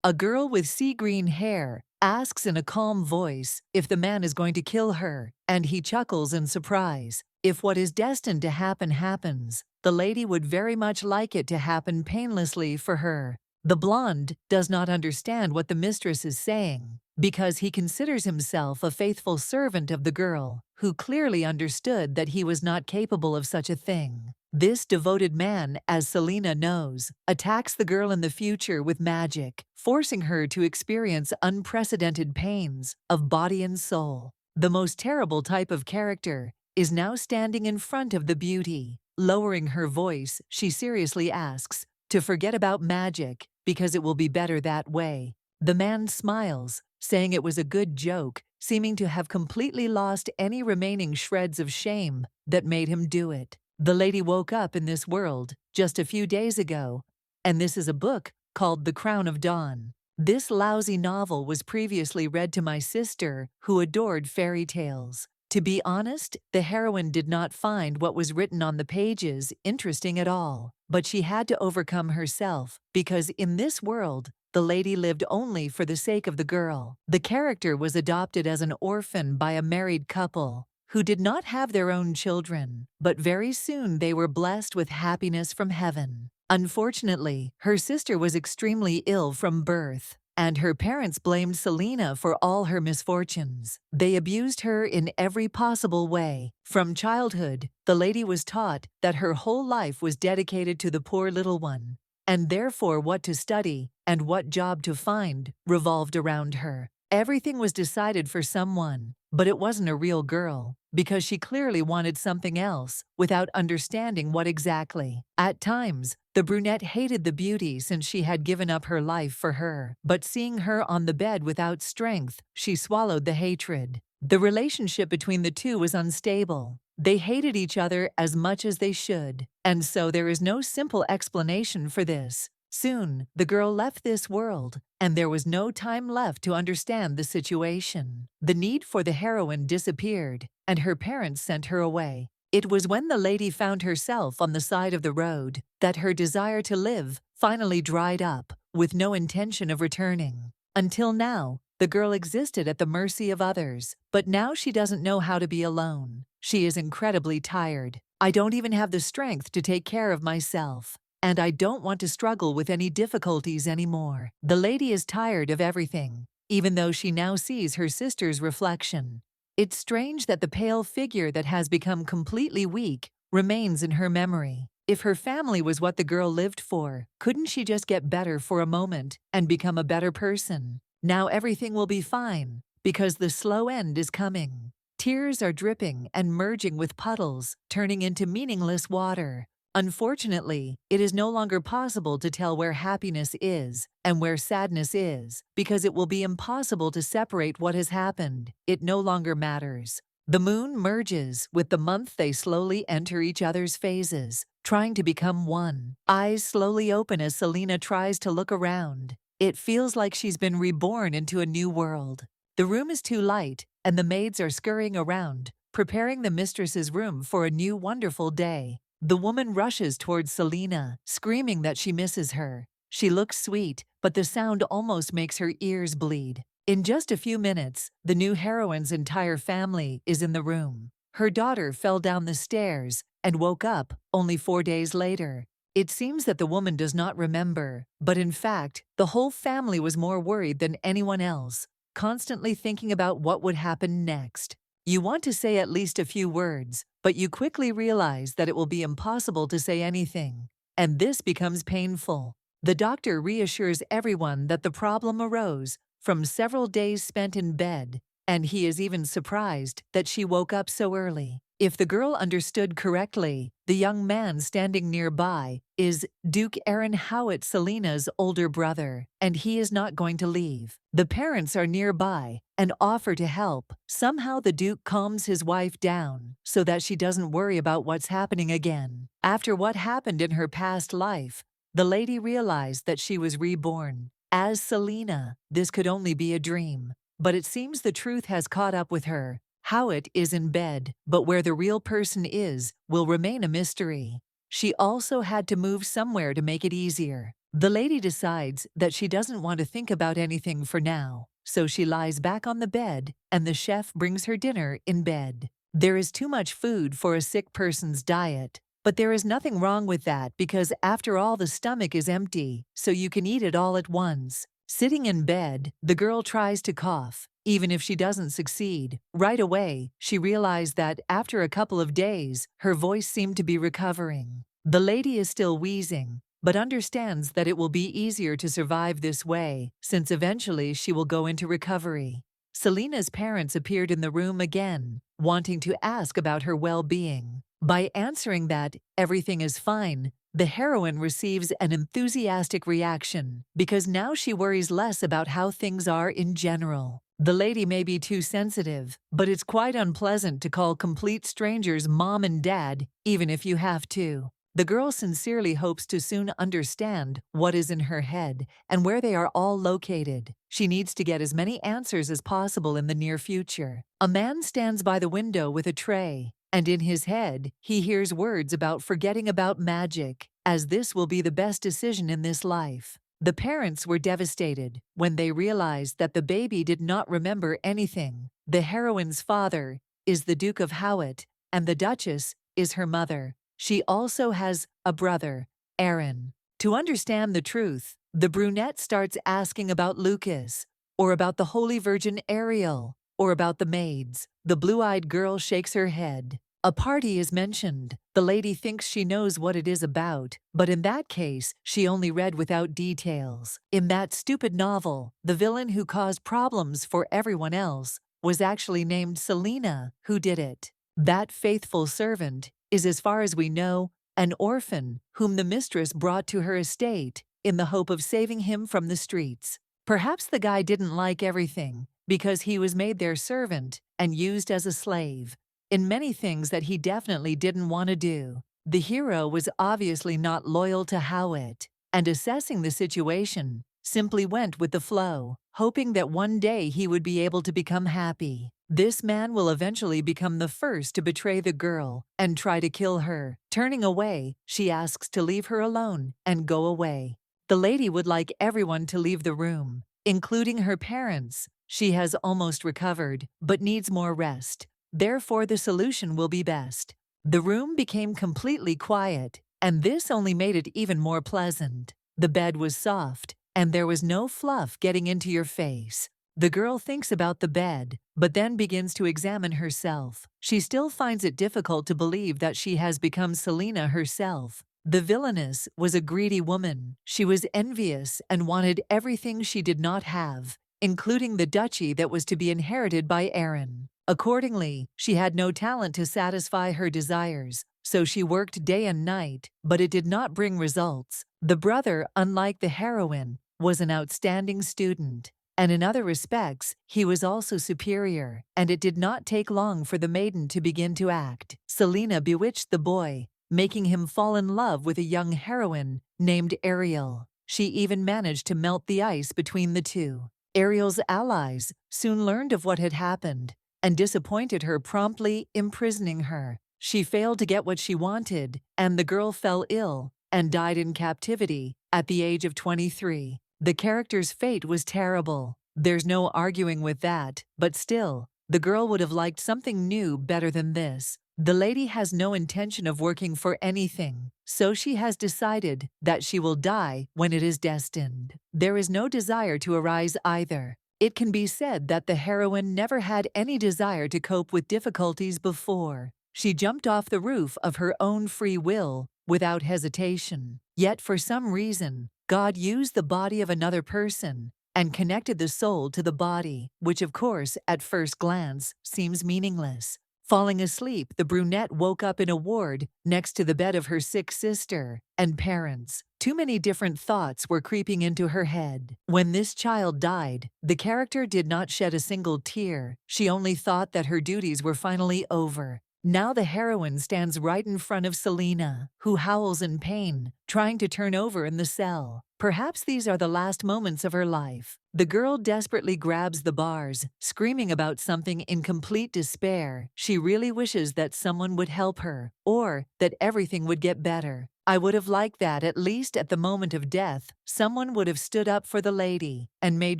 A girl with sea green hair asks in a calm voice if the man is going to kill her, and he chuckles in surprise. If what is destined to happen happens, the lady would very much like it to happen painlessly for her. The blonde does not understand what the mistress is saying, because he considers himself a faithful servant of the girl, who clearly understood that he was not capable of such a thing. This devoted man, as Selena knows, attacks the girl in the future with magic, forcing her to experience unprecedented pains of body and soul. The most terrible type of character is now standing in front of the beauty. Lowering her voice, she seriously asks to forget about magic because it will be better that way. The man smiles, saying it was a good joke, seeming to have completely lost any remaining shreds of shame that made him do it. The lady woke up in this world just a few days ago, and this is a book called The Crown of Dawn. This lousy novel was previously read to my sister, who adored fairy tales. To be honest, the heroine did not find what was written on the pages interesting at all, but she had to overcome herself, because in this world, the lady lived only for the sake of the girl. The character was adopted as an orphan by a married couple who did not have their own children, but very soon they were blessed with happiness from heaven. Unfortunately, her sister was extremely ill from birth, and her parents blamed Selena for all her misfortunes. They abused her in every possible way. From childhood, the lady was taught that her whole life was dedicated to the poor little one, and therefore what to study and what job to find revolved around her. Everything was decided for someone, but it wasn't a real girl, because she clearly wanted something else without understanding what exactly. At times, the brunette hated the beauty since she had given up her life for her, but seeing her on the bed without strength, she swallowed the hatred. The relationship between the two was unstable. They hated each other as much as they should, and so there is no simple explanation for this. Soon, the girl left this world, and there was no time left to understand the situation. The need for the heroine disappeared, and her parents sent her away. It was when the lady found herself on the side of the road that her desire to live finally dried up, with no intention of returning. Until now, the girl existed at the mercy of others, but now she doesn't know how to be alone. She is incredibly tired. I don't even have the strength to take care of myself, and I don't want to struggle with any difficulties anymore. The lady is tired of everything, even though she now sees her sister's reflection. It's strange that the pale figure that has become completely weak remains in her memory. If her family was what the girl lived for, couldn't she just get better for a moment and become a better person? Now everything will be fine, because the slow end is coming. Tears are dripping and merging with puddles, turning into meaningless water. Unfortunately, it is no longer possible to tell where happiness is and where sadness is, because it will be impossible to separate what has happened. It no longer matters. The moon merges with the month. They slowly enter each other's phases, trying to become one. Eyes slowly open as Selena tries to look around. It feels like she's been reborn into a new world. The room is too light, and the maids are scurrying around, preparing the mistress's room for a new wonderful day. The woman rushes towards Selena, screaming that she misses her. She looks sweet, but the sound almost makes her ears bleed. In just a few minutes, the new heroine's entire family is in the room. Her daughter fell down the stairs and woke up only 4 days later. It seems that the woman does not remember, but in fact, the whole family was more worried than anyone else, constantly thinking about what would happen next. You want to say at least a few words, but you quickly realize that it will be impossible to say anything, and this becomes painful. The doctor reassures everyone that the problem arose from several days spent in bed, and he is even surprised that she woke up so early. If the girl understood correctly, the young man standing nearby is Duke Aaron Howitt, Selena's older brother, and he is not going to leave. The parents are nearby and offer to help. Somehow the Duke calms his wife down so that she doesn't worry about what's happening again. After what happened in her past life, the lady realized that she was reborn. As Selena, this could only be a dream, but it seems the truth has caught up with her. Howitt is in bed, but where the real person is will remain a mystery. She also had to move somewhere to make it easier. The lady decides that she doesn't want to think about anything for now, so she lies back on the bed and the chef brings her dinner in bed. There is too much food for a sick person's diet, but there is nothing wrong with that because after all the stomach is empty, so you can eat it all at once. Sitting in bed, the girl tries to cough. Even if she doesn't succeed, right away, she realized that after a couple of days, her voice seemed to be recovering. The lady is still wheezing, but understands that it will be easier to survive this way, since eventually she will go into recovery. Selena's parents appeared in the room again, wanting to ask about her well-being. By answering that everything is fine, the heroine receives an enthusiastic reaction because now she worries less about how things are in general. The lady may be too sensitive, but it's quite unpleasant to call complete strangers mom and dad, even if you have to. The girl sincerely hopes to soon understand what is in her head and where they are all located. She needs to get as many answers as possible in the near future. A man stands by the window with a tray, and in his head, he hears words about forgetting about magic, as this will be the best decision in this life. The parents were devastated when they realized that the baby did not remember anything. The heroine's father is the Duke of Howat, and the Duchess is her mother. She also has a brother, Aaron. To understand the truth, the brunette starts asking about Lucas, or about the Holy Virgin Ariel, or about the maids. The blue-eyed girl shakes her head. A party is mentioned. The lady thinks she knows what it is about, but in that case, she only read without details. In that stupid novel, the villain who caused problems for everyone else was actually named Selena, who did it. That faithful servant is, as far as we know, an orphan whom the mistress brought to her estate in the hope of saving him from the streets. Perhaps the guy didn't like everything because he was made their servant and used as a slave in many things that he definitely didn't want to do. The hero was obviously not loyal to Howat, and assessing the situation, simply went with the flow, hoping that one day he would be able to become happy. This man will eventually become the first to betray the girl and try to kill her. Turning away, she asks to leave her alone and go away. The lady would like everyone to leave the room, including her parents. She has almost recovered, but needs more rest. Therefore, the solution will be best. The room became completely quiet, and this only made it even more pleasant. The bed was soft, and there was no fluff getting into your face. The girl thinks about the bed, but then begins to examine herself. She still finds it difficult to believe that she has become Selena herself. The villainess was a greedy woman. She was envious and wanted everything she did not have, including the duchy that was to be inherited by Aaron. Accordingly, she had no talent to satisfy her desires, so she worked day and night, but it did not bring results. The brother, unlike the heroine, was an outstanding student, and in other respects, he was also superior, and it did not take long for the maiden to begin to act. Selena bewitched the boy, making him fall in love with a young heroine named Ariel. She even managed to melt the ice between the two. Ariel's allies soon learned of what had happened and disappointed her, promptly imprisoning her. She failed to get what she wanted, and the girl fell ill and died in captivity at the age of 23. The character's fate was terrible. There's no arguing with that, but still, the girl would have liked something new better than this. The lady has no intention of working for anything, so she has decided that she will die when it is destined. There is no desire to arise either. It can be said that the heroine never had any desire to cope with difficulties before. She jumped off the roof of her own free will without hesitation. Yet for some reason, God used the body of another person and connected the soul to the body, which of course, at first glance, seems meaningless. Falling asleep, the brunette woke up in a ward next to the bed of her sick sister and parents. Too many different thoughts were creeping into her head. When this child died, the character did not shed a single tear. She only thought that her duties were finally over. Now the heroine stands right in front of Selena, who howls in pain, trying to turn over in the cell. Perhaps these are the last moments of her life. The girl desperately grabs the bars, screaming about something in complete despair. She really wishes that someone would help her, or that everything would get better. I would have liked that at least at the moment of death, someone would have stood up for the lady and made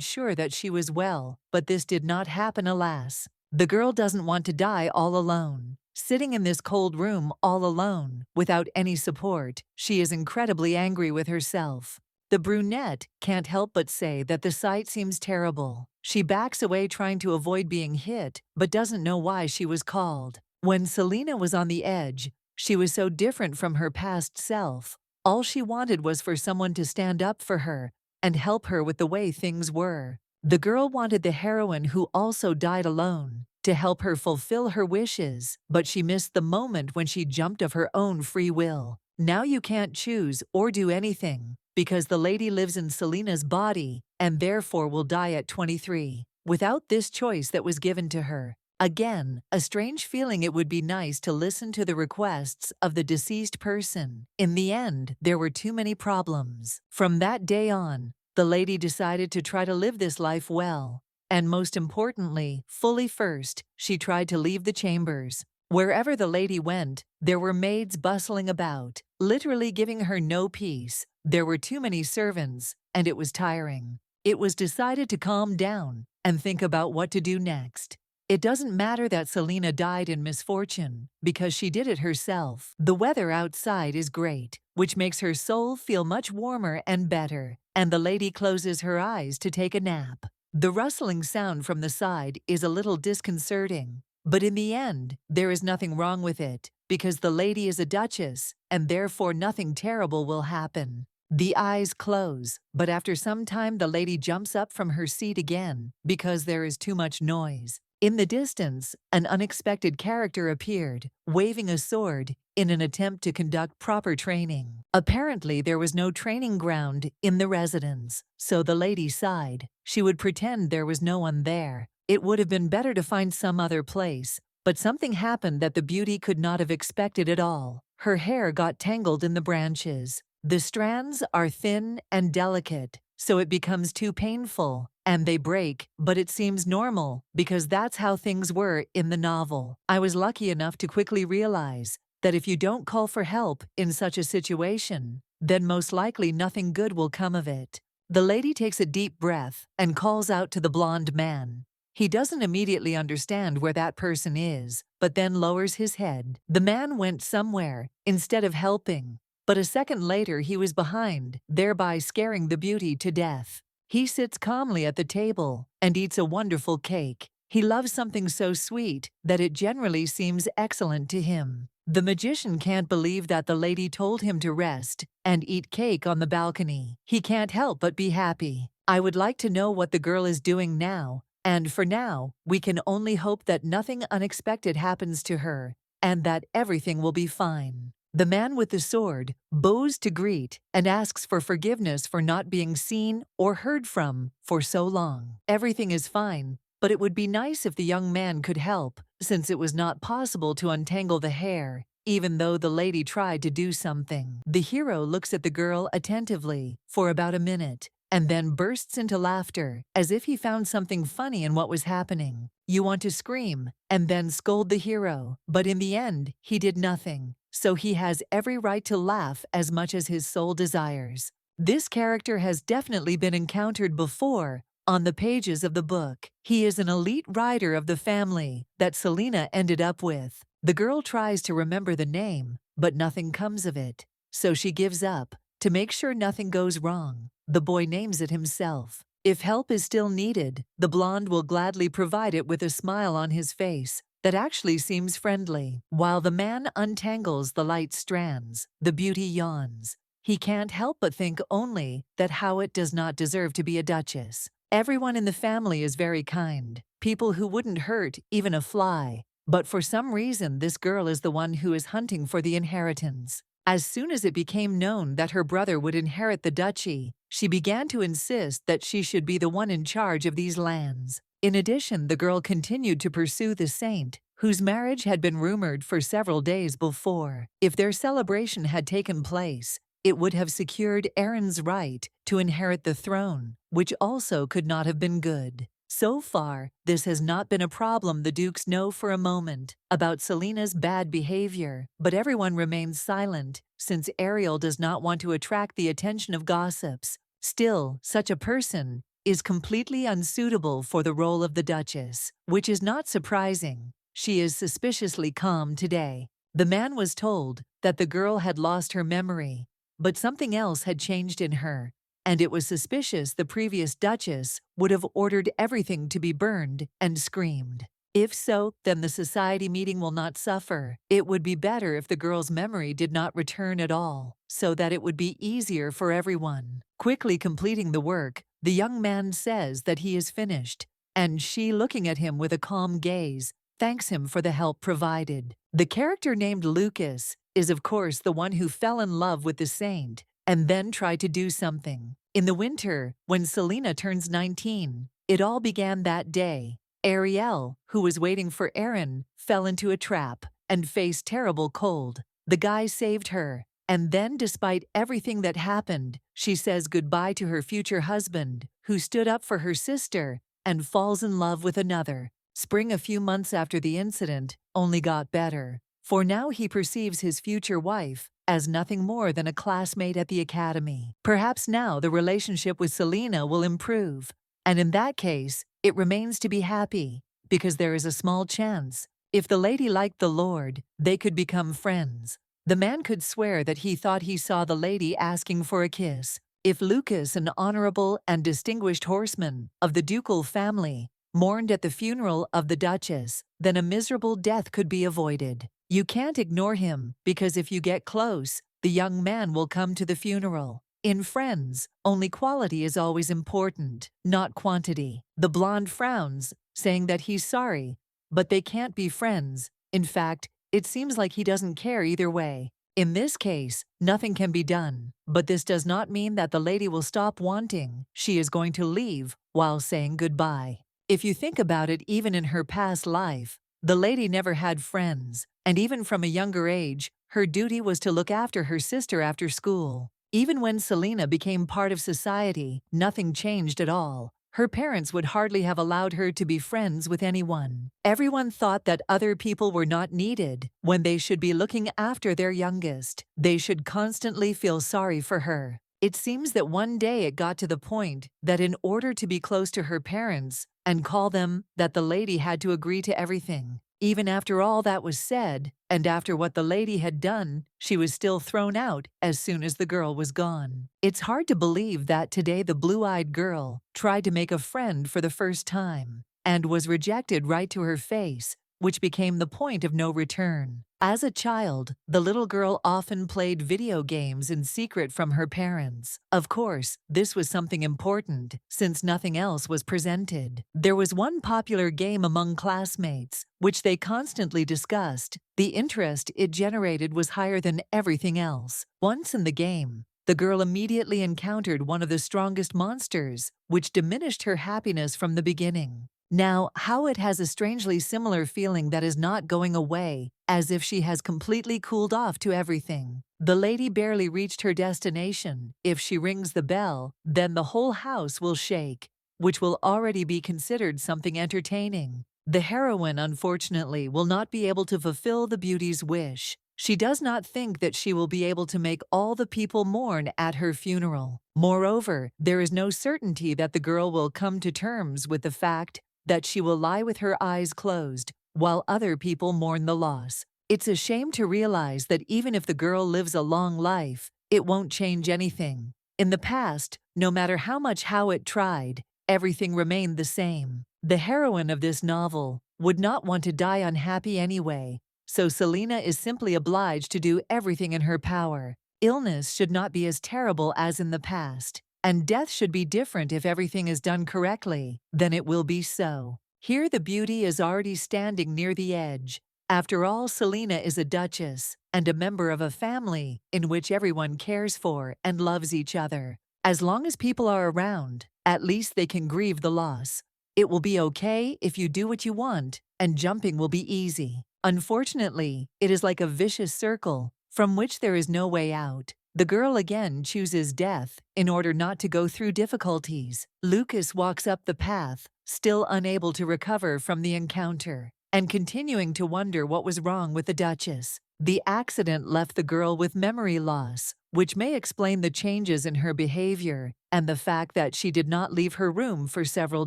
sure that she was well, but this did not happen, alas. The girl doesn't want to die all alone. Sitting in this cold room all alone, without any support, she is incredibly angry with herself. The brunette can't help but say that the sight seems terrible. She backs away trying to avoid being hit, but doesn't know why she was called. When Selena was on the edge, she was so different from her past self. All she wanted was for someone to stand up for her and help her with the way things were. The girl wanted the heroine who also died alone to help her fulfill her wishes, but she missed the moment when she jumped of her own free will. Now you can't choose or do anything, because the lady lives in Selena's body and therefore will die at 23, without this choice that was given to her. Again, a strange feeling. It would be nice to listen to the requests of the deceased person. In the end, there were too many problems. From that day on, the lady decided to try to live this life well. And most importantly, fully first, she tried to leave the chambers. Wherever the lady went, there were maids bustling about, literally giving her no peace. There were too many servants, and it was tiring. It was decided to calm down and think about what to do next. It doesn't matter that Selena died in misfortune, because she did it herself. The weather outside is great, which makes her soul feel much warmer and better, and the lady closes her eyes to take a nap. The rustling sound from the side is a little disconcerting, but in the end, there is nothing wrong with it, because the lady is a duchess, and therefore nothing terrible will happen. The eyes close, but after some time the lady jumps up from her seat again, because there is too much noise. In the distance, an unexpected character appeared, waving a sword, in an attempt to conduct proper training. Apparently, there was no training ground in the residence, so the lady sighed. She would pretend there was no one there. It would have been better to find some other place, but something happened that the beauty could not have expected at all. Her hair got tangled in the branches. The strands are thin and delicate, so it becomes too painful, and they break, but it seems normal, because that's how things were in the novel. I was lucky enough to quickly realize that if you don't call for help in such a situation, then most likely nothing good will come of it. The lady takes a deep breath and calls out to the blonde man. He doesn't immediately understand where that person is, but then lowers his head. The man went somewhere, instead of helping. But a second later he was behind, thereby scaring the beauty to death. He sits calmly at the table and eats a wonderful cake. He loves something so sweet that it generally seems excellent to him. The magician can't believe that the lady told him to rest and eat cake on the balcony. He can't help but be happy. I would like to know what the girl is doing now, and for now, we can only hope that nothing unexpected happens to her and that everything will be fine. The man with the sword bows to greet and asks for forgiveness for not being seen or heard from for so long. Everything is fine, but it would be nice if the young man could help, since it was not possible to untangle the hair, even though the lady tried to do something. The hero looks at the girl attentively for about a minute, and then bursts into laughter, as if he found something funny in what was happening. You want to scream and then scold the hero, but in the end, he did nothing. So he has every right to laugh as much as his soul desires. This character has definitely been encountered before on the pages of the book. He is an elite rider of the family that Selena ended up with. The girl tries to remember the name, but nothing comes of it. So she gives up. To make sure nothing goes wrong, the boy names it himself. If help is still needed, the blonde will gladly provide it with a smile on his face that actually seems friendly. While the man untangles the light strands, the beauty yawns. He can't help but think only that how it does not deserve to be a duchess. Everyone in the family is very kind, people who wouldn't hurt even a fly. But for some reason, this girl is the one who is hunting for the inheritance. As soon as it became known that her brother would inherit the duchy, she began to insist that she should be the one in charge of these lands. In addition, the girl continued to pursue the saint, whose marriage had been rumored for several days before. If their celebration had taken place, it would have secured Aaron's right to inherit the throne, which also could not have been good. So far, this has not been a problem. The dukes know for a moment about Selena's bad behavior, but everyone remains silent, since Ariel does not want to attract the attention of gossips. Still, such a person is completely unsuitable for the role of the Duchess, which is not surprising. She is suspiciously calm today. The man was told that the girl had lost her memory, but something else had changed in her, and it was suspicious the previous Duchess would have ordered everything to be burned and screamed. If so, then the society meeting will not suffer. It would be better if the girl's memory did not return at all, so that it would be easier for everyone. Quickly completing the work, the young man says that he is finished, and she, looking at him with a calm gaze, thanks him for the help provided. The character named Lucas is of course the one who fell in love with the saint and then tried to do something. In the winter, when Selena turns 19, it all began that day. Ariel, who was waiting for Aaron, fell into a trap and faced terrible cold. The guy saved her, and then despite everything that happened, she says goodbye to her future husband, who stood up for her sister, and falls in love with another. Spring a few months after the incident only got better, for now he perceives his future wife as nothing more than a classmate at the academy. Perhaps now the relationship with Selena will improve, and in that case, it remains to be happy, because there is a small chance. If the lady liked the Lord, they could become friends. The man could swear that he thought he saw the lady asking for a kiss. If Lucas, an honorable and distinguished horseman of the ducal family, mourned at the funeral of the Duchess, then a miserable death could be avoided. You can't ignore him, because if you get close, the young man will come to the funeral. In friends, only quality is always important, not quantity. The blonde frowns, saying that he's sorry, but they can't be friends. In fact, it seems like he doesn't care either way. In this case, nothing can be done, but this does not mean that the lady will stop wanting. She is going to leave while saying goodbye. If you think about it, even in her past life, the lady never had friends, and even from a younger age, her duty was to look after her sister after school. Even when Selena became part of society, nothing changed at all. Her parents would hardly have allowed her to be friends with anyone. Everyone thought that other people were not needed when they should be looking after their youngest. They should constantly feel sorry for her. It seems that one day it got to the point that in order to be close to her parents and call them, that the lady had to agree to everything. Even after all that was said, and after what the lady had done, she was still thrown out as soon as the girl was gone. It's hard to believe that today the blue-eyed girl tried to make a friend for the first time and was rejected right to her face, which became the point of no return. As a child, the little girl often played video games in secret from her parents. Of course, this was something important, since nothing else was presented. There was one popular game among classmates, which they constantly discussed. The interest it generated was higher than everything else. Once in the game, the girl immediately encountered one of the strongest monsters, which diminished her happiness from the beginning. Now, how it has a strangely similar feeling that is not going away, as if she has completely cooled off to everything. The lady barely reached her destination. If she rings the bell, then the whole house will shake, which will already be considered something entertaining. The heroine, unfortunately, will not be able to fulfill the beauty's wish. She does not think that she will be able to make all the people mourn at her funeral. Moreover, there is no certainty that the girl will come to terms with the fact that she will lie with her eyes closed while other people mourn the loss. It's a shame to realize that even if the girl lives a long life, it won't change anything. In the past, no matter how much Howitt tried, everything remained the same. The heroine of this novel would not want to die unhappy anyway, so Selena is simply obliged to do everything in her power. Illness should not be as terrible as in the past, and death should be different if everything is done correctly, then it will be so. Here the beauty is already standing near the edge. After all, Selena is a duchess and a member of a family in which everyone cares for and loves each other. As long as people are around, at least they can grieve the loss. It will be okay if you do what you want, and jumping will be easy. Unfortunately, it is like a vicious circle from which there is no way out. The girl again chooses death in order not to go through difficulties. Lucas walks up the path, still unable to recover from the encounter, and continuing to wonder what was wrong with the Duchess. The accident left the girl with memory loss, which may explain the changes in her behavior and the fact that she did not leave her room for several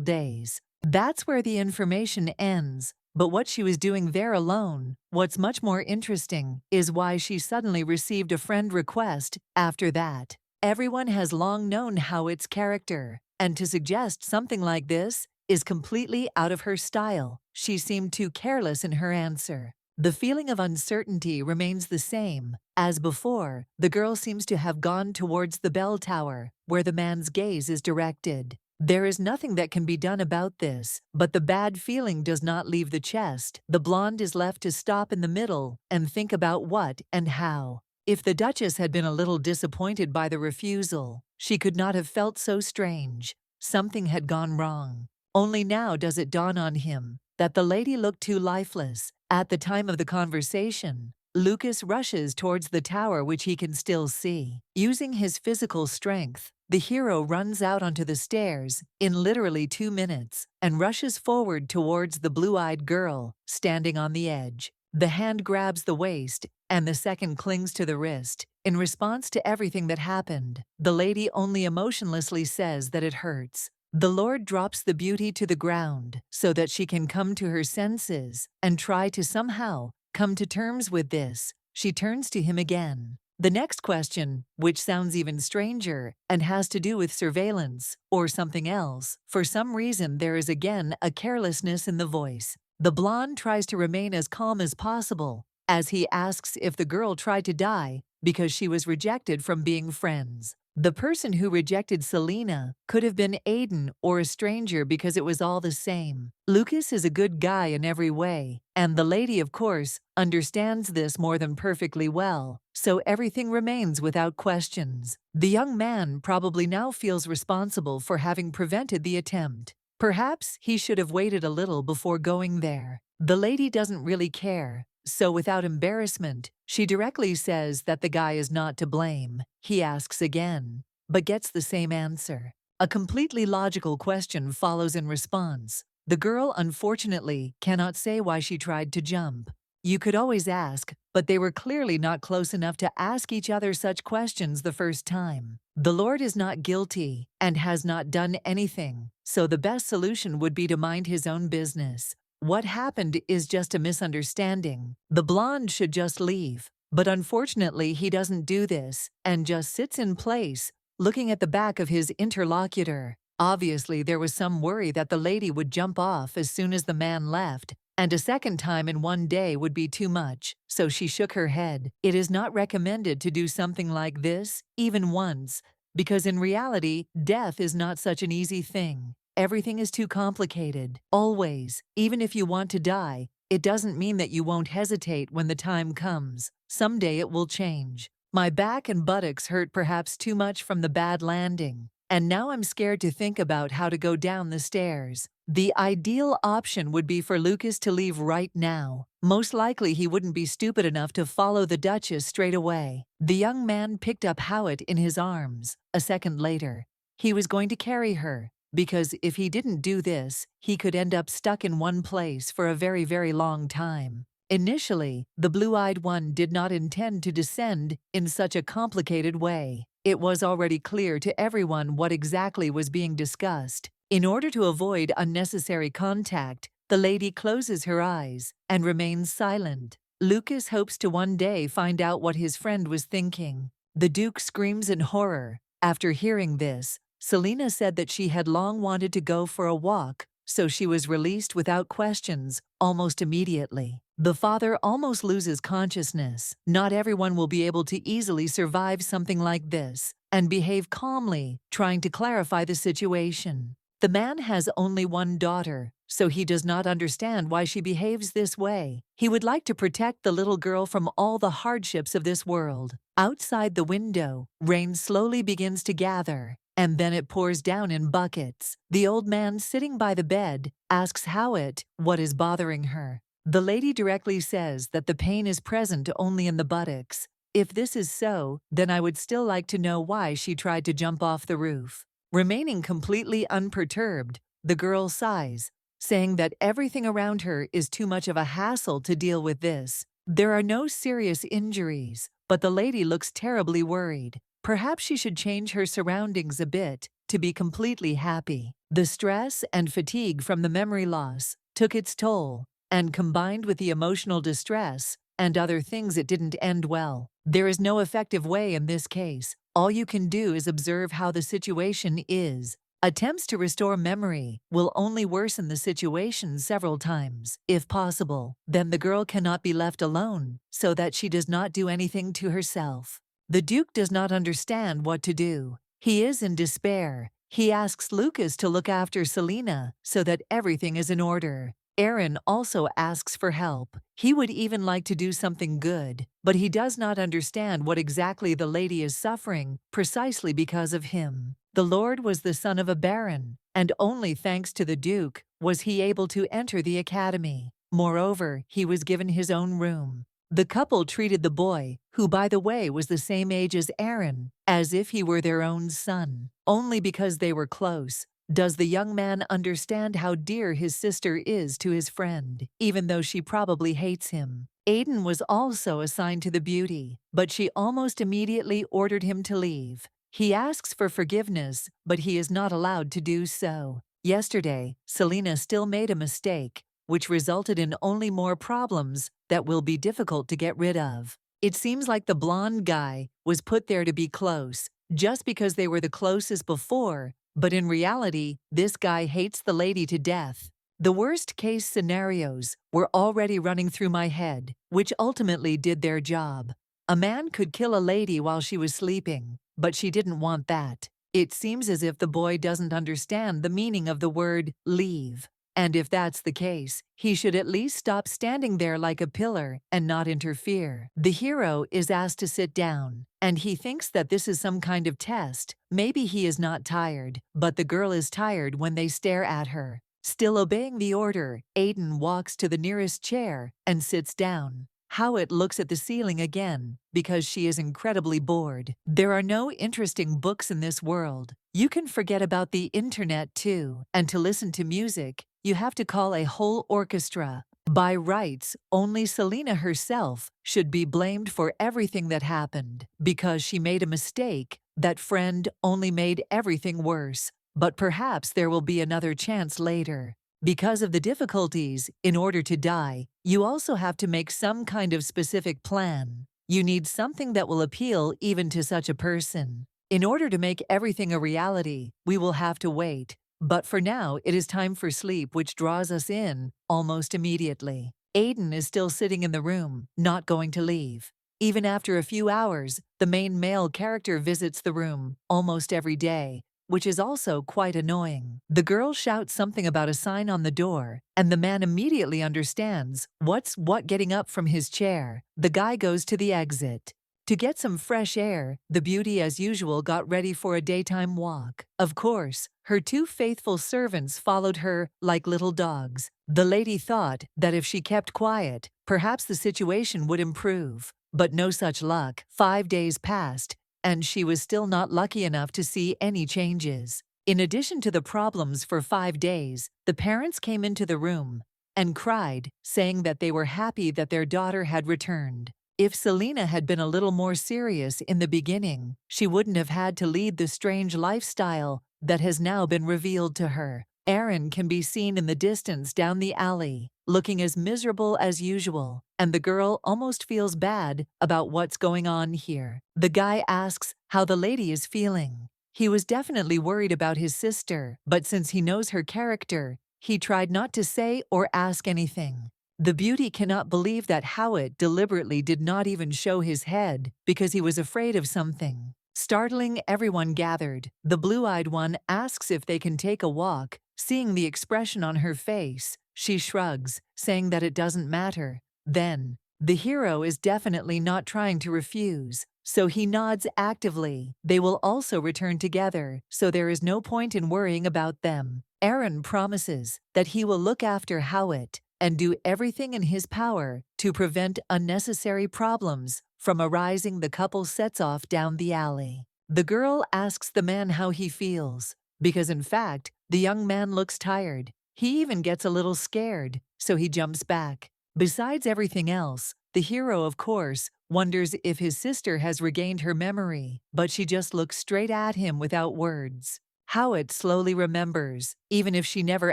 days. That's where the information ends. But what she was doing there alone, what's much more interesting, is why she suddenly received a friend request after that. Everyone has long known Howit's character, and to suggest something like this is completely out of her style. She seemed too careless in her answer. The feeling of uncertainty remains the same. As before, the girl seems to have gone towards the bell tower, where the man's gaze is directed. There is nothing that can be done about this, but the bad feeling does not leave the chest. The blonde is left to stop in the middle and think about what and how. If the Duchess had been a little disappointed by the refusal, she could not have felt so strange. Something had gone wrong. Only now does it dawn on him that the lady looked too lifeless. At the time of the conversation, Lucas rushes towards the tower, which he can still see. Using his physical strength, the hero runs out onto the stairs in literally 2 minutes and rushes forward towards the blue-eyed girl standing on the edge. The hand grabs the waist and the second clings to the wrist. In response to everything that happened, the lady only emotionlessly says that it hurts. The Lord drops the beauty to the ground so that she can come to her senses and try to somehow come to terms with this. She turns to him again. The next question, which sounds even stranger and has to do with surveillance or something else, for some reason there is again a carelessness in the voice. The blonde tries to remain as calm as possible as he asks if the girl tried to die because she was rejected from being friends. The person who rejected Selena could have been Aiden or a stranger because it was all the same. Lucas is a good guy in every way, and the lady, of course, understands this more than perfectly well, so everything remains without questions. The young man probably now feels responsible for having prevented the attempt. Perhaps he should have waited a little before going there. The lady doesn't really care. So without embarrassment, she directly says that the guy is not to blame. He asks again, but gets the same answer. A completely logical question follows in response. The girl, unfortunately, cannot say why she tried to jump. You could always ask, but they were clearly not close enough to ask each other such questions the first time. The Lord is not guilty and has not done anything, so the best solution would be to mind his own business. What happened is just a misunderstanding. The blonde should just leave. But unfortunately, he doesn't do this and just sits in place, looking at the back of his interlocutor. Obviously, there was some worry that the lady would jump off as soon as the man left, and a second time in one day would be too much, so she shook her head. It is not recommended to do something like this, even once, because in reality, death is not such an easy thing. Everything is too complicated, always. Even if you want to die, it doesn't mean that you won't hesitate when the time comes. Someday it will change. My back and buttocks hurt perhaps too much from the bad landing, and now I'm scared to think about how to go down the stairs. The ideal option would be for Lucas to leave right now. Most likely he wouldn't be stupid enough to follow the Duchess straight away. The young man picked up Howit in his arms. A second later, he was going to carry her, because if he didn't do this, he could end up stuck in one place for a very, very long time. Initially, the blue-eyed one did not intend to descend in such a complicated way. It was already clear to everyone what exactly was being discussed. In order to avoid unnecessary contact, the lady closes her eyes and remains silent. Lucas hopes to one day find out what his friend was thinking. The Duke screams in horror. After hearing this, Selena said that she had long wanted to go for a walk, so she was released without questions, almost immediately. The father almost loses consciousness. Not everyone will be able to easily survive something like this and behave calmly, trying to clarify the situation. The man has only one daughter, so he does not understand why she behaves this way. He would like to protect the little girl from all the hardships of this world. Outside the window, rain slowly begins to gather, and then it pours down in buckets. The old man sitting by the bed asks Howit what is bothering her. The lady directly says that the pain is present only in the buttocks. If this is so, then I would still like to know why she tried to jump off the roof. Remaining completely unperturbed, the girl sighs, saying that everything around her is too much of a hassle to deal with this. There are no serious injuries, but the lady looks terribly worried. Perhaps she should change her surroundings a bit to be completely happy. The stress and fatigue from the memory loss took its toll, and combined with the emotional distress and other things, it didn't end well. There is no effective way in this case. All you can do is observe how the situation is. Attempts to restore memory will only worsen the situation several times. If possible, then the girl cannot be left alone so that she does not do anything to herself. The Duke does not understand what to do. He is in despair. He asks Lucas to look after Selena so that everything is in order. Aaron also asks for help. He would even like to do something good, but he does not understand what exactly the lady is suffering precisely because of him. The Lord was the son of a baron, and only thanks to the Duke was he able to enter the academy. Moreover, he was given his own room. The couple treated the boy, who by the way was the same age as Aaron, as if he were their own son. Only because they were close does the young man understand how dear his sister is to his friend, even though she probably hates him. Aiden was also assigned to the beauty, but she almost immediately ordered him to leave. He asks for forgiveness, but he is not allowed to do so. Yesterday, Selena still made a mistake, which resulted in only more problems that will be difficult to get rid of. It seems like the blonde guy was put there to be close, just because they were the closest before, but in reality, this guy hates the lady to death. The worst-case scenarios were already running through my head, which ultimately did their job. A man could kill a lady while she was sleeping, but she didn't want that. It seems as if the boy doesn't understand the meaning of the word leave. And if that's the case, he should at least stop standing there like a pillar and not interfere. The hero is asked to sit down, and he thinks that this is some kind of test. Maybe he is not tired, but the girl is tired when they stare at her. Still obeying the order, Aiden walks to the nearest chair and sits down. Howitt looks at the ceiling again because she is incredibly bored. There are no interesting books in this world. You can forget about the internet too, and to listen to music, you have to call a whole orchestra. By rights, only Selena herself should be blamed for everything that happened. Because she made a mistake, that friend only made everything worse. But perhaps there will be another chance later. Because of the difficulties, in order to die, you also have to make some kind of specific plan. You need something that will appeal even to such a person. In order to make everything a reality, we will have to wait. But for now, it is time for sleep, which draws us in almost immediately. Aiden is still sitting in the room, not going to leave. Even after a few hours, the main male character visits the room almost every day, which is also quite annoying. The girl shouts something about a sign on the door, and the man immediately understands what's what getting up from his chair. The guy goes to the exit. To get some fresh air, the beauty as usual got ready for a daytime walk. Of course, her two faithful servants followed her like little dogs. The lady thought that if she kept quiet, perhaps the situation would improve. But no such luck. 5 days passed, and she was still not lucky enough to see any changes. In addition to the problems for 5 days, the parents came into the room and cried, saying that they were happy that their daughter had returned. If Selena had been a little more serious in the beginning, she wouldn't have had to lead the strange lifestyle that has now been revealed to her. Aaron can be seen in the distance down the alley, looking as miserable as usual, and the girl almost feels bad about what's going on here. The guy asks how the lady is feeling. He was definitely worried about his sister, but since he knows her character, he tried not to say or ask anything. The beauty cannot believe that Howitt deliberately did not even show his head because he was afraid of something. Startling everyone gathered, the blue-eyed one asks if they can take a walk. Seeing the expression on her face, she shrugs, saying that it doesn't matter. Then, the hero is definitely not trying to refuse, so he nods actively. They will also return together, so there is no point in worrying about them. Aaron promises that he will look after Howitt and do everything in his power to prevent unnecessary problems from arising. The couple sets off down the alley. The girl asks the man how he feels, because in fact, the young man looks tired. He even gets a little scared, so he jumps back. Besides everything else, The hero, of course, wonders if his sister has regained her memory, but she just looks straight at him without words. Howitt slowly remembers, even if she never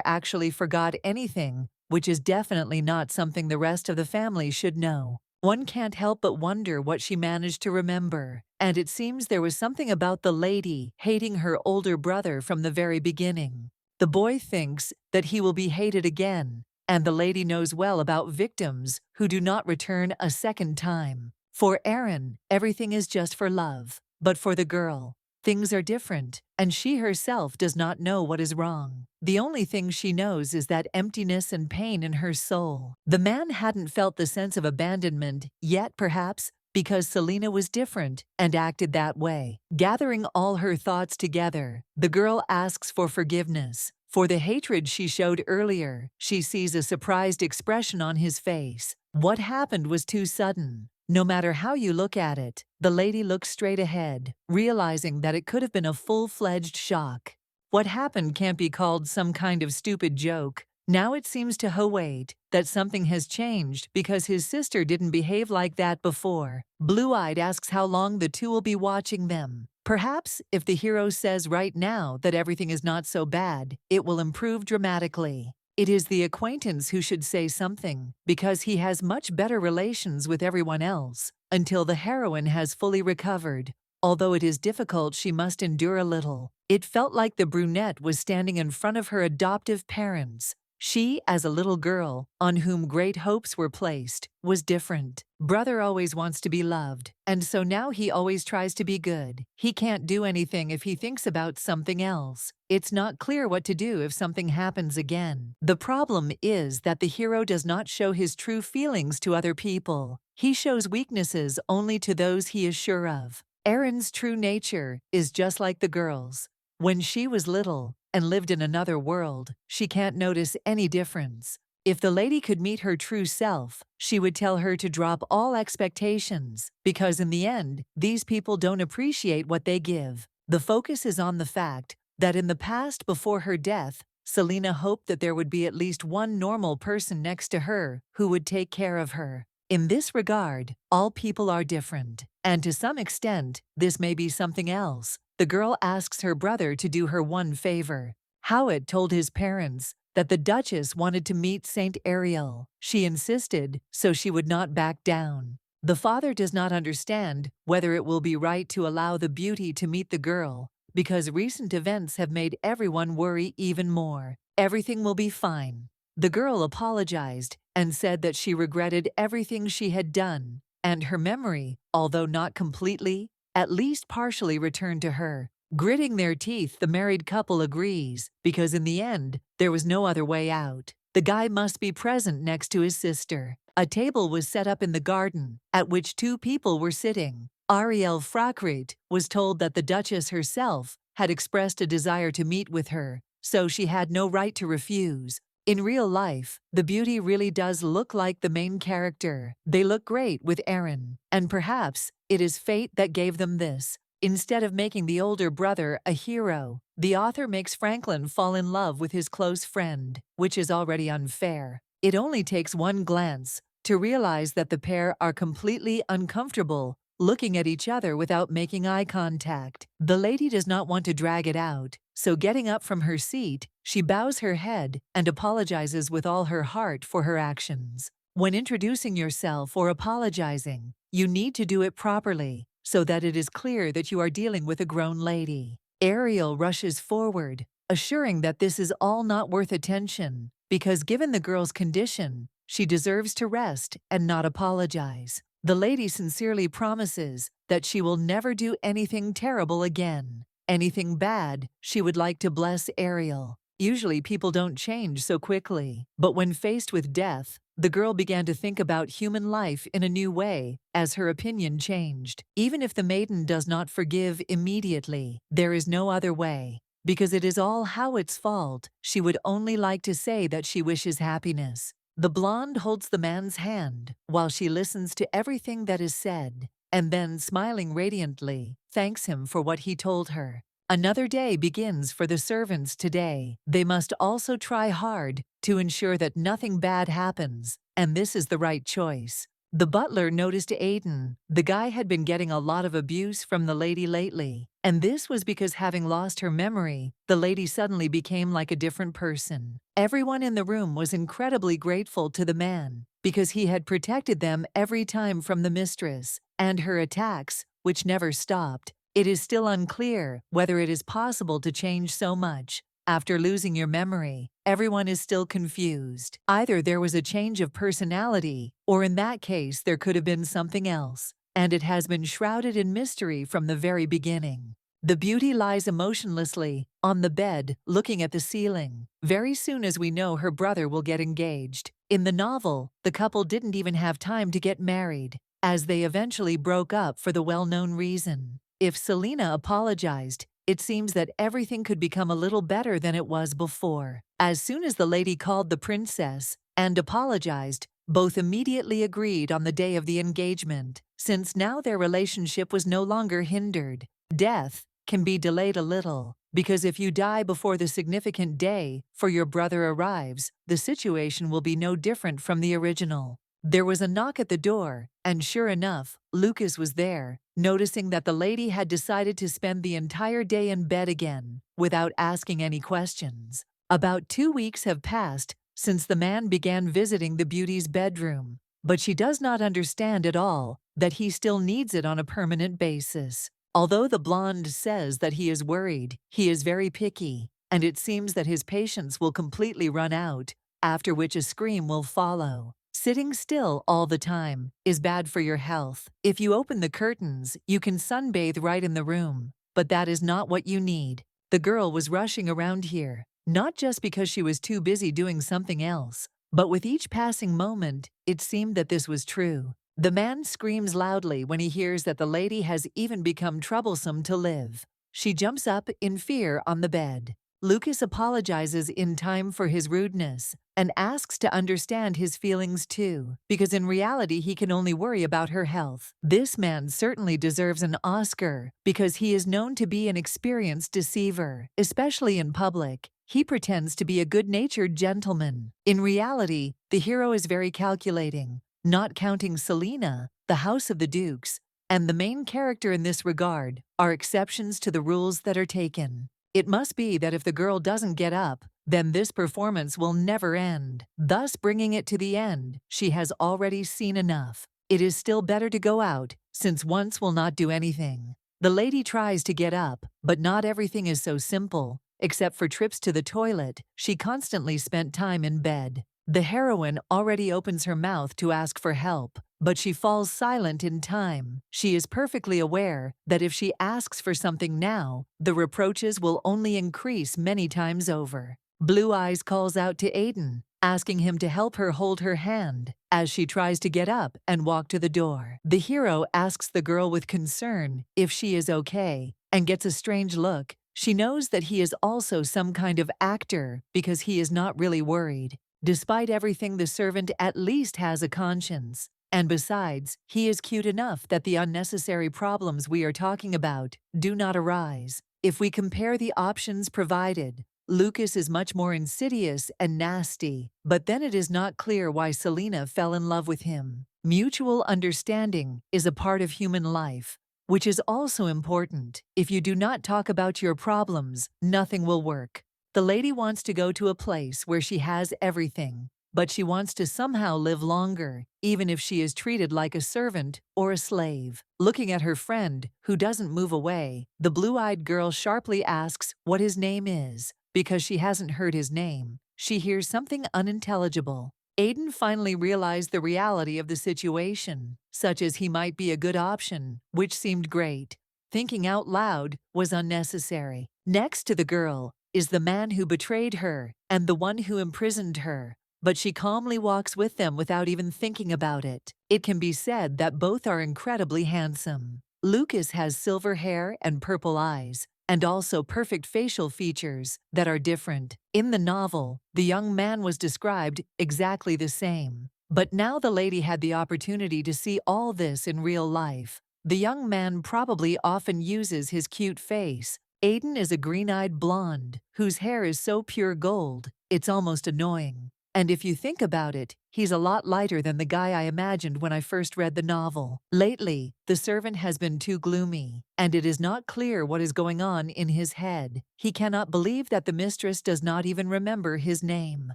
actually forgot anything, which is definitely not something the rest of the family should know. One can't help but wonder what she managed to remember, and it seems there was something about the lady hating her older brother from the very beginning. The boy thinks that he will be hated again, and the lady knows well about victims who do not return a second time. For Aaron, everything is just for love, but for the girl, things are different, and she herself does not know what is wrong. The only thing she knows is that emptiness and pain in her soul. The man hadn't felt the sense of abandonment yet, perhaps because Selena was different and acted that way. Gathering all her thoughts together, the girl asks for forgiveness. For the hatred she showed earlier, she sees a surprised expression on his face. What happened was too sudden. No matter how you look at it, the lady looks straight ahead, realizing that it could have been a full-fledged shock. What happened can't be called some kind of stupid joke. Now it seems to Howitt that something has changed because his sister didn't behave like that before. Blue-eyed asks how long the two will be watching them. Perhaps if the hero says right now that everything is not so bad, it will improve dramatically. It is the acquaintance who should say something, because he has much better relations with everyone else, until the heroine has fully recovered. Although it is difficult, she must endure a little. It felt like the brunette was standing in front of her adoptive parents. She, as a little girl, on whom great hopes were placed, was different. Brother always wants to be loved, and so now he always tries to be good. He can't do anything if he thinks about something else. It's not clear what to do if something happens again. The problem is that the hero does not show his true feelings to other people. He shows weaknesses only to those he is sure of. Erin's true nature is just like the girl's. When she was little and lived in another world, she can't notice any difference. If the lady could meet her true self, she would tell her to drop all expectations, because in the end, these people don't appreciate what they give. The focus is on the fact that in the past before her death, Selena hoped that there would be at least one normal person next to her who would take care of her. In this regard, all people are different, and to some extent, this may be something else. The girl asks her brother to do her one favor. Howitt told his parents that the Duchess wanted to meet Saint Ariel. She insisted, so she would not back down. The father does not understand whether it will be right to allow the beauty to meet the girl, because recent events have made everyone worry even more. Everything will be fine. The girl apologized and said that she regretted everything she had done, and her memory, although not completely, at least partially returned to her. Gritting their teeth, the married couple agrees, because in the end, there was no other way out. The guy must be present next to his sister. A table was set up in the garden, at which two people were sitting. Ariel Frackrit was told that the Duchess herself had expressed a desire to meet with her, so she had no right to refuse. In real life, the beauty really does look like the main character. They look great with Aaron, and perhaps it is fate that gave them this. Instead of making the older brother a hero, the author makes Franklin fall in love with his close friend, which is already unfair. It only takes one glance to realize that the pair are completely uncomfortable looking at each other without making eye contact. The lady does not want to drag it out, so getting up from her seat, she bows her head and apologizes with all her heart for her actions. When introducing yourself or apologizing, you need to do it properly, so that it is clear that you are dealing with a grown lady. Ariel rushes forward, assuring that this is all not worth attention, because given the girl's condition, she deserves to rest and not apologize. The lady sincerely promises that she will never do anything terrible again. Anything bad, she would like to bless Ariel. Usually people don't change so quickly, but when faced with death, the girl began to think about human life in a new way as her opinion changed. Even if the maiden does not forgive immediately, there is no other way. Because it is all Howitt's fault, she would only like to say that she wishes happiness. The blonde holds the man's hand while she listens to everything that is said, and then, smiling radiantly, thanks him for what he told her. Another day begins for the servants today. They must also try hard to ensure that nothing bad happens, and this is the right choice. The butler noticed Aiden. The guy had been getting a lot of abuse from the lady lately, and this was because, having lost her memory, the lady suddenly became like a different person. Everyone in the room was incredibly grateful to the man because he had protected them every time from the mistress and her attacks, which never stopped. It is still unclear whether it is possible to change so much. After losing your memory, everyone is still confused. Either there was a change of personality, or in that case, there could have been something else, and it has been shrouded in mystery from the very beginning. The beauty lies emotionlessly on the bed, looking at the ceiling. Very soon as we know her brother will get engaged. In the novel, the couple didn't even have time to get married, as they eventually broke up for the well-known reason. If Selena apologized, it seems that everything could become a little better than it was before. As soon as the lady called the princess and apologized, both immediately agreed on the day of the engagement, since now their relationship was no longer hindered. Death can be delayed a little, because if you die before the significant day for your brother arrives, the situation will be no different from the original. There was a knock at the door, and sure enough, Lucas was there, noticing that the lady had decided to spend the entire day in bed again, without asking any questions. About 2 weeks have passed since the man began visiting the beauty's bedroom, but she does not understand at all that he still needs it on a permanent basis. Although the blonde says that he is worried, he is very picky, and it seems that his patience will completely run out, after which a scream will follow. Sitting still all the time is bad for your health. If you open the curtains, you can sunbathe right in the room, but that is not what you need. The girl was rushing around here, not just because she was too busy doing something else, but with each passing moment, it seemed that this was true. The man screams loudly when he hears that the lady has even become troublesome to live. She jumps up in fear on the bed. Lucas apologizes in time for his rudeness and asks to understand his feelings too, because in reality he can only worry about her health. This man certainly deserves an Oscar because he is known to be an experienced deceiver, especially in public. He pretends to be a good-natured gentleman. In reality, the hero is very calculating, not counting Selena, the House of the Dukes, and the main character in this regard are exceptions to the rules that are taken. It must be that if the girl doesn't get up, then this performance will never end. Thus bringing it to the end, she has already seen enough. It is still better to go out, since once will not do anything. The lady tries to get up, but not everything is so simple. Except for trips to the toilet, she constantly spent time in bed. The heroine already opens her mouth to ask for help, but she falls silent in time. She is perfectly aware that if she asks for something now, the reproaches will only increase many times over. Blue Eyes calls out to Aiden, asking him to help her hold her hand as she tries to get up and walk to the door. The hero asks the girl with concern if she is okay and gets a strange look. She knows that he is also some kind of actor because he is not really worried. Despite everything, the servant at least has a conscience. And besides, he is cute enough that the unnecessary problems we are talking about do not arise. If we compare the options provided, Lucas is much more insidious and nasty, but then it is not clear why Selena fell in love with him. Mutual understanding is a part of human life, which is also important. If you do not talk about your problems, nothing will work. The lady wants to go to a place where she has everything, but she wants to somehow live longer, even if she is treated like a servant or a slave. Looking at her friend, who doesn't move away, the blue-eyed girl sharply asks what his name is. Because she hasn't heard his name, she hears something unintelligible. Aiden finally realized the reality of the situation, such as he might be a good option, which seemed great. Thinking out loud was unnecessary. Next to the girl is the man who betrayed her and the one who imprisoned her, but she calmly walks with them without even thinking about it. It can be said that both are incredibly handsome. Lucas has silver hair and purple eyes, and also perfect facial features that are different. In the novel, the young man was described exactly the same. But now the lady had the opportunity to see all this in real life. The young man probably often uses his cute face. Aiden is a green-eyed blonde, whose hair is so pure gold, it's almost annoying. And if you think about it, he's a lot lighter than the guy I imagined when I first read the novel. Lately, the servant has been too gloomy, and it is not clear what is going on in his head. He cannot believe that the mistress does not even remember his name.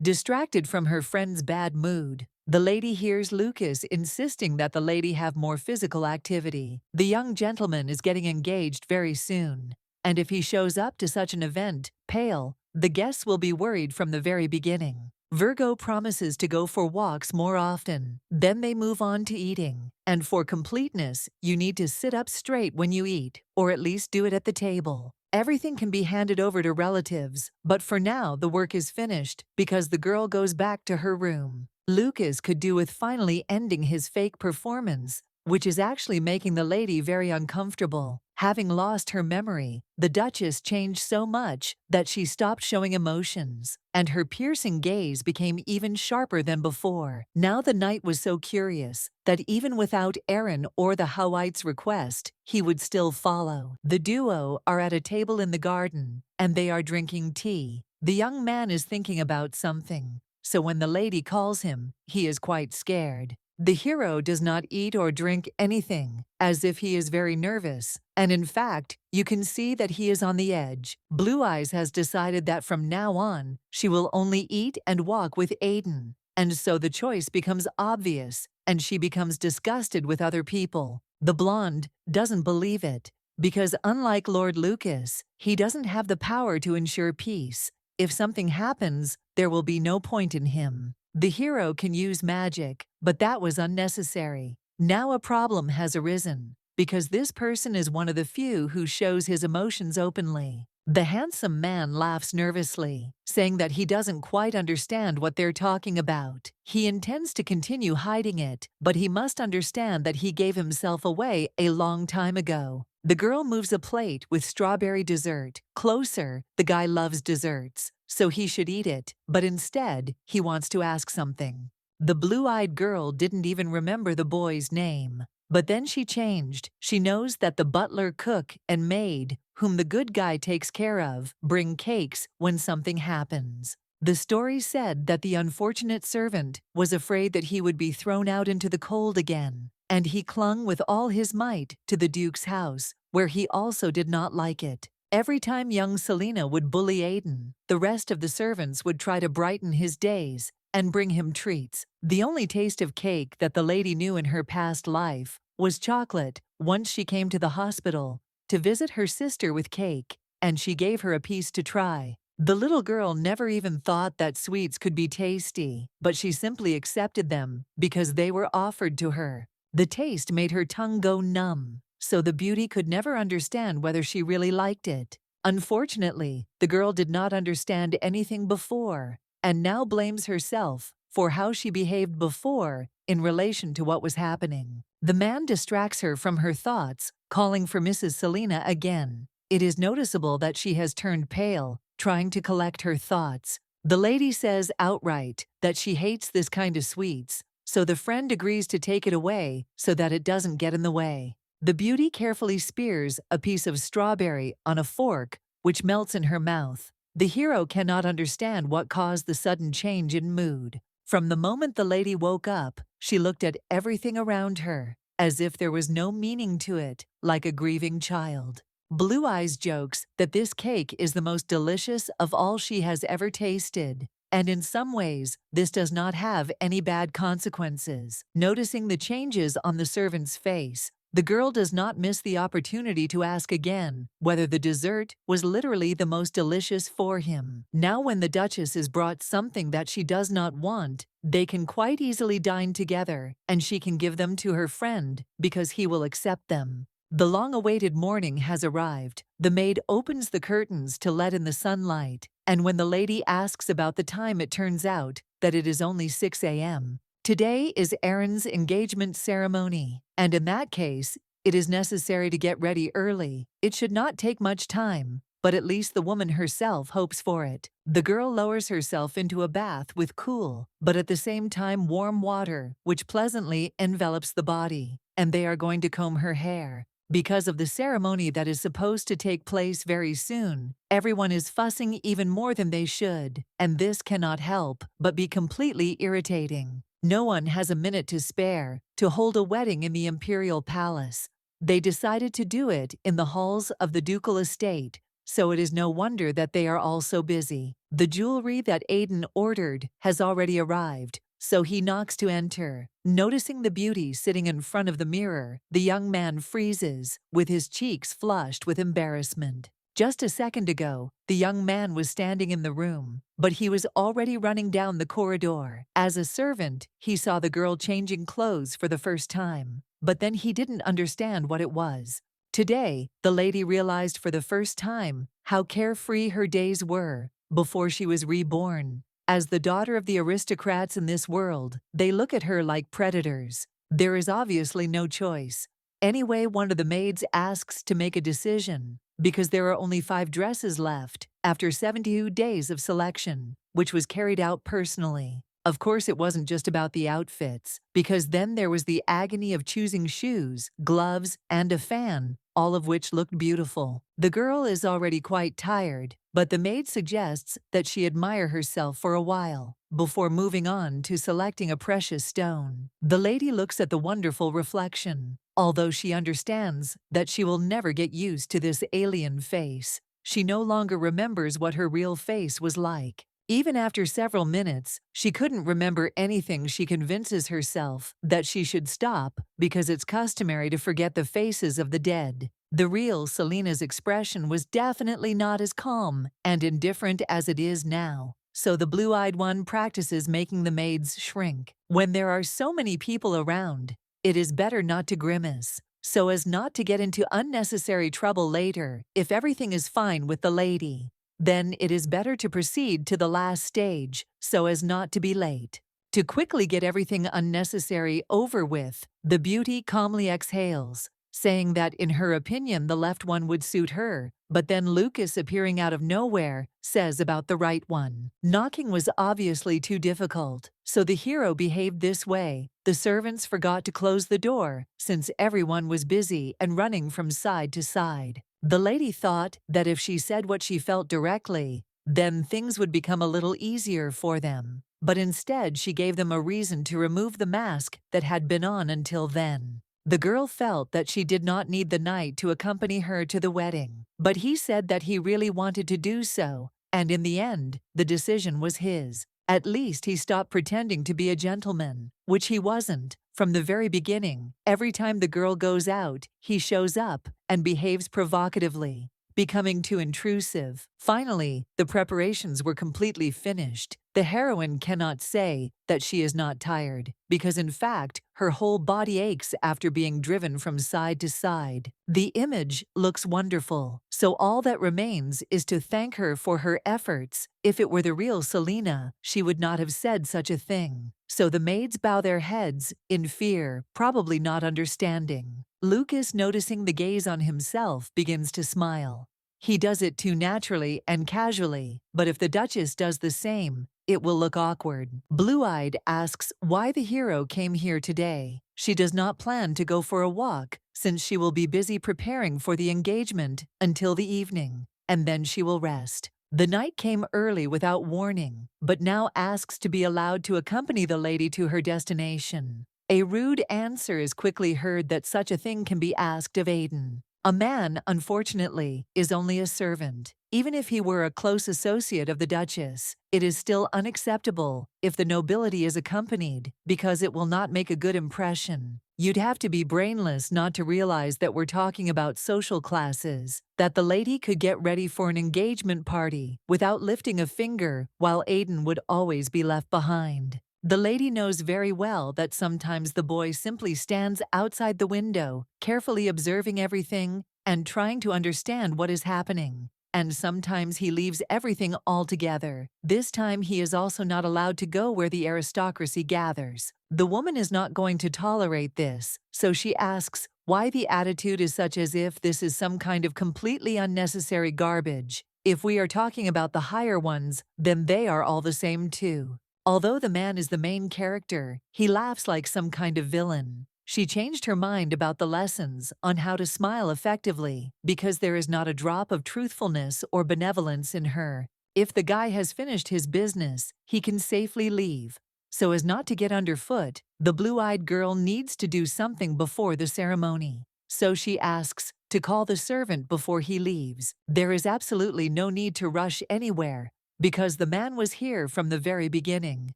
Distracted from her friend's bad mood, the lady hears Lucas insisting that the lady have more physical activity. The young gentleman is getting engaged very soon, and if he shows up to such an event, pale, the guests will be worried from the very beginning. Virgo promises to go for walks more often. Then they move on to eating. And for completeness, you need to sit up straight when you eat, or at least do it at the table. Everything can be handed over to relatives, but for now the work is finished because the girl goes back to her room. Lucas could do with finally ending his fake performance, which is actually making the lady very uncomfortable. Having lost her memory, the Duchess changed so much that she stopped showing emotions, and her piercing gaze became even sharper than before. Now the knight was so curious that even without Aaron or the Hawite's request, he would still follow. The duo are at a table in the garden, and they are drinking tea. The young man is thinking about something, so when the lady calls him, he is quite scared. The hero does not eat or drink anything, as if he is very nervous, and in fact, you can see that he is on the edge. Blue Eyes has decided that from now on, she will only eat and walk with Aiden, and so the choice becomes obvious, and she becomes disgusted with other people. The blonde doesn't believe it, because unlike Lord Lucas, he doesn't have the power to ensure peace. If something happens, there will be no point in him. The hero can use magic, but that was unnecessary. Now a problem has arisen, because this person is one of the few who shows his emotions openly. The handsome man laughs nervously, saying that he doesn't quite understand what they're talking about. He intends to continue hiding it, but he must understand that he gave himself away a long time ago. The girl moves a plate with strawberry dessert closer. The guy loves desserts, so he should eat it, but instead, he wants to ask something. The blue-eyed girl didn't even remember the boy's name. But then she changed. She knows that the butler, cook, and maid, whom the good guy takes care of, bring cakes when something happens. The story said that the unfortunate servant was afraid that he would be thrown out into the cold again, and he clung with all his might to the Duke's house, where he also did not like it. Every time young Selina would bully Aiden, the rest of the servants would try to brighten his days and bring him treats. The only taste of cake that the lady knew in her past life was chocolate. Once she came to the hospital to visit her sister with cake, and she gave her a piece to try. The little girl never even thought that sweets could be tasty, but she simply accepted them because they were offered to her. The taste made her tongue go numb, so the beauty could never understand whether she really liked it. Unfortunately, the girl did not understand anything before, and now blames herself for how she behaved before in relation to what was happening. The man distracts her from her thoughts, calling for Mrs. Selina again. It is noticeable that she has turned pale, trying to collect her thoughts. The lady says outright that she hates this kind of sweets, so the friend agrees to take it away so that it doesn't get in the way. The beauty carefully spears a piece of strawberry on a fork, which melts in her mouth. The hero cannot understand what caused the sudden change in mood. From the moment the lady woke up, she looked at everything around her, as if there was no meaning to it, like a grieving child. Blue Eyes jokes that this cake is the most delicious of all she has ever tasted, and in some ways, this does not have any bad consequences. Noticing the changes on the servant's face, the girl does not miss the opportunity to ask again whether the dessert was literally the most delicious for him. Now when the Duchess is brought something that she does not want, they can quite easily dine together, and she can give them to her friend because he will accept them. The long-awaited morning has arrived. The maid opens the curtains to let in the sunlight, and when the lady asks about the time, it turns out that it is only 6 a.m. Today is Aaron's engagement ceremony, and in that case, it is necessary to get ready early. It should not take much time, but at least the woman herself hopes for it. The girl lowers herself into a bath with cool, but at the same time warm water, which pleasantly envelops the body, and they are going to comb her hair. Because of the ceremony that is supposed to take place very soon, everyone is fussing even more than they should, and this cannot help but be completely irritating. No one has a minute to spare to hold a wedding in the imperial palace. They decided to do it in the halls of the ducal estate, so it is no wonder that they are all so busy. The jewelry that Aiden ordered has already arrived, so he knocks to enter. Noticing the beauty sitting in front of the mirror, the young man freezes, with his cheeks flushed with embarrassment. Just a second ago, the young man was standing in the room, but he was already running down the corridor. As a servant, he saw the girl changing clothes for the first time, but then he didn't understand what it was. Today, the lady realized for the first time how carefree her days were before she was reborn. As the daughter of the aristocrats in this world, they look at her like predators. There is obviously no choice. Anyway, one of the maids asks to make a decision, because there are only 5 dresses left after 72 days of selection, which was carried out personally. Of course, it wasn't just about the outfits, because then there was the agony of choosing shoes, gloves, and a fan, all of which looked beautiful. The girl is already quite tired, but the maid suggests that she admire herself for a while before moving on to selecting a precious stone. The lady looks at the wonderful reflection. Although she understands that she will never get used to this alien face, she no longer remembers what her real face was like. Even after several minutes, she couldn't remember anything. She convinces herself that she should stop because it's customary to forget the faces of the dead. The real Selena's expression was definitely not as calm and indifferent as it is now, so the blue-eyed one practices making the maids shrink. When there are so many people around, it is better not to grimace, so as not to get into unnecessary trouble later. If everything is fine with the lady, then it is better to proceed to the last stage, so as not to be late. To quickly get everything unnecessary over with, the beauty calmly exhales, saying that in her opinion the left one would suit her, but then Lucas, appearing out of nowhere, says about the right one. Knocking was obviously too difficult, so the hero behaved this way. The servants forgot to close the door, since everyone was busy and running from side to side. The lady thought that if she said what she felt directly, then things would become a little easier for them. But instead she gave them a reason to remove the mask that had been on until then. The girl felt that she did not need the knight to accompany her to the wedding, but he said that he really wanted to do so, and in the end, the decision was his. At least he stopped pretending to be a gentleman, which he wasn't. From the very beginning, every time the girl goes out, he shows up and behaves provocatively, becoming too intrusive. Finally, the preparations were completely finished. The heroine cannot say that she is not tired, because in fact, her whole body aches after being driven from side to side. The image looks wonderful, so all that remains is to thank her for her efforts. If it were the real Selena, she would not have said such a thing. So the maids bow their heads in fear, probably not understanding. Lucas, noticing the gaze on himself, begins to smile. He does it too naturally and casually, but if the Duchess does the same, it will look awkward. Blue-eyed asks why the hero came here today. She does not plan to go for a walk, since she will be busy preparing for the engagement until the evening, and then she will rest. The knight came early without warning, but now asks to be allowed to accompany the lady to her destination. A rude answer is quickly heard that such a thing can be asked of Aiden. A man, unfortunately, is only a servant. Even if he were a close associate of the Duchess, it is still unacceptable if the nobility is accompanied, because it will not make a good impression. You'd have to be brainless not to realize that we're talking about social classes, that the lady could get ready for an engagement party without lifting a finger, while Aiden would always be left behind. The lady knows very well that sometimes the boy simply stands outside the window, carefully observing everything and trying to understand what is happening. And sometimes he leaves everything altogether. This time he is also not allowed to go where the aristocracy gathers. The woman is not going to tolerate this, so she asks why the attitude is such, as if this is some kind of completely unnecessary garbage. If we are talking about the higher ones, then they are all the same too. Although the man is the main character, he laughs like some kind of villain. She changed her mind about the lessons on how to smile effectively because there is not a drop of truthfulness or benevolence in her. If the guy has finished his business, he can safely leave. So as not to get underfoot, the blue-eyed girl needs to do something before the ceremony. So she asks to call the servant before he leaves. There is absolutely no need to rush anywhere because the man was here from the very beginning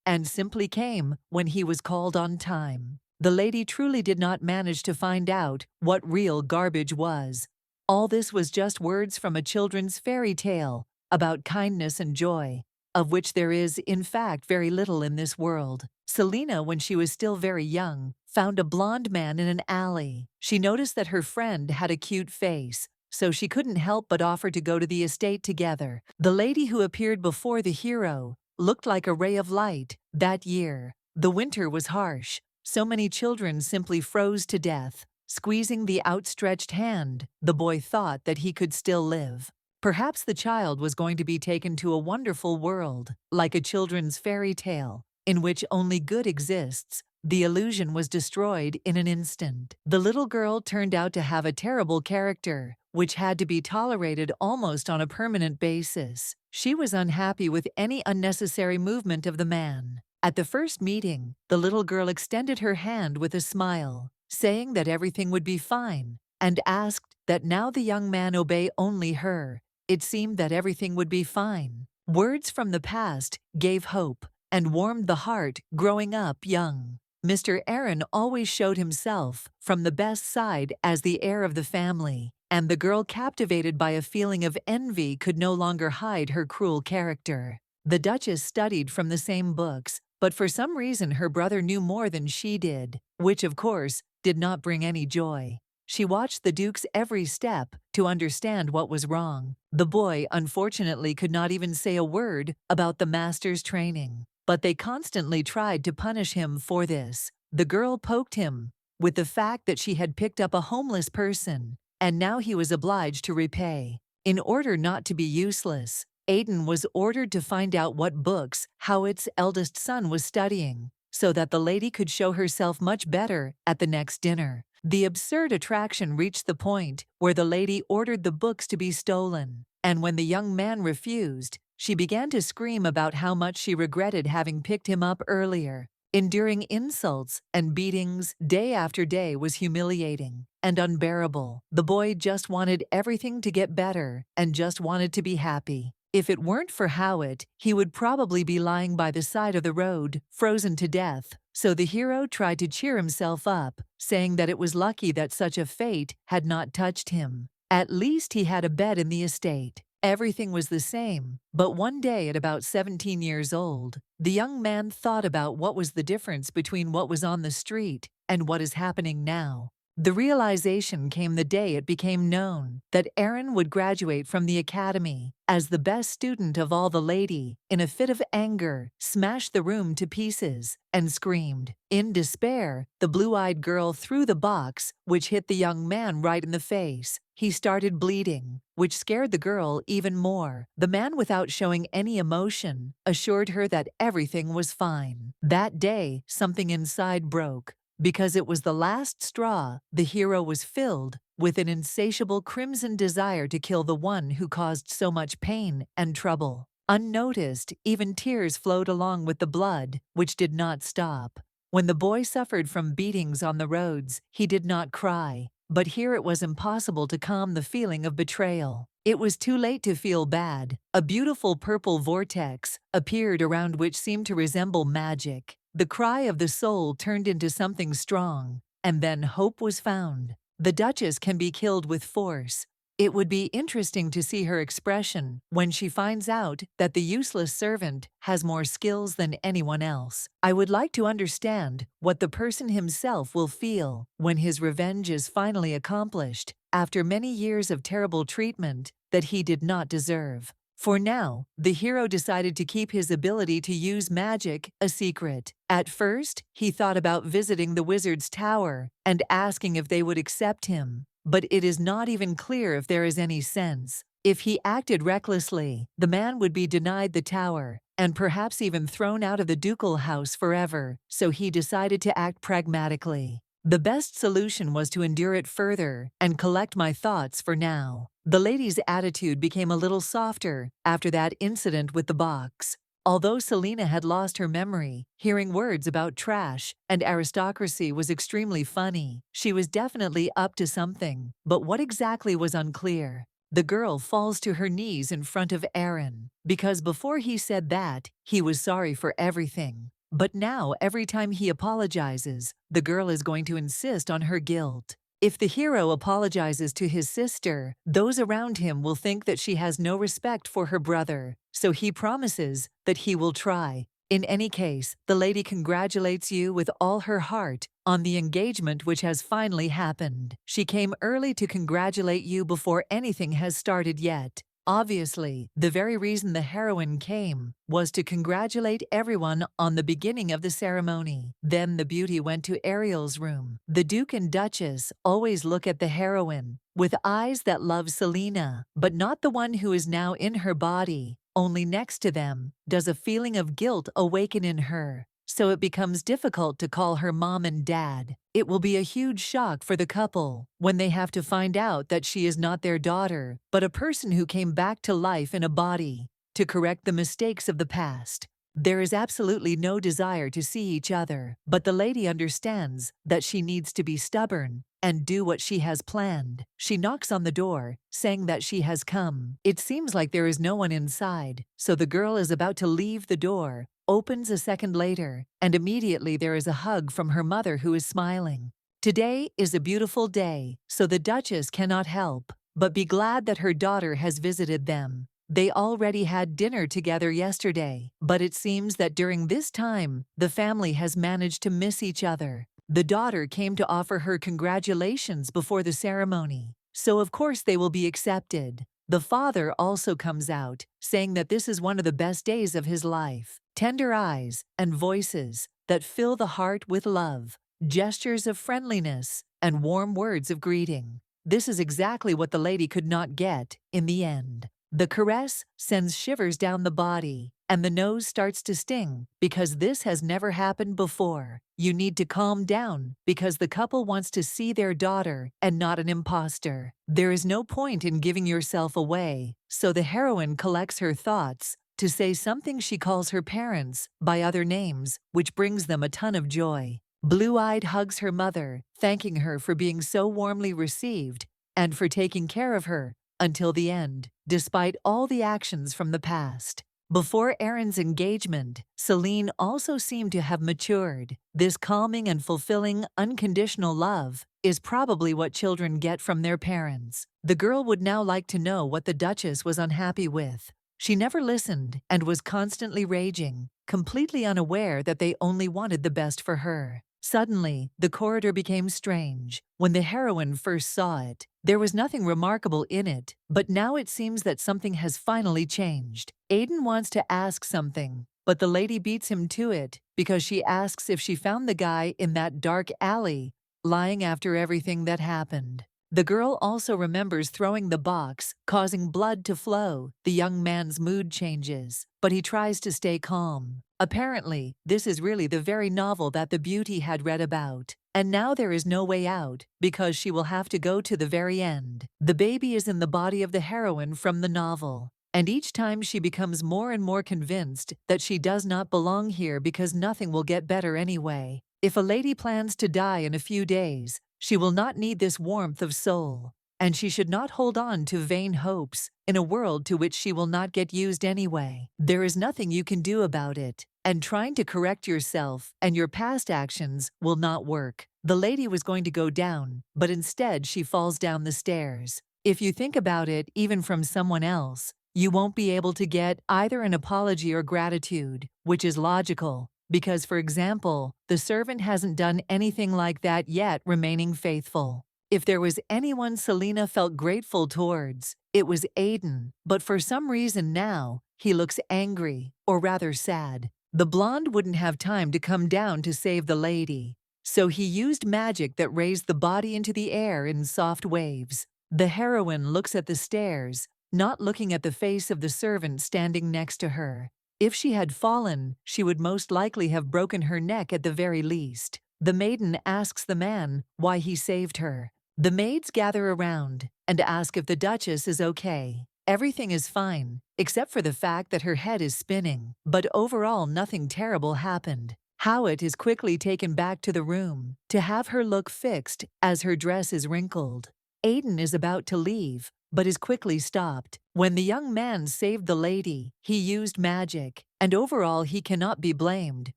and simply came when he was called on time. The lady truly did not manage to find out what real garbage was. All this was just words from a children's fairy tale about kindness and joy, of which there is, in fact, very little in this world. Selena, when she was still very young, found a blonde man in an alley. She noticed that her friend had a cute face, so she couldn't help but offer to go to the estate together. The lady who appeared before the hero looked like a ray of light that year. The winter was harsh. So many children simply froze to death. Squeezing the outstretched hand, the boy thought that he could still live. Perhaps the child was going to be taken to a wonderful world, like a children's fairy tale, in which only good exists. The illusion was destroyed in an instant. The little girl turned out to have a terrible character, which had to be tolerated almost on a permanent basis. She was unhappy with any unnecessary movement of the man. At the first meeting, the little girl extended her hand with a smile, saying that everything would be fine, and asked that now the young man obey only her. It seemed that everything would be fine. Words from the past gave hope and warmed the heart growing up young. Mr. Aaron always showed himself from the best side as the heir of the family, and the girl, captivated by a feeling of envy, could no longer hide her cruel character. The Duchess studied from the same books, but for some reason her brother knew more than she did, which of course did not bring any joy. She watched the Duke's every step to understand what was wrong. The boy, unfortunately, could not even say a word about the master's training, but they constantly tried to punish him for this. The girl poked him with the fact that she had picked up a homeless person, and now he was obliged to repay. In order not to be useless, Aiden was ordered to find out what books Howit's eldest son was studying, so that the lady could show herself much better at the next dinner. The absurd attraction reached the point where the lady ordered the books to be stolen, and when the young man refused, she began to scream about how much she regretted having picked him up earlier. Enduring insults and beatings day after day was humiliating and unbearable. The boy just wanted everything to get better and just wanted to be happy. If it weren't for Howit, he would probably be lying by the side of the road, frozen to death. So the hero tried to cheer himself up, saying that it was lucky that such a fate had not touched him. At least he had a bed in the estate. Everything was the same, but one day at about 17 years old, the young man thought about what was the difference between what was on the street and what is happening now. The realization came the day it became known that Aaron would graduate from the academy as the best student of all. The lady, in a fit of anger, smashed the room to pieces and screamed. In despair, the blue-eyed girl threw the box, which hit the young man right in the face. He started bleeding, which scared the girl even more. The man, without showing any emotion, assured her that everything was fine. That day, something inside broke. Because it was the last straw, the hero was filled with an insatiable crimson desire to kill the one who caused so much pain and trouble. Unnoticed, even tears flowed along with the blood, which did not stop. When the boy suffered from beatings on the roads, he did not cry, but here it was impossible to calm the feeling of betrayal. It was too late to feel bad. A beautiful purple vortex appeared around which seemed to resemble magic. The cry of the soul turned into something strong, and then hope was found. The Duchess can be killed with force. It would be interesting to see her expression when she finds out that the useless servant has more skills than anyone else. I would like to understand what the person himself will feel when his revenge is finally accomplished after many years of terrible treatment that he did not deserve. For now, the hero decided to keep his ability to use magic a secret. At first, he thought about visiting the wizard's tower and asking if they would accept him, but it is not even clear if there is any sense. If he acted recklessly, the man would be denied the tower and perhaps even thrown out of the ducal house forever, so he decided to act pragmatically. The best solution was to endure it further and collect my thoughts for now. The lady's attitude became a little softer after that incident with the box. Although Selena had lost her memory, hearing words about trash and aristocracy was extremely funny. She was definitely up to something, but what exactly was unclear. The girl falls to her knees in front of Aaron, because before he said that, he was sorry for everything. But now, every time he apologizes, the girl is going to insist on her guilt. If the hero apologizes to his sister, those around him will think that she has no respect for her brother, so he promises that he will try. In any case, the lady congratulates you with all her heart on the engagement which has finally happened. She came early to congratulate you before anything has started yet. Obviously, the very reason the heroine came was to congratulate everyone on the beginning of the ceremony. Then the beauty went to Ariel's room. The Duke and Duchess always look at the heroine with eyes that love Selena, but not the one who is now in her body. Only next to them does a feeling of guilt awaken in her, so it becomes difficult to call her mom and dad. It will be a huge shock for the couple when they have to find out that she is not their daughter, but a person who came back to life in a body to correct the mistakes of the past. There is absolutely no desire to see each other, but the lady understands that she needs to be stubborn and do what she has planned. She knocks on the door, saying that she has come. It seems like there is no one inside, so the girl is about to leave the door, opens a second later, and immediately there is a hug from her mother who is smiling. Today is a beautiful day, so the Duchess cannot help but be glad that her daughter has visited them. They already had dinner together yesterday, but it seems that during this time, the family has managed to miss each other. The daughter came to offer her congratulations before the ceremony, so of course they will be accepted. The father also comes out, saying that this is one of the best days of his life. Tender eyes and voices that fill the heart with love, gestures of friendliness, and warm words of greeting. This is exactly what the lady could not get in the end. The caress sends shivers down the body, and the nose starts to sting because this has never happened before. You need to calm down because the couple wants to see their daughter and not an imposter. There is no point in giving yourself away, so the heroine collects her thoughts to say something she calls her parents by other names, which brings them a ton of joy. Blue-eyed hugs her mother, thanking her for being so warmly received and for taking care of her until the end, despite all the actions from the past. Before Aaron's engagement, Celine also seemed to have matured. This calming and fulfilling unconditional love is probably what children get from their parents. The girl would now like to know what the Duchess was unhappy with. She never listened and was constantly raging, completely unaware that they only wanted the best for her. Suddenly, the corridor became strange. When the heroine first saw it, there was nothing remarkable in it, but now it seems that something has finally changed. Aiden wants to ask something, but the lady beats him to it because she asks if she found the guy in that dark alley, lying after everything that happened. The girl also remembers throwing the box, causing blood to flow. The young man's mood changes, but he tries to stay calm. Apparently, this is really the very novel that the beauty had read about. And now there is no way out, because she will have to go to the very end. The baby is in the body of the heroine from the novel. And each time she becomes more and more convinced that she does not belong here because nothing will get better anyway. If a lady plans to die in a few days, she will not need this warmth of soul, and she should not hold on to vain hopes in a world to which she will not get used anyway. There is nothing you can do about it, and trying to correct yourself and your past actions will not work. The lady was going to go down, but instead she falls down the stairs. If you think about it, even from someone else, you won't be able to get either an apology or gratitude, which is logical. Because, for example, the servant hasn't done anything like that yet, remaining faithful. If there was anyone Selena felt grateful towards, it was Aiden, but for some reason now, he looks angry, or rather sad. The blonde wouldn't have time to come down to save the lady, so he used magic that raised the body into the air in soft waves. The heroine looks at the stairs, not looking at the face of the servant standing next to her. If she had fallen, she would most likely have broken her neck at the very least. The maiden asks the man why he saved her. The maids gather around and ask if the Duchess is okay. Everything is fine, except for the fact that her head is spinning, but overall nothing terrible happened. Howitt is quickly taken back to the room to have her look fixed as her dress is wrinkled. Aiden is about to leave, but is quickly stopped. When the young man saved the lady, he used magic, and overall he cannot be blamed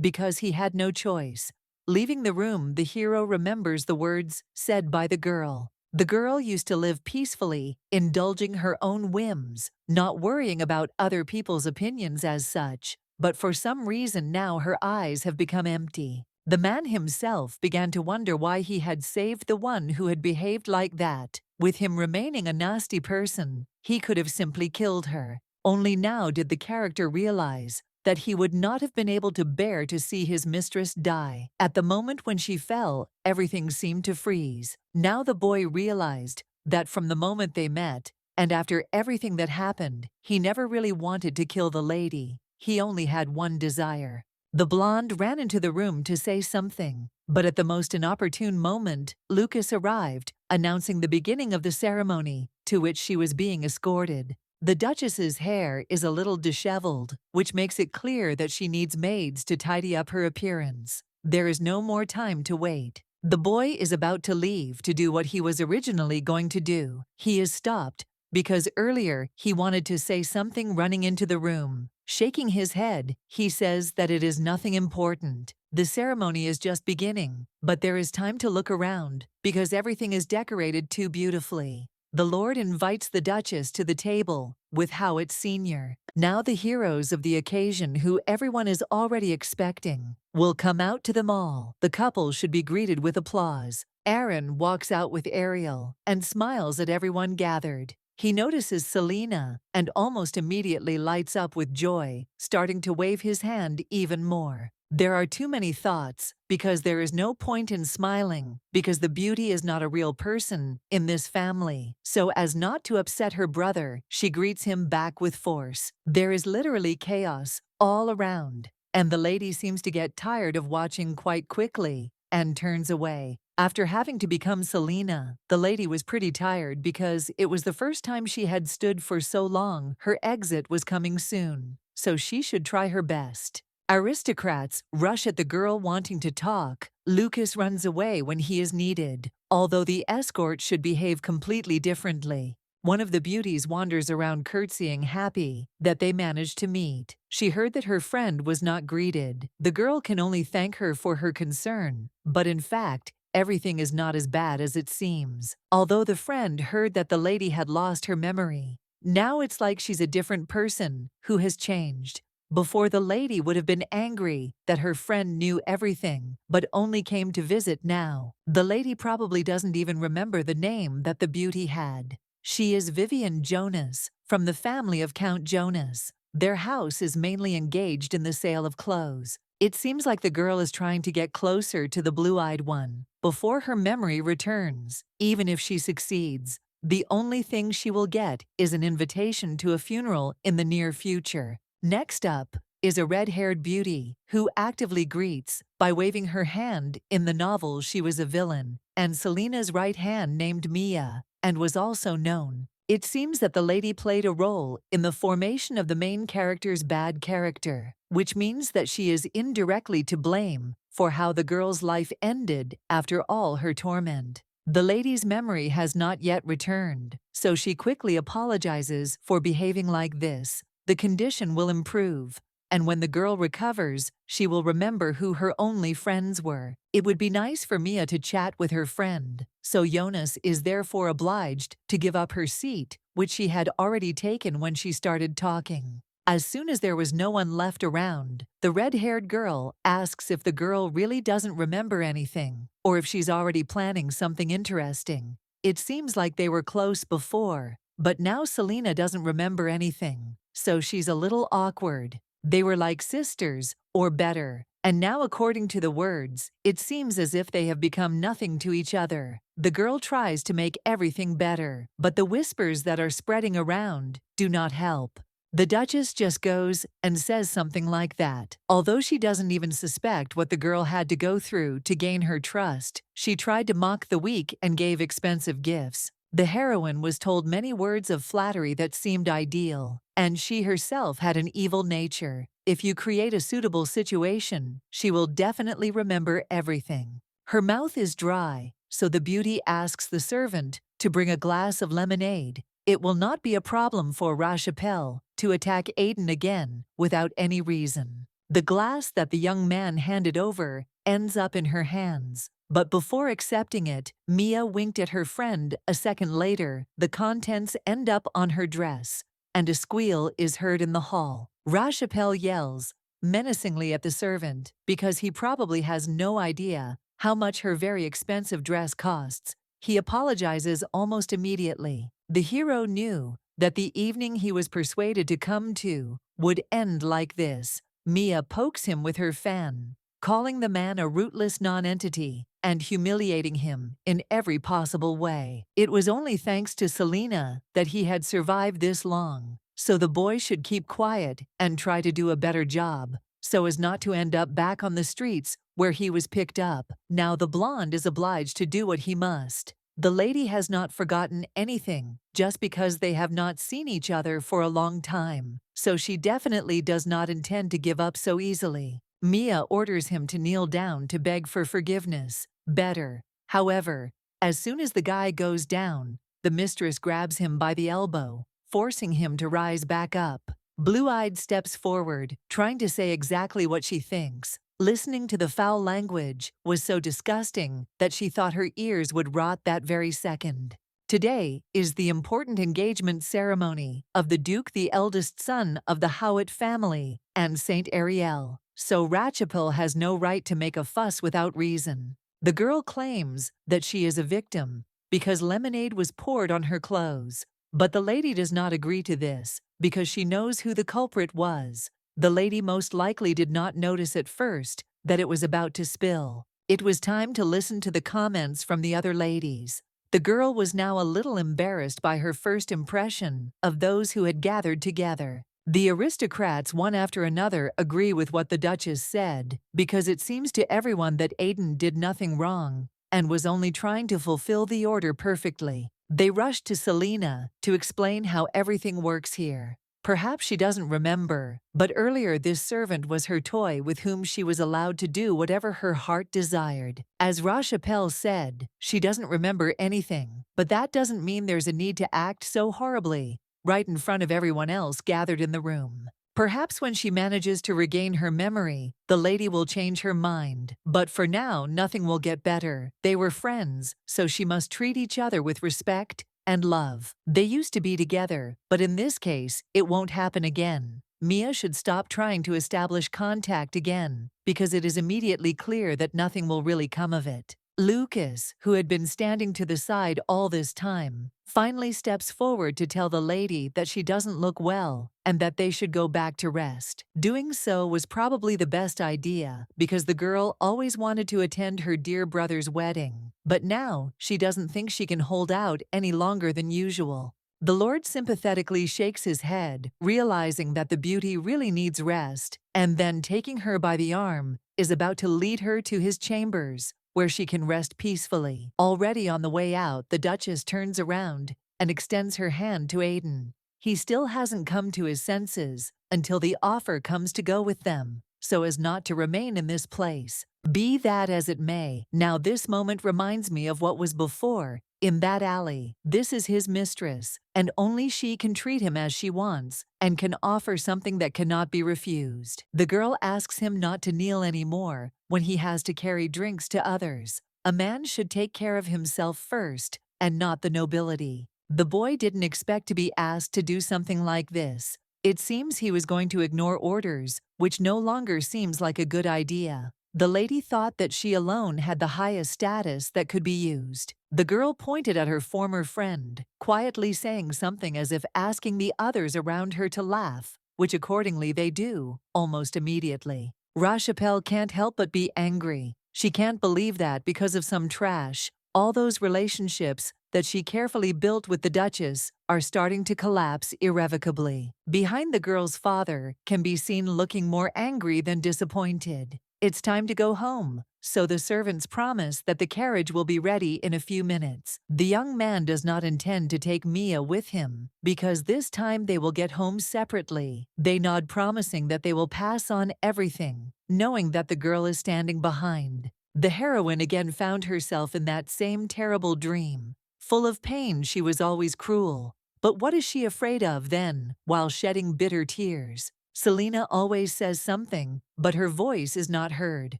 because he had no choice. Leaving the room, the hero remembers the words said by the girl. The girl used to live peacefully, indulging her own whims, not worrying about other people's opinions as such, but for some reason now her eyes have become empty. The man himself began to wonder why he had saved the one who had behaved like that. With him remaining a nasty person, he could have simply killed her. Only now did the character realize that he would not have been able to bear to see his mistress die. At the moment when she fell, everything seemed to freeze. Now the boy realized that from the moment they met, and after everything that happened, he never really wanted to kill the lady. He only had one desire. The blonde ran into the room to say something, but at the most inopportune moment, Lucas arrived, announcing the beginning of the ceremony, to which she was being escorted. The Duchess's hair is a little disheveled, which makes it clear that she needs maids to tidy up her appearance. There is no more time to wait. The boy is about to leave to do what he was originally going to do. He is stopped because earlier he wanted to say something running into the room. Shaking his head, he says that it is nothing important. The ceremony is just beginning, but there is time to look around because everything is decorated too beautifully. The Lord invites the Duchess to the table with Howitt Sr. Now the heroes of the occasion, who everyone is already expecting, will come out to them all. The couple should be greeted with applause. Aaron walks out with Ariel and smiles at everyone gathered. He notices Selena and almost immediately lights up with joy, starting to wave his hand even more. There are too many thoughts because there is no point in smiling because the beauty is not a real person in this family. So as not to upset her brother, she greets him back with force. There is literally chaos all around, and the lady seems to get tired of watching quite quickly and turns away. After having to become Selena, the lady was pretty tired because it was the first time she had stood for so long. Her exit was coming soon, so she should try her best. Aristocrats rush at the girl wanting to talk. Lucas runs away when he is needed, although the escort should behave completely differently. One of the beauties wanders around curtsying, happy that they managed to meet. She heard that her friend was not greeted. The girl can only thank her for her concern, but in fact, everything is not as bad as it seems. Although the friend heard that the lady had lost her memory, now it's like she's a different person who has changed. Before, the lady would have been angry that her friend knew everything, but only came to visit now. The lady probably doesn't even remember the name that the beauty had. She is Vivian Jonas, from the family of Count Jonas. Their house is mainly engaged in the sale of clothes. It seems like the girl is trying to get closer to the blue-eyed one before her memory returns. Even if she succeeds, the only thing she will get is an invitation to a funeral in the near future. Next up is a red-haired beauty who actively greets by waving her hand. In the novel, she was a villain, and Selena's right hand named Mia, and was also known. It seems that the lady played a role in the formation of the main character's bad character, which means that she is indirectly to blame for how the girl's life ended after all her torment. The lady's memory has not yet returned, so she quickly apologizes for behaving like this. The condition will improve, and when the girl recovers, she will remember who her only friends were. It would be nice for Mia to chat with her friend, so Jonas is therefore obliged to give up her seat, which she had already taken when she started talking. As soon as there was no one left around, the red-haired girl asks if the girl really doesn't remember anything, or if she's already planning something interesting. It seems like they were close before, but now Selena doesn't remember anything, so she's a little awkward. They were like sisters, or better, and now according to the words, it seems as if they have become nothing to each other. The girl tries to make everything better, but the whispers that are spreading around do not help. The Duchess just goes and says something like that. Although she doesn't even suspect what the girl had to go through to gain her trust, she tried to mock the weak and gave expensive gifts. The heroine was told many words of flattery that seemed ideal, and she herself had an evil nature. If you create a suitable situation, she will definitely remember everything. Her mouth is dry, so the beauty asks the servant to bring a glass of lemonade. It will not be a problem for Rachapelle to attack Aiden again without any reason. The glass that the young man handed over ends up in her hands. But before accepting it, Mia winked at her friend a second later. The contents end up on her dress, and a squeal is heard in the hall. Rachapelle yells menacingly at the servant because he probably has no idea how much her very expensive dress costs. He apologizes almost immediately. The hero knew that the evening he was persuaded to come to would end like this. Mia pokes him with her fan, calling the man a rootless nonentity and humiliating him in every possible way. It was only thanks to Selena that he had survived this long, so the boy should keep quiet and try to do a better job, so as not to end up back on the streets where he was picked up. Now the blonde is obliged to do what he must. The lady has not forgotten anything just because they have not seen each other for a long time, so she definitely does not intend to give up so easily. Mia orders him to kneel down to beg for forgiveness. Better. However, as soon as the guy goes down, the mistress grabs him by the elbow, forcing him to rise back up. Blue-eyed steps forward, trying to say exactly what she thinks. Listening to the foul language was so disgusting that she thought her ears would rot that very second. Today is the important engagement ceremony of the Duke, the eldest son of the Howitt family, and Saint Ariel, so Rachapelle has no right to make a fuss without reason. The girl claims that she is a victim because lemonade was poured on her clothes, but the lady does not agree to this because she knows who the culprit was. The lady most likely did not notice at first that it was about to spill. It was time to listen to the comments from the other ladies. The girl was now a little embarrassed by her first impression of those who had gathered together. The aristocrats, one after another, agree with what the Duchess said, because it seems to everyone that Aiden did nothing wrong and was only trying to fulfill the order perfectly. They rushed to Selena to explain how everything works here. Perhaps she doesn't remember, but earlier this servant was her toy with whom she was allowed to do whatever her heart desired. As Rachapelle said, she doesn't remember anything, but that doesn't mean there's a need to act so horribly right in front of everyone else gathered in the room. Perhaps when she manages to regain her memory, the lady will change her mind. But for now, nothing will get better. They were friends, so she must treat each other with respect and love. They used to be together, but in this case, it won't happen again. Mia should stop trying to establish contact again, because it is immediately clear that nothing will really come of it. Lucas, who had been standing to the side all this time, finally steps forward to tell the lady that she doesn't look well and that they should go back to rest. Doing so was probably the best idea because the girl always wanted to attend her dear brother's wedding, but now she doesn't think she can hold out any longer than usual. The Lord sympathetically shakes his head, realizing that the beauty really needs rest, and then taking her by the arm, is about to lead her to his chambers, where she can rest peacefully. Already on the way out, the Duchess turns around and extends her hand to Aiden. He still hasn't come to his senses until the offer comes to go with them, so as not to remain in this place. Be that as it may, now this moment reminds me of what was before, in that alley. This is his mistress, and only she can treat him as she wants, and can offer something that cannot be refused. The girl asks him not to kneel anymore when he has to carry drinks to others. A man should take care of himself first, and not the nobility. The boy didn't expect to be asked to do something like this. It seems he was going to ignore orders, which no longer seems like a good idea. The lady thought that she alone had the highest status that could be used. The girl pointed at her former friend, quietly saying something as if asking the others around her to laugh, which accordingly they do, almost immediately. Rachapelle can't help but be angry. She can't believe that because of some trash, all those relationships that she carefully built with the Duchess are starting to collapse irrevocably. Behind the girl's father can be seen looking more angry than disappointed. It's time to go home, so the servants promise that the carriage will be ready in a few minutes. The young man does not intend to take Mia with him, because this time they will get home separately. They nod, promising that they will pass on everything, knowing that the girl is standing behind. The heroine again found herself in that same terrible dream. Full of pain, she was always cruel. But what is she afraid of then, while shedding bitter tears? Selena always says something, but her voice is not heard.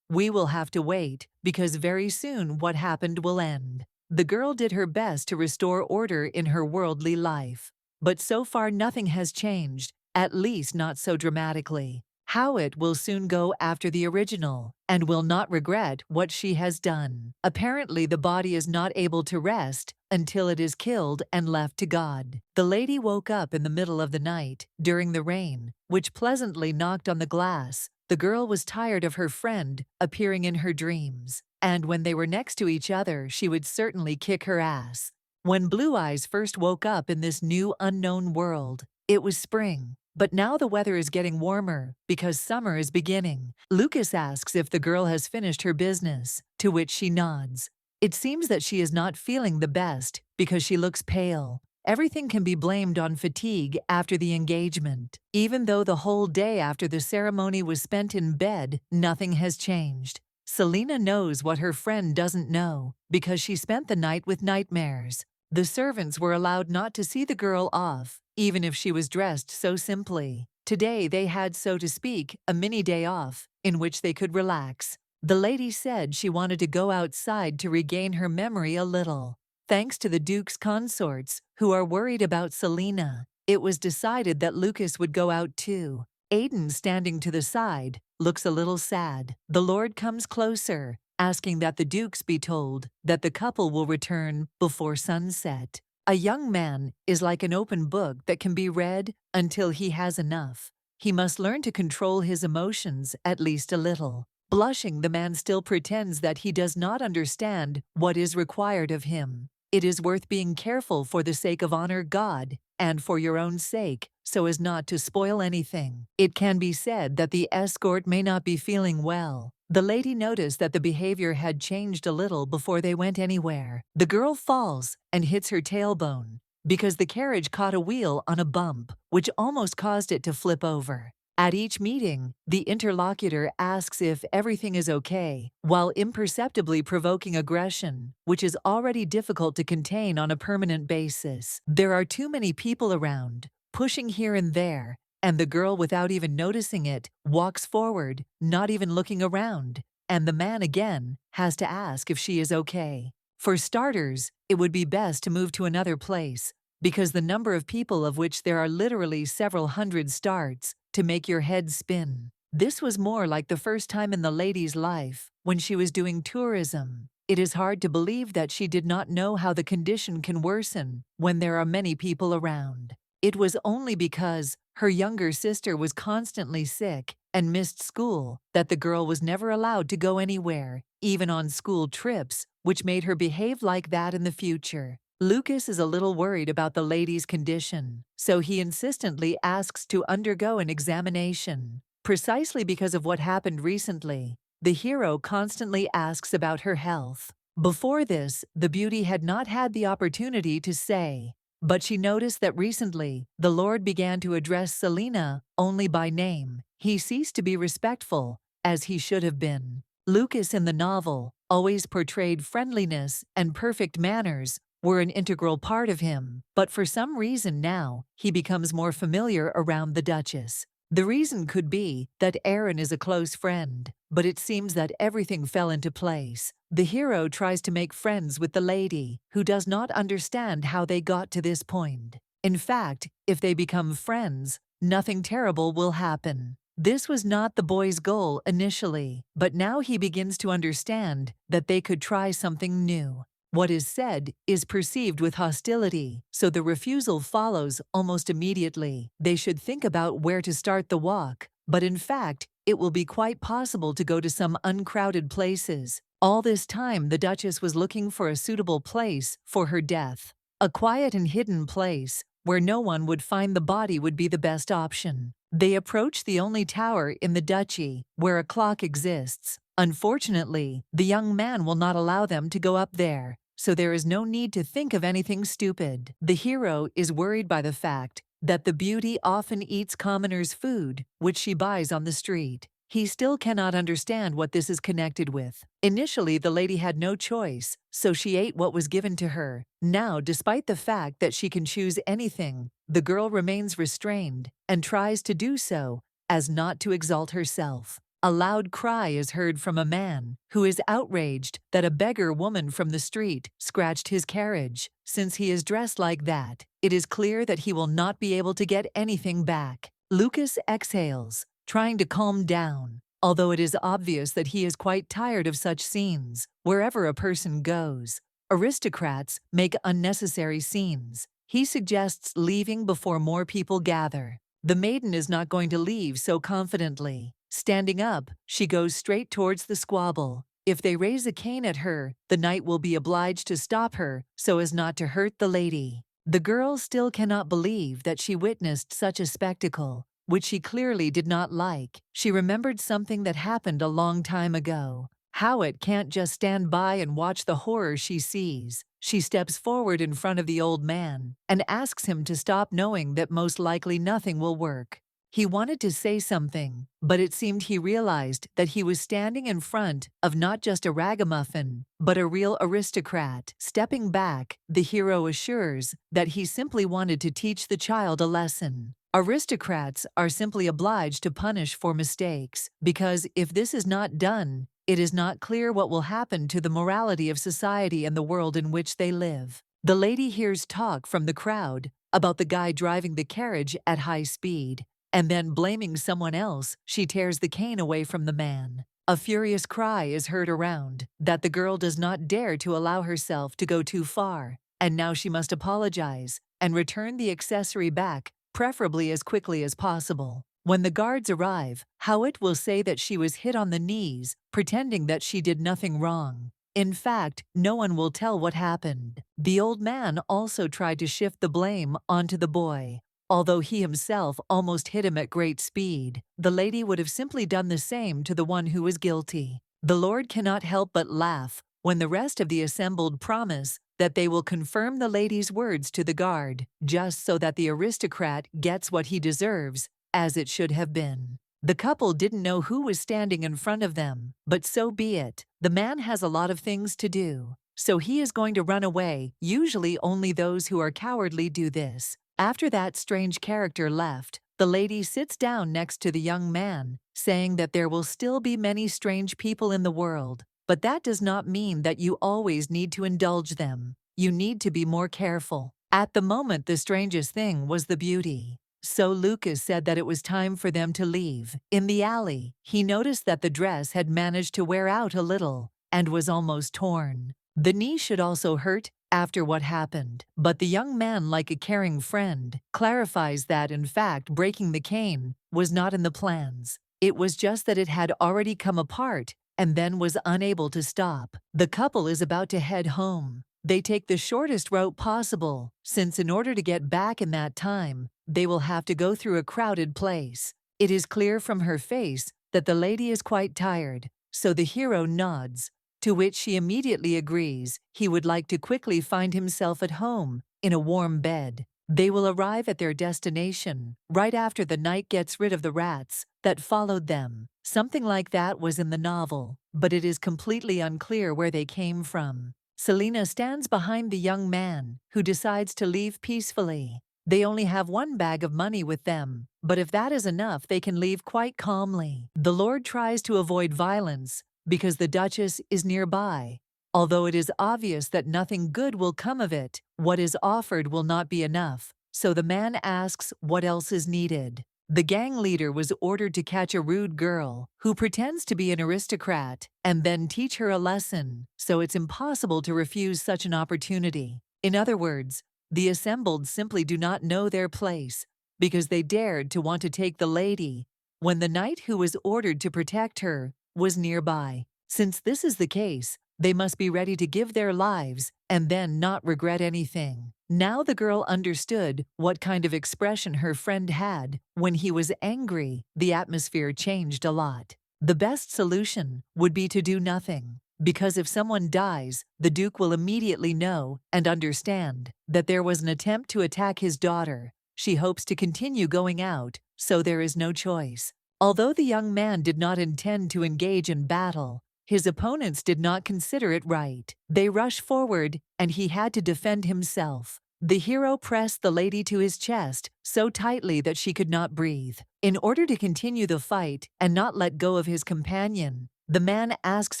We will have to wait, because very soon what happened will end. The girl did her best to restore order in her worldly life. But so far nothing has changed, at least not so dramatically. Howitt will soon go after the original, and will not regret what she has done. Apparently the body is not able to rest until it is killed and left to God. The lady woke up in the middle of the night, during the rain, which pleasantly knocked on the glass. The girl was tired of her friend appearing in her dreams, and when they were next to each other she would certainly kick her ass. When Blue Eyes first woke up in this new unknown world, it was spring. But now the weather is getting warmer, because summer is beginning. Lucas asks if the girl has finished her business, to which she nods. It seems that she is not feeling the best, because she looks pale. Everything can be blamed on fatigue after the engagement. Even though the whole day after the ceremony was spent in bed, nothing has changed. Selena knows what her friend doesn't know, because she spent the night with nightmares. The servants were allowed not to see the girl off, even if she was dressed so simply. Today they had, so to speak, a mini day off, in which they could relax. The lady said she wanted to go outside to regain her memory a little. Thanks to the Duke's consorts, who are worried about Selena, it was decided that Lucas would go out too. Aiden, standing to the side, looks a little sad. The Lord comes closer, asking that the Dukes be told that the couple will return before sunset. A young man is like an open book that can be read until he has enough. He must learn to control his emotions at least a little. Blushing, the man still pretends that he does not understand what is required of him. It is worth being careful for the sake of honor God and for your own sake, so as not to spoil anything. It can be said that the escort may not be feeling well. The lady noticed that the behavior had changed a little before they went anywhere. The girl falls and hits her tailbone because the carriage caught a wheel on a bump, which almost caused it to flip over. At each meeting, the interlocutor asks if everything is okay, while imperceptibly provoking aggression, which is already difficult to contain on a permanent basis. There are too many people around, pushing here and there, and the girl, without even noticing it, walks forward, not even looking around, and the man again has to ask if she is okay. For starters, it would be best to move to another place, because the number of people, of which there are literally several hundred, starts to make your head spin. This was more like the first time in the lady's life, when she was doing tourism. It is hard to believe that she did not know how the condition can worsen when there are many people around. It was only because her younger sister was constantly sick and missed school that the girl was never allowed to go anywhere, even on school trips, which made her behave like that in the future. Lucas is a little worried about the lady's condition, so he insistently asks to undergo an examination. Precisely because of what happened recently, the hero constantly asks about her health. Before this, the beauty had not had the opportunity to say, but she noticed that recently, the Lord began to address Selena only by name. He ceased to be respectful, as he should have been. Lucas in the novel always portrayed friendliness and perfect manners were an integral part of him, but for some reason now, he becomes more familiar around the Duchess. The reason could be that Aaron is a close friend, but it seems that everything fell into place. The hero tries to make friends with the lady, who does not understand how they got to this point. In fact, if they become friends, nothing terrible will happen. This was not the boy's goal initially, but now he begins to understand that they could try something new. What is said is perceived with hostility, so the refusal follows almost immediately. They should think about where to start the walk, but in fact, it will be quite possible to go to some uncrowded places. All this time, the Duchess was looking for a suitable place for her death. A quiet and hidden place where no one would find the body would be the best option. They approached the only tower in the duchy where a clock exists. Unfortunately, the young man will not allow them to go up there, so there is no need to think of anything stupid. The hero is worried by the fact that the beauty often eats commoners' food, which she buys on the street. He still cannot understand what this is connected with. Initially, the lady had no choice, so she ate what was given to her. Now, despite the fact that she can choose anything, the girl remains restrained and tries to do so as not to exalt herself. A loud cry is heard from a man who is outraged that a beggar woman from the street scratched his carriage. Since he is dressed like that, it is clear that he will not be able to get anything back. Lucas exhales, trying to calm down, although it is obvious that he is quite tired of such scenes. Wherever a person goes, aristocrats make unnecessary scenes. He suggests leaving before more people gather. The maiden is not going to leave so confidently. Standing up, she goes straight towards the squabble. If they raise a cane at her, the knight will be obliged to stop her so as not to hurt the lady. The girl still cannot believe that she witnessed such a spectacle, which she clearly did not like. She remembered something that happened a long time ago. Howitt can't just stand by and watch the horror she sees. She steps forward in front of the old man and asks him to stop, knowing that most likely nothing will work. He wanted to say something, but it seemed he realized that he was standing in front of not just a ragamuffin, but a real aristocrat. Stepping back, the hero assures that he simply wanted to teach the child a lesson. Aristocrats are simply obliged to punish for mistakes, because if this is not done, it is not clear what will happen to the morality of society and the world in which they live. The lady hears talk from the crowd about the guy driving the carriage at high speed, and then blaming someone else, she tears the cane away from the man. A furious cry is heard around that the girl does not dare to allow herself to go too far, and now she must apologize and return the accessory back, preferably as quickly as possible. When the guards arrive, Howitt will say that she was hit on the knees, pretending that she did nothing wrong. In fact, no one will tell what happened. The old man also tried to shift the blame onto the boy. Although he himself almost hit him at great speed, the lady would have simply done the same to the one who was guilty. The Lord cannot help but laugh when the rest of the assembled promise that they will confirm the lady's words to the guard, just so that the aristocrat gets what he deserves, as it should have been. The couple didn't know who was standing in front of them, but so be it. The man has a lot of things to do, so he is going to run away. Usually only those who are cowardly do this. After that strange character left, the lady sits down next to the young man, saying that there will still be many strange people in the world, but that does not mean that you always need to indulge them. You need to be more careful. At the moment, the strangest thing was the beauty. So Lucas said that it was time for them to leave. In the alley, he noticed that the dress had managed to wear out a little and was almost torn. The knee should also hurt after what happened, but the young man, like a caring friend, clarifies that in fact breaking the cane was not in the plans. It was just that it had already come apart and then was unable to stop. The couple is about to head home. They take the shortest route possible, since in order to get back in that time, they will have to go through a crowded place. It is clear from her face that the lady is quite tired, so the hero nods, to which she immediately agrees. He would like to quickly find himself at home, in a warm bed. They will arrive at their destination right after the knight gets rid of the rats that followed them. Something like that was in the novel, but it is completely unclear where they came from. Selina stands behind the young man, who decides to leave peacefully. They only have one bag of money with them, but if that is enough, they can leave quite calmly. The Lord tries to avoid violence because the Duchess is nearby. Although it is obvious that nothing good will come of it, what is offered will not be enough, so the man asks what else is needed. The gang leader was ordered to catch a rude girl who pretends to be an aristocrat and then teach her a lesson, so it's impossible to refuse such an opportunity. In other words, the assembled simply do not know their place because they dared to want to take the lady when the knight who was ordered to protect her was nearby. Since this is the case, they must be ready to give their lives and then not regret anything. Now the girl understood what kind of expression her friend had when he was angry. The atmosphere changed a lot. The best solution would be to do nothing, because if someone dies, the Duke will immediately know and understand that there was an attempt to attack his daughter. She hopes to continue going out, so there is no choice. Although the young man did not intend to engage in battle, his opponents did not consider it right. They rushed forward, and he had to defend himself. The hero pressed the lady to his chest so tightly that she could not breathe. In order to continue the fight and not let go of his companion, the man asks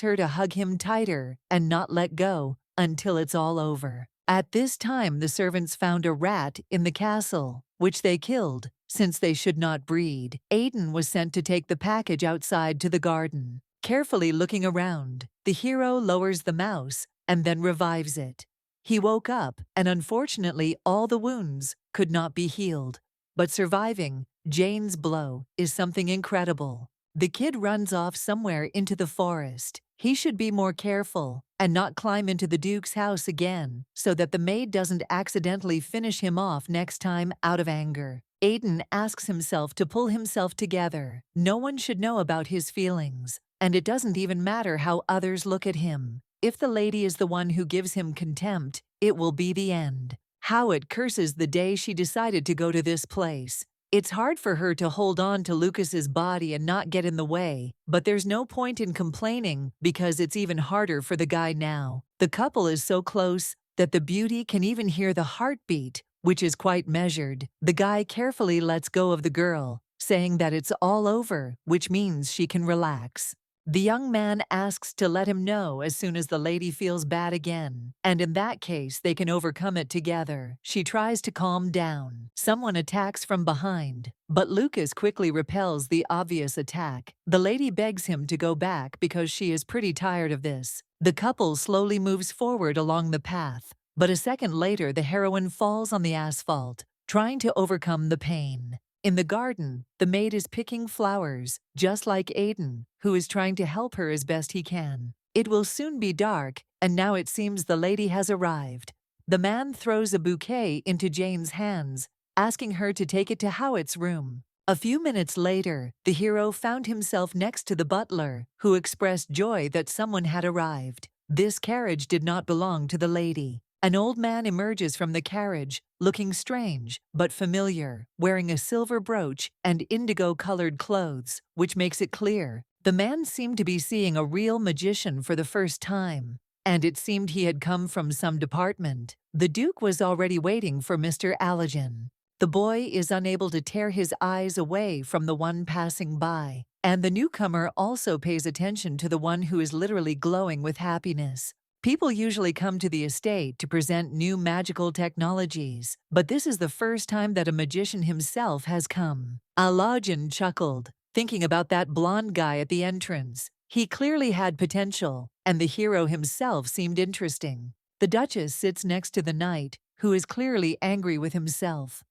her to hug him tighter and not let go until it's all over. At this time, the servants found a rat in the castle, which they killed, since they should not breed. Aiden was sent to take the package outside to the garden. Carefully looking around, the hero lowers the mouse and then revives it. He woke up, and unfortunately all the wounds could not be healed. But surviving Jane's blow is something incredible. The kid runs off somewhere into the forest. He should be more careful and not climb into the Duke's house again so that the maid doesn't accidentally finish him off next time out of anger. Aiden asks himself to pull himself together. No one should know about his feelings, and it doesn't even matter how others look at him. If the lady is the one who gives him contempt, it will be the end. How it curses the day she decided to go to this place. It's hard for her to hold on to Lucas's body and not get in the way, but there's no point in complaining because it's even harder for the guy now. The couple is so close that the beauty can even hear the heartbeat, which is quite measured. The guy carefully lets go of the girl, saying that it's all over, which means she can relax. The young man asks to let him know as soon as the lady feels bad again, and in that case they can overcome it together. She tries to calm down. Someone attacks from behind, but Lucas quickly repels the obvious attack. The lady begs him to go back because she is pretty tired of this. The couple slowly moves forward along the path, but a second later the heroine falls on the asphalt, trying to overcome the pain. In the garden, the maid is picking flowers, just like Aiden, who is trying to help her as best he can. It will soon be dark, and now it seems the lady has arrived. The man throws a bouquet into Jane's hands, asking her to take it to Howard's room. A few minutes later, the hero found himself next to the butler, who expressed joy that someone had arrived. This carriage did not belong to the lady. An old man emerges from the carriage, looking strange but familiar, wearing a silver brooch and indigo-colored clothes, which makes it clear. The man seemed to be seeing a real magician for the first time, and it seemed he had come from some department. The Duke was already waiting for Mr. Allergen. The boy is unable to tear his eyes away from the one passing by, and the newcomer also pays attention to the one who is literally glowing with happiness. People usually come to the estate to present new magical technologies, but this is the first time that a magician himself has come. Allergen chuckled, thinking about that blonde guy at the entrance. He clearly had potential, and the hero himself seemed interesting. The Duchess sits next to the knight, who is clearly angry with himself.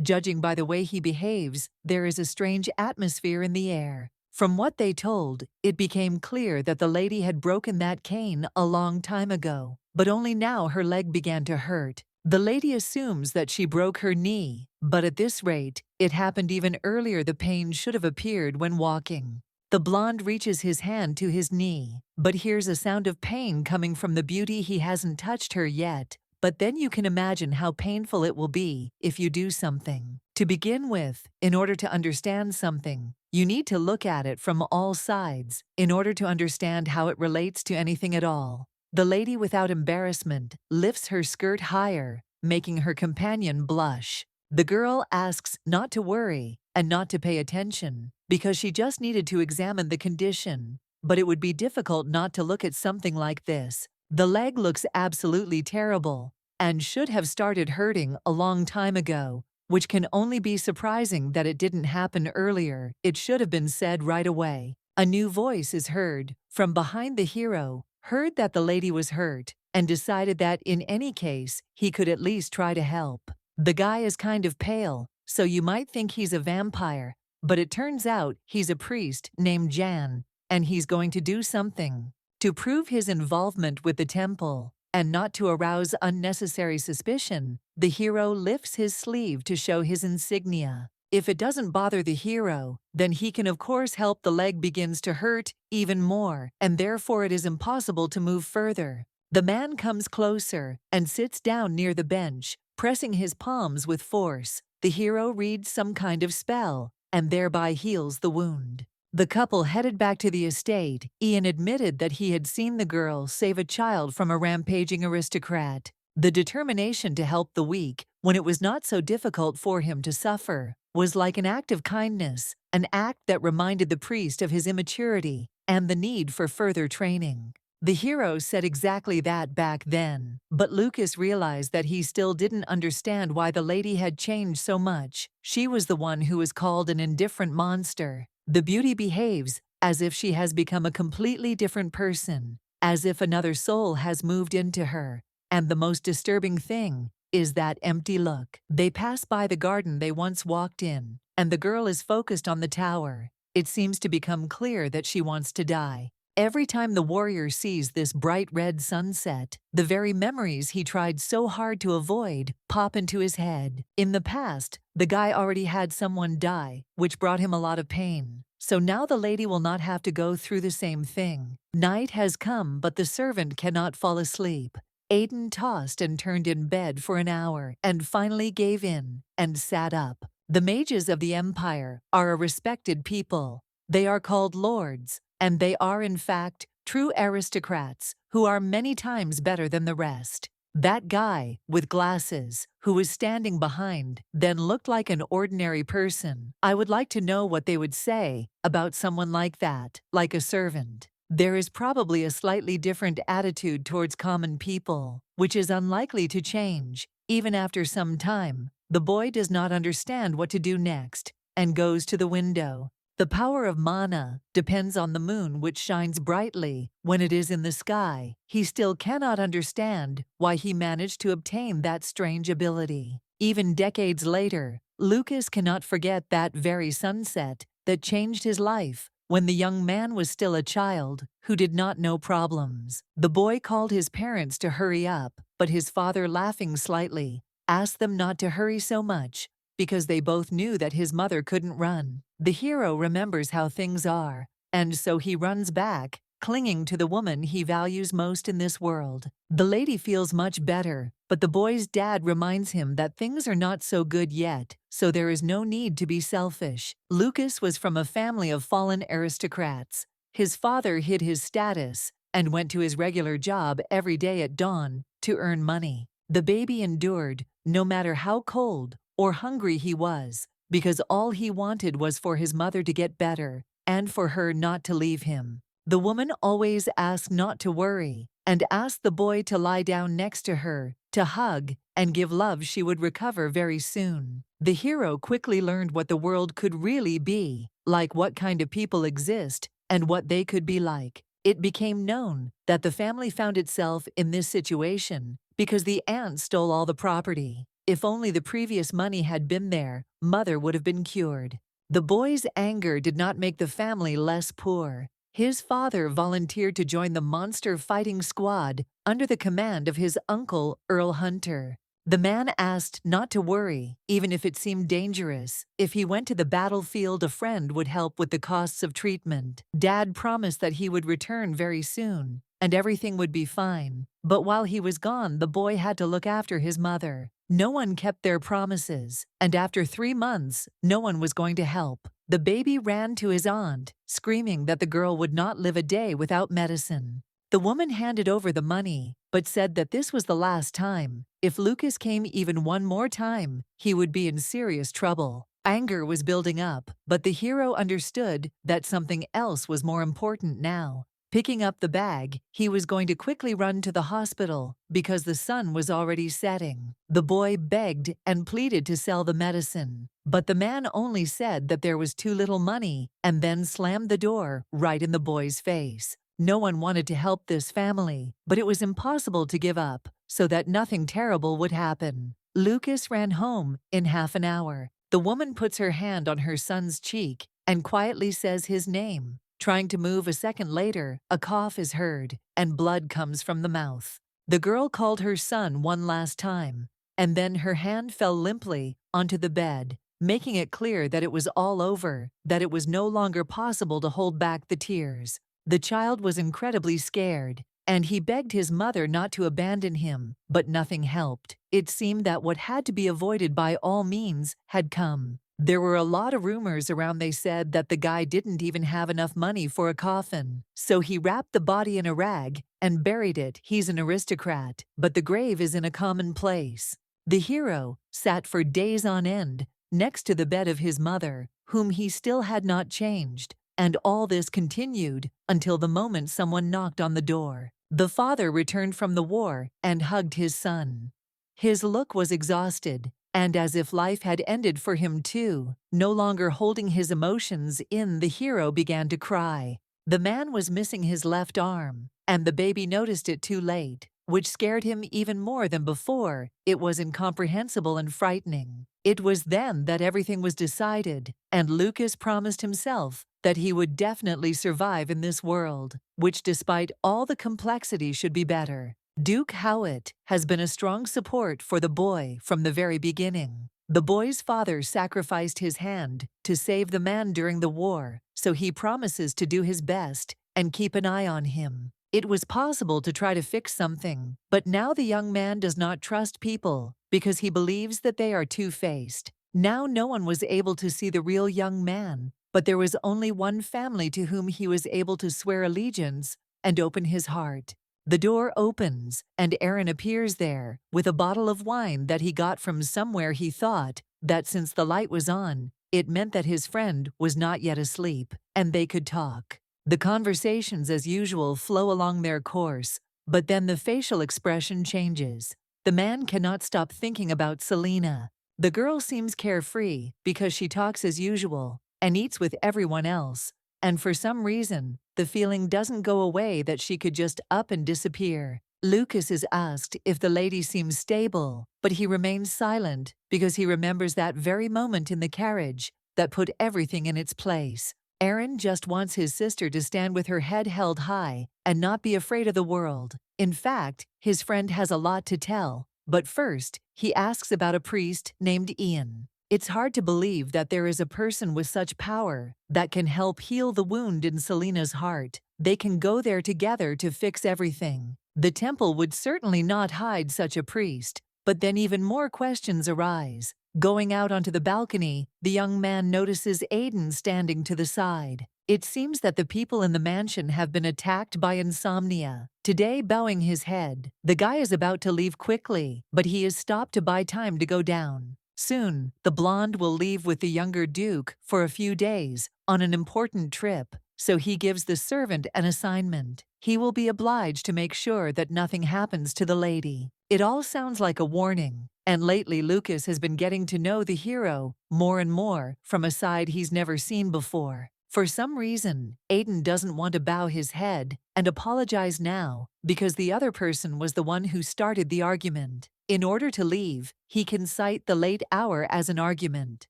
Judging by the way he behaves, there is a strange atmosphere in the air. From what they told, it became clear that the lady had broken that cane a long time ago, but only now her leg began to hurt. The lady assumes that she broke her knee, but at this rate, it happened even earlier. The pain should have appeared when walking. The blonde reaches his hand to his knee, but hears a sound of pain coming from the beauty. He hasn't touched her yet, but then you can imagine how painful it will be if you do something. To begin with, in order to understand something, you need to look at it from all sides in order to understand how it relates to anything at all. The lady, without embarrassment, lifts her skirt higher, making her companion blush. The girl asks not to worry and not to pay attention because she just needed to examine the condition. But it would be difficult not to look at something like this. The leg looks absolutely terrible and should have started hurting a long time ago, which can only be surprising that it didn't happen earlier. It should have been said right away. A new voice is heard from behind the hero, heard that the lady was hurt, and decided that in any case, he could at least try to help. The guy is kind of pale, so you might think he's a vampire, but it turns out he's a priest named Jan, and he's going to do something to prove his involvement with the temple. And not to arouse unnecessary suspicion, the hero lifts his sleeve to show his insignia. If it doesn't bother the hero, then he can of course help the leg begins to hurt even more, and therefore it is impossible to move further. The man comes closer and sits down near the bench, pressing his palms with force. The hero reads some kind of spell, and thereby heals the wound. The couple headed back to the estate. Ian admitted that he had seen the girl save a child from a rampaging aristocrat. The determination to help the weak, when it was not so difficult for him to suffer, was like an act of kindness, an act that reminded the priest of his immaturity and the need for further training. The hero said exactly that back then, but Lucas realized that he still didn't understand why the lady had changed so much. She was the one who was called an indifferent monster. The beauty behaves as if she has become a completely different person, as if another soul has moved into her. And the most disturbing thing is that empty look. They pass by the garden they once walked in, and the girl is focused on the tower. It seems to become clear that she wants to die. Every time the warrior sees this bright red sunset, the very memories he tried so hard to avoid pop into his head. In the past, the guy already had someone die, which brought him a lot of pain. So now the lady will not have to go through the same thing. Night has come, but the servant cannot fall asleep. Aiden tossed and turned in bed for an hour and finally gave in and sat up. The mages of the Empire are a respected people. They are called lords, and they are in fact true aristocrats who are many times better than the rest. That guy with glasses who was standing behind then looked like an ordinary person. I would like to know what they would say about someone like that, like a servant. There is probably a slightly different attitude towards common people, which is unlikely to change. Even after some time, the boy does not understand what to do next and goes to the window. The power of mana depends on the moon, which shines brightly when it is in the sky. He still cannot understand why he managed to obtain that strange ability. Even decades later, Lucas cannot forget that very sunset that changed his life when the young man was still a child who did not know problems. The boy called his parents to hurry up, but his father, laughing slightly, asked them not to hurry so much, because they both knew that his mother couldn't run. The hero remembers how things are, and so he runs back, clinging to the woman he values most in this world. The lady feels much better, but the boy's dad reminds him that things are not so good yet, so there is no need to be selfish. Lucas was from a family of fallen aristocrats. His father hid his status and went to his regular job every day at dawn to earn money. The baby endured, no matter how cold or hungry he was, because all he wanted was for his mother to get better and for her not to leave him. The woman always asked not to worry and asked the boy to lie down next to her, to hug and give love. She would recover very soon. The hero quickly learned what the world could really be like, what kind of people exist, and what they could be like. It became known that the family found itself in this situation because the aunt stole all the property. If only the previous money had been there, mother would have been cured. The boy's anger did not make the family less poor. His father volunteered to join the monster fighting squad under the command of his uncle, Earl Hunter. The man asked not to worry, even if it seemed dangerous. If he went to the battlefield, a friend would help with the costs of treatment. Dad promised that he would return very soon, and everything would be fine. But while he was gone, the boy had to look after his mother. No one kept their promises, and after 3 months, no one was going to help. The baby ran to his aunt, screaming that the girl would not live a day without medicine. The woman handed over the money, but said that this was the last time. If Lucas came even one more time, he would be in serious trouble. Anger was building up, but the hero understood that something else was more important now. Picking up the bag, he was going to quickly run to the hospital because the sun was already setting. The boy begged and pleaded to sell the medicine, but the man only said that there was too little money and then slammed the door right in the boy's face. No one wanted to help this family, but it was impossible to give up so that nothing terrible would happen. Lucas ran home in half an hour. The woman puts her hand on her son's cheek and quietly says his name. Trying to move a second later, a cough is heard, and blood comes from the mouth. The girl called her son one last time, and then her hand fell limply onto the bed, making it clear that it was all over, that it was no longer possible to hold back the tears. The child was incredibly scared, and he begged his mother not to abandon him, but nothing helped. It seemed that what had to be avoided by all means had come. There were a lot of rumors around. They said that the guy didn't even have enough money for a coffin, so he wrapped the body in a rag and buried it. He's an aristocrat, but the grave is in a common place. The hero sat for days on end next to the bed of his mother, whom he still had not changed, and all this continued until the moment someone knocked on the door. The father returned from the war and hugged his son. His look was exhausted, and as if life had ended for him too. No longer holding his emotions in, the hero began to cry. The man was missing his left arm, and the baby noticed it too late, which scared him even more than before. It was incomprehensible and frightening. It was then that everything was decided, and Lucas promised himself that he would definitely survive in this world, which despite all the complexity should be better. Duke Howitt has been a strong support for the boy from the very beginning. The boy's father sacrificed his hand to save the man during the war, so he promises to do his best and keep an eye on him. It was possible to try to fix something, but now the young man does not trust people because he believes that they are two-faced. Now no one was able to see the real young man, but there was only one family to whom he was able to swear allegiance and open his heart. The door opens, and Aaron appears there with a bottle of wine that he got from somewhere. He thought that since the light was on, it meant that his friend was not yet asleep, and they could talk. The conversations as usual flow along their course, but then the facial expression changes. The man cannot stop thinking about Selena. The girl seems carefree because she talks as usual and eats with everyone else, and for some reason, the feeling doesn't go away that she could just up and disappear. Lucas is asked if the lady seems stable, but he remains silent because he remembers that very moment in the carriage that put everything in its place. Aaron just wants his sister to stand with her head held high and not be afraid of the world. In fact, his friend has a lot to tell, but first, he asks about a priest named Ian. It's hard to believe that there is a person with such power that can help heal the wound in Selena's heart. They can go there together to fix everything. The temple would certainly not hide such a priest, but then even more questions arise. Going out onto the balcony, the young man notices Aiden standing to the side. It seems that the people in the mansion have been attacked by insomnia. Today, bowing his head, the guy is about to leave quickly, but he is stopped to buy time to go down. Soon, the blonde will leave with the younger Duke for a few days on an important trip, so he gives the servant an assignment. He will be obliged to make sure that nothing happens to the lady. It all sounds like a warning, and lately Lucas has been getting to know the hero more and more from a side he's never seen before. For some reason, Aiden doesn't want to bow his head and apologize now because the other person was the one who started the argument. In order to leave, he can cite the late hour as an argument.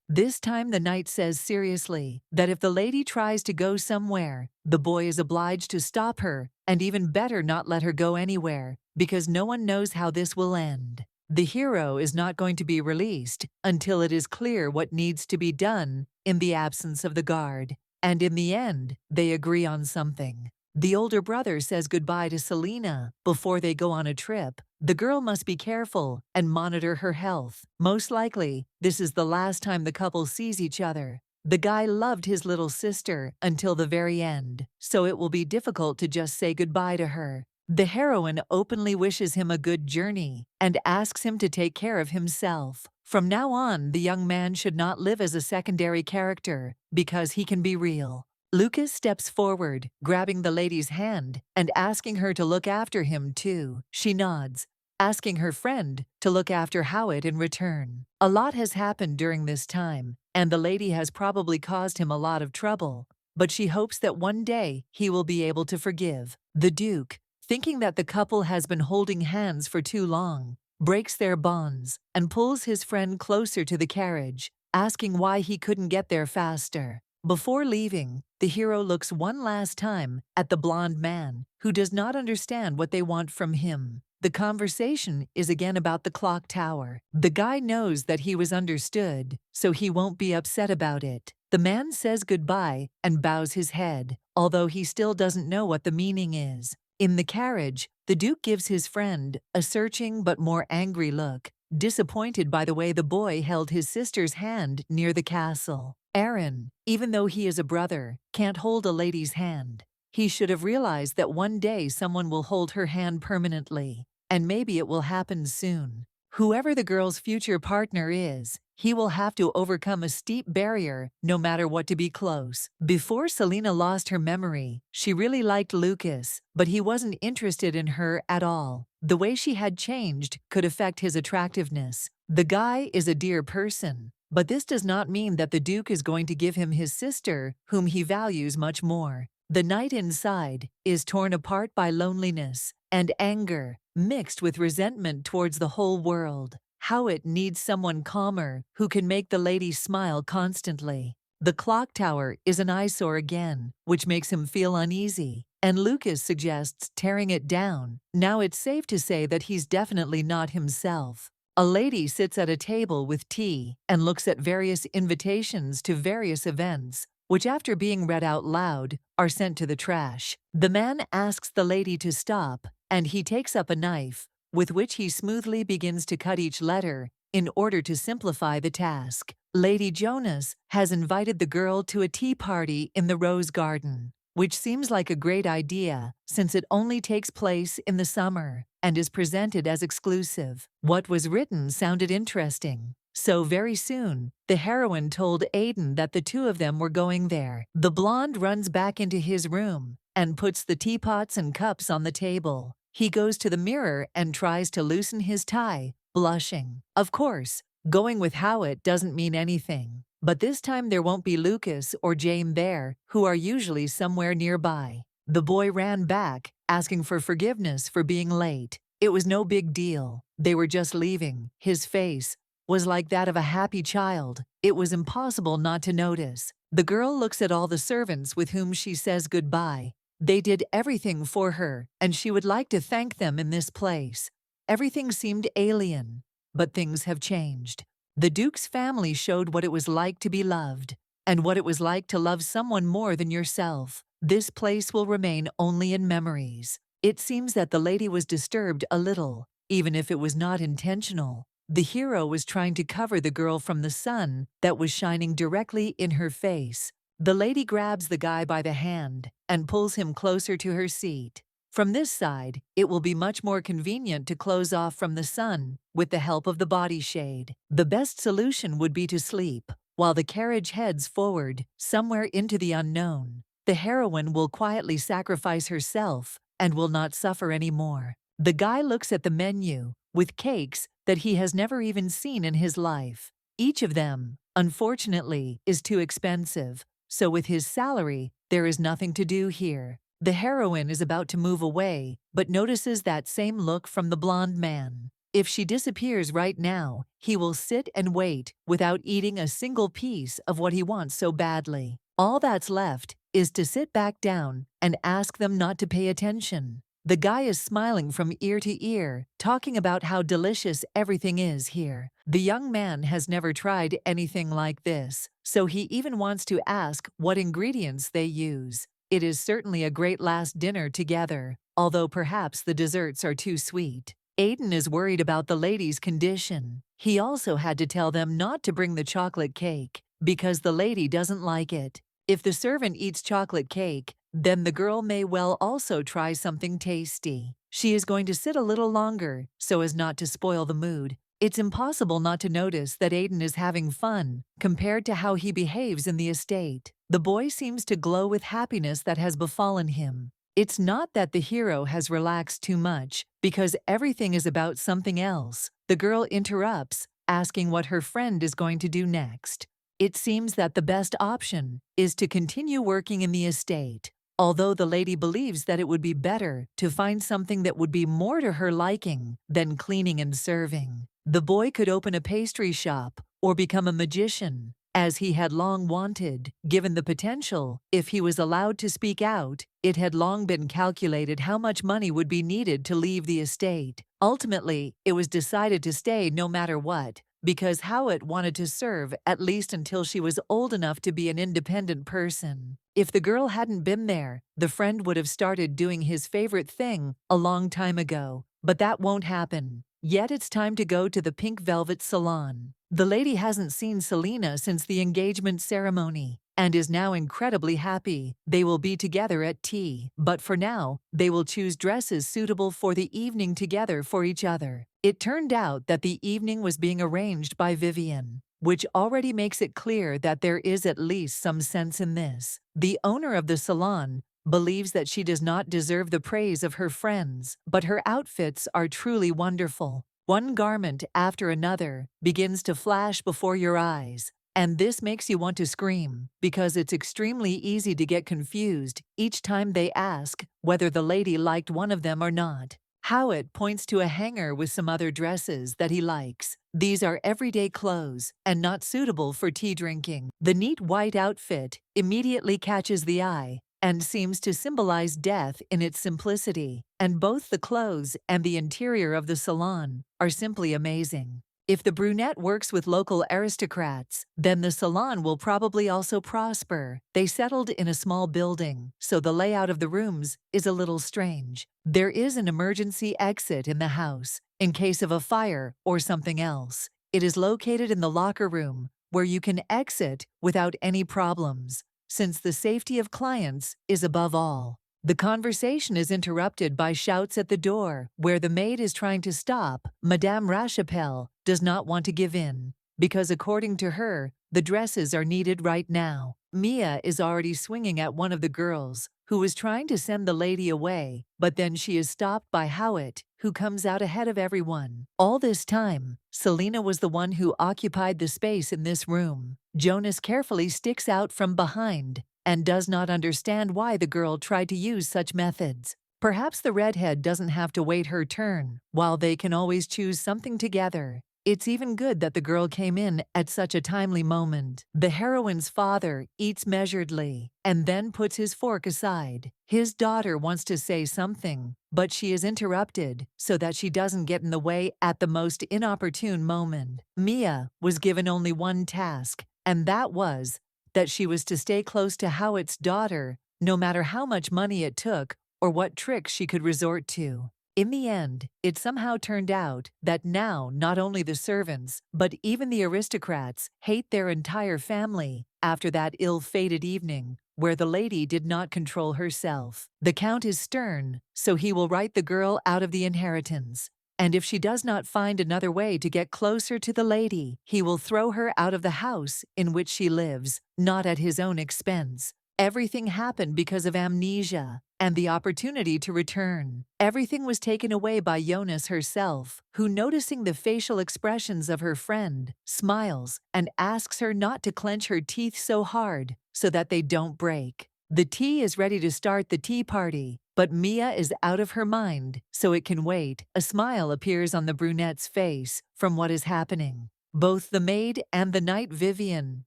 This time the knight says seriously that if the lady tries to go somewhere, the boy is obliged to stop her, and even better not let her go anywhere, because no one knows how this will end. The hero is not going to be released until it is clear what needs to be done in the absence of the guard. And in the end, they agree on something. The older brother says goodbye to Selena before they go on a trip. The girl must be careful and monitor her health. Most likely, this is the last time the couple sees each other. The guy loved his little sister until the very end, so it will be difficult to just say goodbye to her. The heroine openly wishes him a good journey and asks him to take care of himself. From now on, the young man should not live as a secondary character because he can be real. Lucas steps forward, grabbing the lady's hand and asking her to look after him too. She nods, asking her friend to look after Howitt in return. A lot has happened during this time, and the lady has probably caused him a lot of trouble, but she hopes that one day he will be able to forgive. The Duke, thinking that the couple has been holding hands for too long, breaks their bonds and pulls his friend closer to the carriage, asking why he couldn't get there faster. Before leaving, the hero looks one last time at the blonde man, who does not understand what they want from him. The conversation is again about the clock tower. The guy knows that he was understood, so he won't be upset about it. The man says goodbye and bows his head, although he still doesn't know what the meaning is. In the carriage, the Duke gives his friend a searching but more angry look, disappointed by the way the boy held his sister's hand near the castle. Aaron, even though he is a brother, can't hold a lady's hand. He should have realized that one day someone will hold her hand permanently, and maybe it will happen soon. Whoever the girl's future partner is, he will have to overcome a steep barrier no matter what to be close. Before Selena lost her memory, she really liked Lucas, but he wasn't interested in her at all. The way she had changed could affect his attractiveness. The guy is a dear person, but this does not mean that the Duke is going to give him his sister, whom he values much more. The knight inside is torn apart by loneliness and anger, mixed with resentment towards the whole world. Howitt needs someone calmer who can make the lady smile constantly. The clock tower is an eyesore again, which makes him feel uneasy, and Lucas suggests tearing it down. Now it's safe to say that he's definitely not himself. A lady sits at a table with tea and looks at various invitations to various events, which after being read out loud, are sent to the trash. The man asks the lady to stop, and he takes up a knife, with which he smoothly begins to cut each letter in order to simplify the task. Lady Jonas has invited the girl to a tea party in the Rose Garden, which seems like a great idea since it only takes place in the summer and is presented as exclusive. What was written sounded interesting. So very soon, the heroine told Aiden that the two of them were going there. The blonde runs back into his room and puts the teapots and cups on the table. He goes to the mirror and tries to loosen his tie, blushing. Of course, going with Howitt doesn't mean anything, but this time there won't be Lucas or Jane there, who are usually somewhere nearby. The boy ran back, asking for forgiveness for being late. It was no big deal. They were just leaving. His face was like that of a happy child. It was impossible not to notice. The girl looks at all the servants with whom she says goodbye. They did everything for her, and she would like to thank them in this place. Everything seemed alien, but things have changed. The Duke's family showed what it was like to be loved, and what it was like to love someone more than yourself. This place will remain only in memories. It seems that the lady was disturbed a little, even if it was not intentional. The hero was trying to cover the girl from the sun that was shining directly in her face. The lady grabs the guy by the hand and pulls him closer to her seat. From this side, it will be much more convenient to close off from the sun with the help of the body shade. The best solution would be to sleep, while the carriage heads forward, somewhere into the unknown. The heroine will quietly sacrifice herself and will not suffer anymore. The guy looks at the menu, with cakes that he has never even seen in his life. Each of them, unfortunately, is too expensive, so with his salary, there is nothing to do here. The heroine is about to move away, but notices that same look from the blonde man. If she disappears right now, he will sit and wait without eating a single piece of what he wants so badly. All that's left is to sit back down and ask them not to pay attention. The guy is smiling from ear to ear, talking about how delicious everything is here. The young man has never tried anything like this, so he even wants to ask what ingredients they use. It is certainly a great last dinner together, although perhaps the desserts are too sweet. Aiden is worried about the lady's condition. He also had to tell them not to bring the chocolate cake, because the lady doesn't like it. If the servant eats chocolate cake, then the girl may well also try something tasty. She is going to sit a little longer, so as not to spoil the mood. It's impossible not to notice that Aiden is having fun, compared to how he behaves in the estate. The boy seems to glow with happiness that has befallen him. It's not that the hero has relaxed too much, because everything is about something else. The girl interrupts, asking what her friend is going to do next. It seems that the best option is to continue working in the estate, although the lady believes that it would be better to find something that would be more to her liking than cleaning and serving. The boy could open a pastry shop or become a magician, as he had long wanted, given the potential. If he was allowed to speak out, it had long been calculated how much money would be needed to leave the estate. Ultimately, it was decided to stay no matter what, because Howitt wanted to serve at least until she was old enough to be an independent person. If the girl hadn't been there, the friend would have started doing his favorite thing a long time ago. But that won't happen. Yet it's time to go to the pink velvet salon. The lady hasn't seen Selena since the engagement ceremony and is now incredibly happy. They will be together at tea, but for now, they will choose dresses suitable for the evening together for each other. It turned out that the evening was being arranged by Vivian, which already makes it clear that there is at least some sense in this. The owner of the salon believes that she does not deserve the praise of her friends, but her outfits are truly wonderful. One garment after another begins to flash before your eyes, and this makes you want to scream, because it's extremely easy to get confused each time they ask whether the lady liked one of them or not. Howitt points to a hanger with some other dresses that he likes. These are everyday clothes and not suitable for tea drinking. The neat white outfit immediately catches the eye and seems to symbolize death in its simplicity, and both the clothes and the interior of the salon are simply amazing. If the brunette works with local aristocrats, then the salon will probably also prosper. They settled in a small building, so the layout of the rooms is a little strange. There is an emergency exit in the house, in case of a fire or something else. It is located in the locker room, where you can exit without any problems, since the safety of clients is above all. The conversation is interrupted by shouts at the door, where the maid is trying to stop. Madame Rachapelle does not want to give in, because according to her, the dresses are needed right now. Mia is already swinging at one of the girls, who is trying to send the lady away, but then she is stopped by Howitt, who comes out ahead of everyone. All this time, Selena was the one who occupied the space in this room. Jonas carefully sticks out from behind and does not understand why the girl tried to use such methods. Perhaps the redhead doesn't have to wait her turn, while they can always choose something together. It's even good that the girl came in at such a timely moment. The heroine's father eats measuredly and then puts his fork aside. His daughter wants to say something, but she is interrupted so that she doesn't get in the way at the most inopportune moment. Mia was given only one task, and that was that she was to stay close to Howitt's daughter, no matter how much money it took or what tricks she could resort to. In the end, it somehow turned out that now not only the servants, but even the aristocrats hate their entire family after that ill-fated evening where the lady did not control herself. The count is stern, so he will write the girl out of the inheritance. And if she does not find another way to get closer to the lady, he will throw her out of the house in which she lives, not at his own expense. Everything happened because of amnesia and the opportunity to return. Everything was taken away by Jonas herself, who, noticing the facial expressions of her friend, smiles and asks her not to clench her teeth so hard so that they don't break. The tea is ready to start the tea party, but Mia is out of her mind, so it can wait. A smile appears on the brunette's face from what is happening. Both the maid and the knight Vivian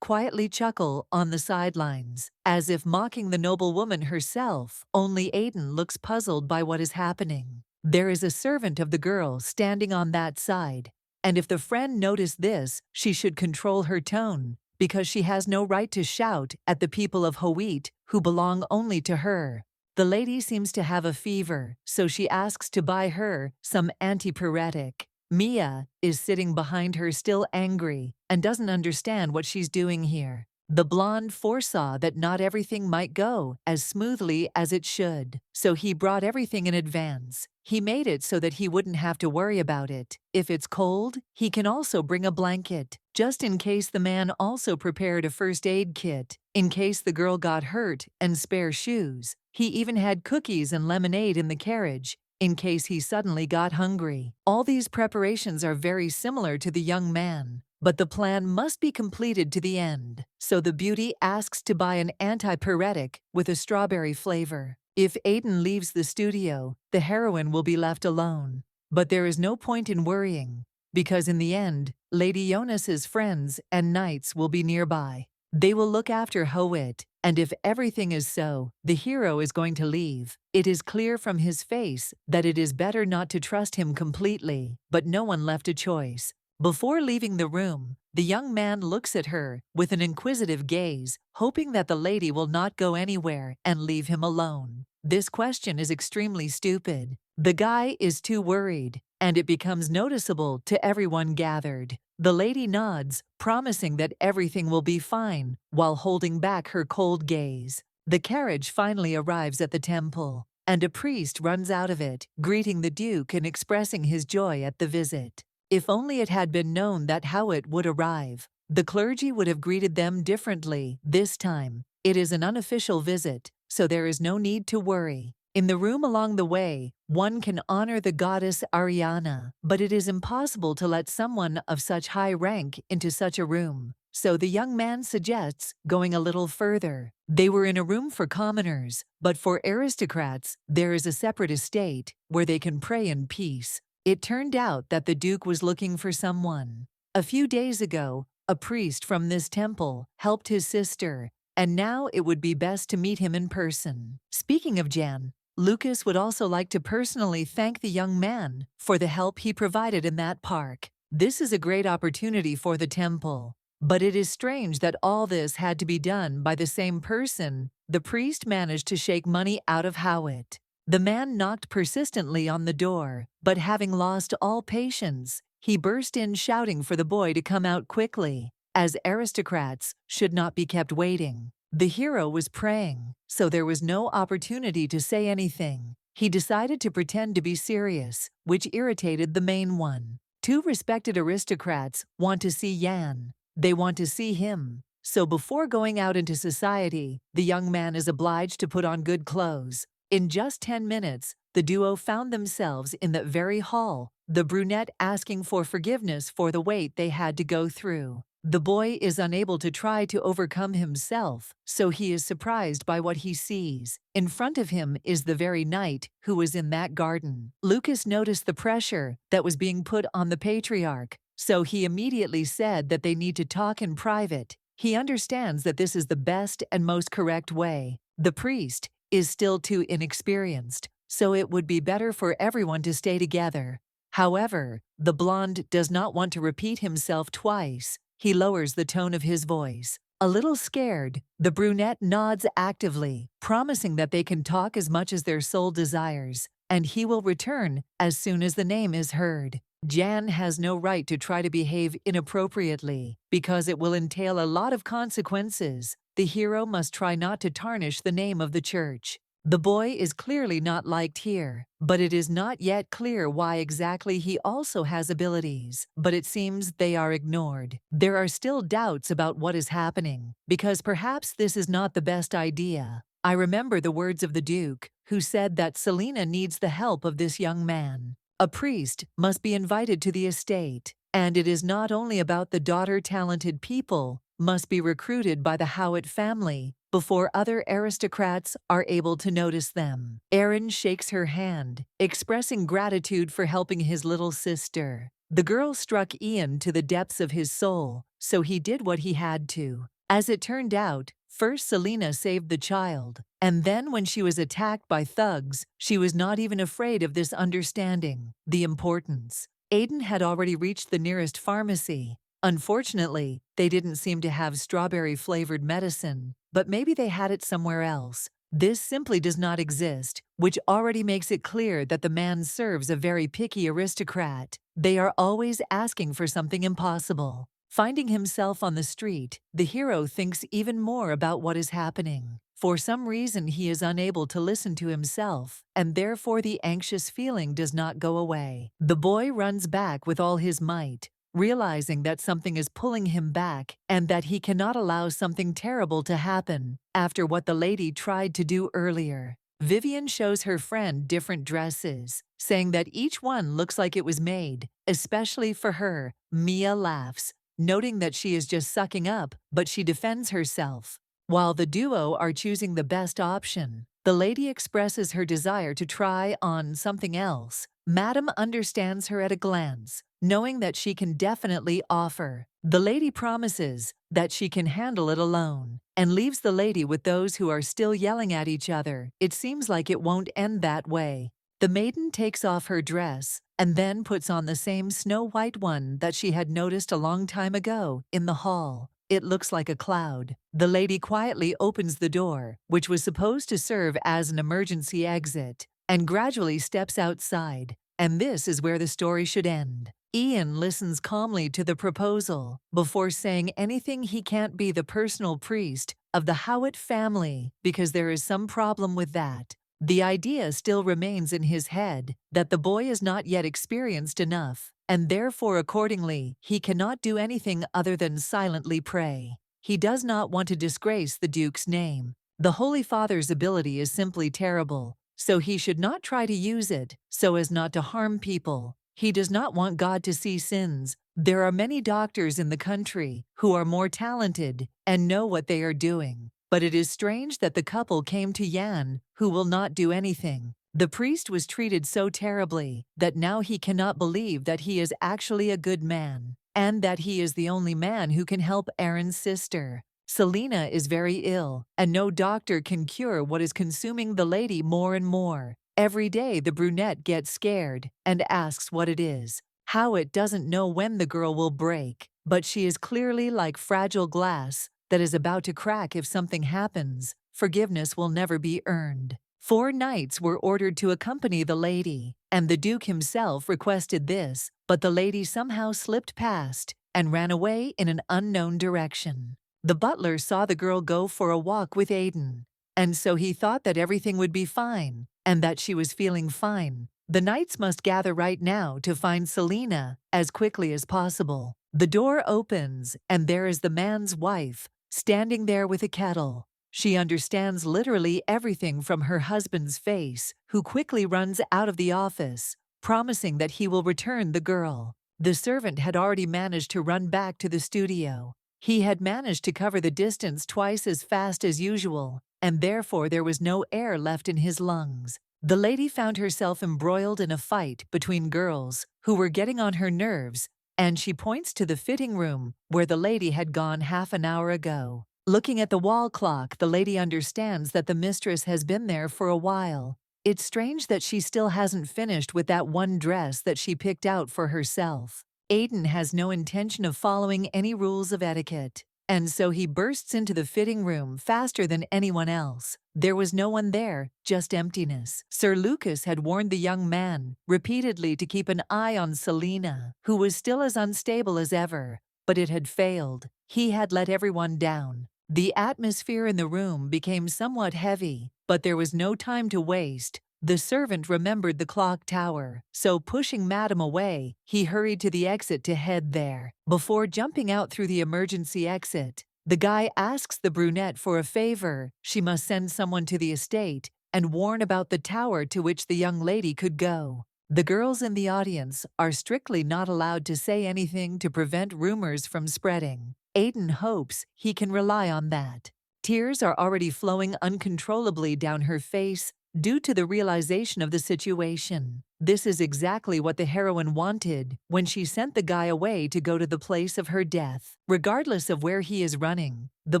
quietly chuckle on the sidelines, as if mocking the noblewoman herself. Only Aiden looks puzzled by what is happening. There is a servant of the girl standing on that side, and if the friend noticed this, she should control her tone, because she has no right to shout at the people of Howitt who belong only to her. The lady seems to have a fever, so she asks to buy her some antipyretic. Mia is sitting behind her still angry and doesn't understand what she's doing here. The blonde foresaw that not everything might go as smoothly as it should, so he brought everything in advance. He made it so that he wouldn't have to worry about it. If it's cold, he can also bring a blanket, just in case. The man also prepared a first aid kit, in case the girl got hurt, and spare shoes. He even had cookies and lemonade in the carriage, in case he suddenly got hungry. All these preparations are very similar to the young man, but the plan must be completed to the end. So the beauty asks to buy an antipyretic with a strawberry flavor. If Aiden leaves the studio, the heroine will be left alone. But there is no point in worrying, because in the end, Lady Jonas's friends and knights will be nearby. They will look after Howitt, and if everything is so, the hero is going to leave. It is clear from his face that it is better not to trust him completely, but no one left a choice. Before leaving the room, the young man looks at her with an inquisitive gaze, hoping that the lady will not go anywhere and leave him alone. This question is extremely stupid. The guy is too worried, and it becomes noticeable to everyone gathered. The lady nods, promising that everything will be fine, while holding back her cold gaze. The carriage finally arrives at the temple, and a priest runs out of it, greeting the Duke and expressing his joy at the visit. If only it had been known that Howitt would arrive, the clergy would have greeted them differently this time. It is an unofficial visit, so there is no need to worry. In the room along the way, one can honor the goddess Ariana, but it is impossible to let someone of such high rank into such a room. So the young man suggests going a little further. They were in a room for commoners, but for aristocrats, there is a separate estate where they can pray in peace. It turned out that the Duke was looking for someone. A few days ago, a priest from this temple helped his sister, and now it would be best to meet him in person. Speaking of Jan, Lucas would also like to personally thank the young man for the help he provided in that park. This is a great opportunity for the temple. But it is strange that all this had to be done by the same person. The priest managed to shake money out of Howitt. The man knocked persistently on the door, but having lost all patience, he burst in shouting for the boy to come out quickly, as aristocrats should not be kept waiting. The hero was praying, so there was no opportunity to say anything. He decided to pretend to be serious, which irritated the main one. Two respected aristocrats want to see Jan. They want to see him. So before going out into society, the young man is obliged to put on good clothes. In just 10 minutes, the duo found themselves in that very hall, the brunette asking for forgiveness for the wait they had to go through. The boy is unable to try to overcome himself, so he is surprised by what he sees. In front of him is the very knight who was in that garden. Lucas noticed the pressure that was being put on the patriarch, so he immediately said that they need to talk in private. He understands that this is the best and most correct way. The priest is still too inexperienced, so it would be better for everyone to stay together. However, the blonde does not want to repeat himself twice. He lowers the tone of his voice. A little scared, the brunette nods actively, promising that they can talk as much as their soul desires, and he will return as soon as the name is heard. Jan has no right to try to behave inappropriately, because it will entail a lot of consequences. The hero must try not to tarnish the name of the church. The boy is clearly not liked here, but it is not yet clear why exactly he also has abilities, but it seems they are ignored. There are still doubts about what is happening, because perhaps this is not the best idea. I remember the words of the Duke, who said that Selena needs the help of this young man. A priest must be invited to the estate, and it is not only about the daughter-talented people must be recruited by the Howitt family before other aristocrats are able to notice them. Aaron shakes her hand, expressing gratitude for helping his little sister. The girl struck Ian to the depths of his soul, so he did what he had to. As it turned out, first Selena saved the child, and then when she was attacked by thugs, she was not even afraid of this understanding the importance. Aiden had already reached the nearest pharmacy. Unfortunately, they didn't seem to have strawberry-flavored medicine, but maybe they had it somewhere else. This simply does not exist, which already makes it clear that the man serves a very picky aristocrat. They are always asking for something impossible. Finding himself on the street, the hero thinks even more about what is happening. For some reason, he is unable to listen to himself, and therefore the anxious feeling does not go away. The boy runs back with all his might, realizing that something is pulling him back and that he cannot allow something terrible to happen after what the lady tried to do earlier. Vivian shows her friend different dresses, saying that each one looks like it was made, especially for her. Mia laughs, noting that she is just sucking up, but she defends herself. While the duo are choosing the best option, the lady expresses her desire to try on something else. Madam understands her at a glance, knowing that she can definitely offer. The lady promises that she can handle it alone, and leaves the lady with those who are still yelling at each other. It seems like it won't end that way. The maiden takes off her dress, and then puts on the same snow-white one that she had noticed a long time ago in the hall. It looks like a cloud. The lady quietly opens the door, which was supposed to serve as an emergency exit, and gradually steps outside. And this is where the story should end. Ian listens calmly to the proposal before saying anything. He can't be the personal priest of the Howitt family because there is some problem with that. The idea still remains in his head that the boy is not yet experienced enough, and therefore accordingly he cannot do anything other than silently pray. He does not want to disgrace the Duke's name. The Holy Father's ability is simply terrible, so he should not try to use it so as not to harm people. He does not want God to see sins. There are many doctors in the country who are more talented and know what they are doing. But it is strange that the couple came to Yan, who will not do anything. The priest was treated so terribly that now he cannot believe that he is actually a good man, and that he is the only man who can help Aaron's sister. Selena is very ill, and no doctor can cure what is consuming the lady more and more. Every day the brunette gets scared and asks what it is. Howitt doesn't know when the girl will break, but she is clearly like fragile glass that is about to crack if something happens. Forgiveness will never be earned. 4 knights were ordered to accompany the lady, and the Duke himself requested this, but the lady somehow slipped past and ran away in an unknown direction. The butler saw the girl go for a walk with Aiden, and so he thought that everything would be fine, and that she was feeling fine. The knights must gather right now to find Selena as quickly as possible. The door opens, and there is the man's wife, standing there with a kettle. She understands literally everything from her husband's face, who quickly runs out of the office, promising that he will return the girl. The servant had already managed to run back to the studio. He had managed to cover the distance twice as fast as usual, and therefore there was no air left in his lungs. The lady found herself embroiled in a fight between girls who were getting on her nerves, and she points to the fitting room where the lady had gone half an hour ago. Looking at the wall clock, the lady understands that the mistress has been there for a while. It's strange that she still hasn't finished with that one dress that she picked out for herself. Aiden has no intention of following any rules of etiquette, and so he bursts into the fitting room faster than anyone else. There was no one there, just emptiness. Sir Lucas had warned the young man repeatedly to keep an eye on Selena, who was still as unstable as ever, but it had failed. He had let everyone down. The atmosphere in the room became somewhat heavy, but there was no time to waste. The servant remembered the clock tower, so pushing Madam away, he hurried to the exit to head there. Before jumping out through the emergency exit, the guy asks the brunette for a favor. She must send someone to the estate and warn about the tower to which the young lady could go. The girls in the audience are strictly not allowed to say anything to prevent rumors from spreading. Aiden hopes he can rely on that. Tears are already flowing uncontrollably down her face due to the realization of the situation. This is exactly what the heroine wanted when she sent the guy away to go to the place of her death. Regardless of where he is running, the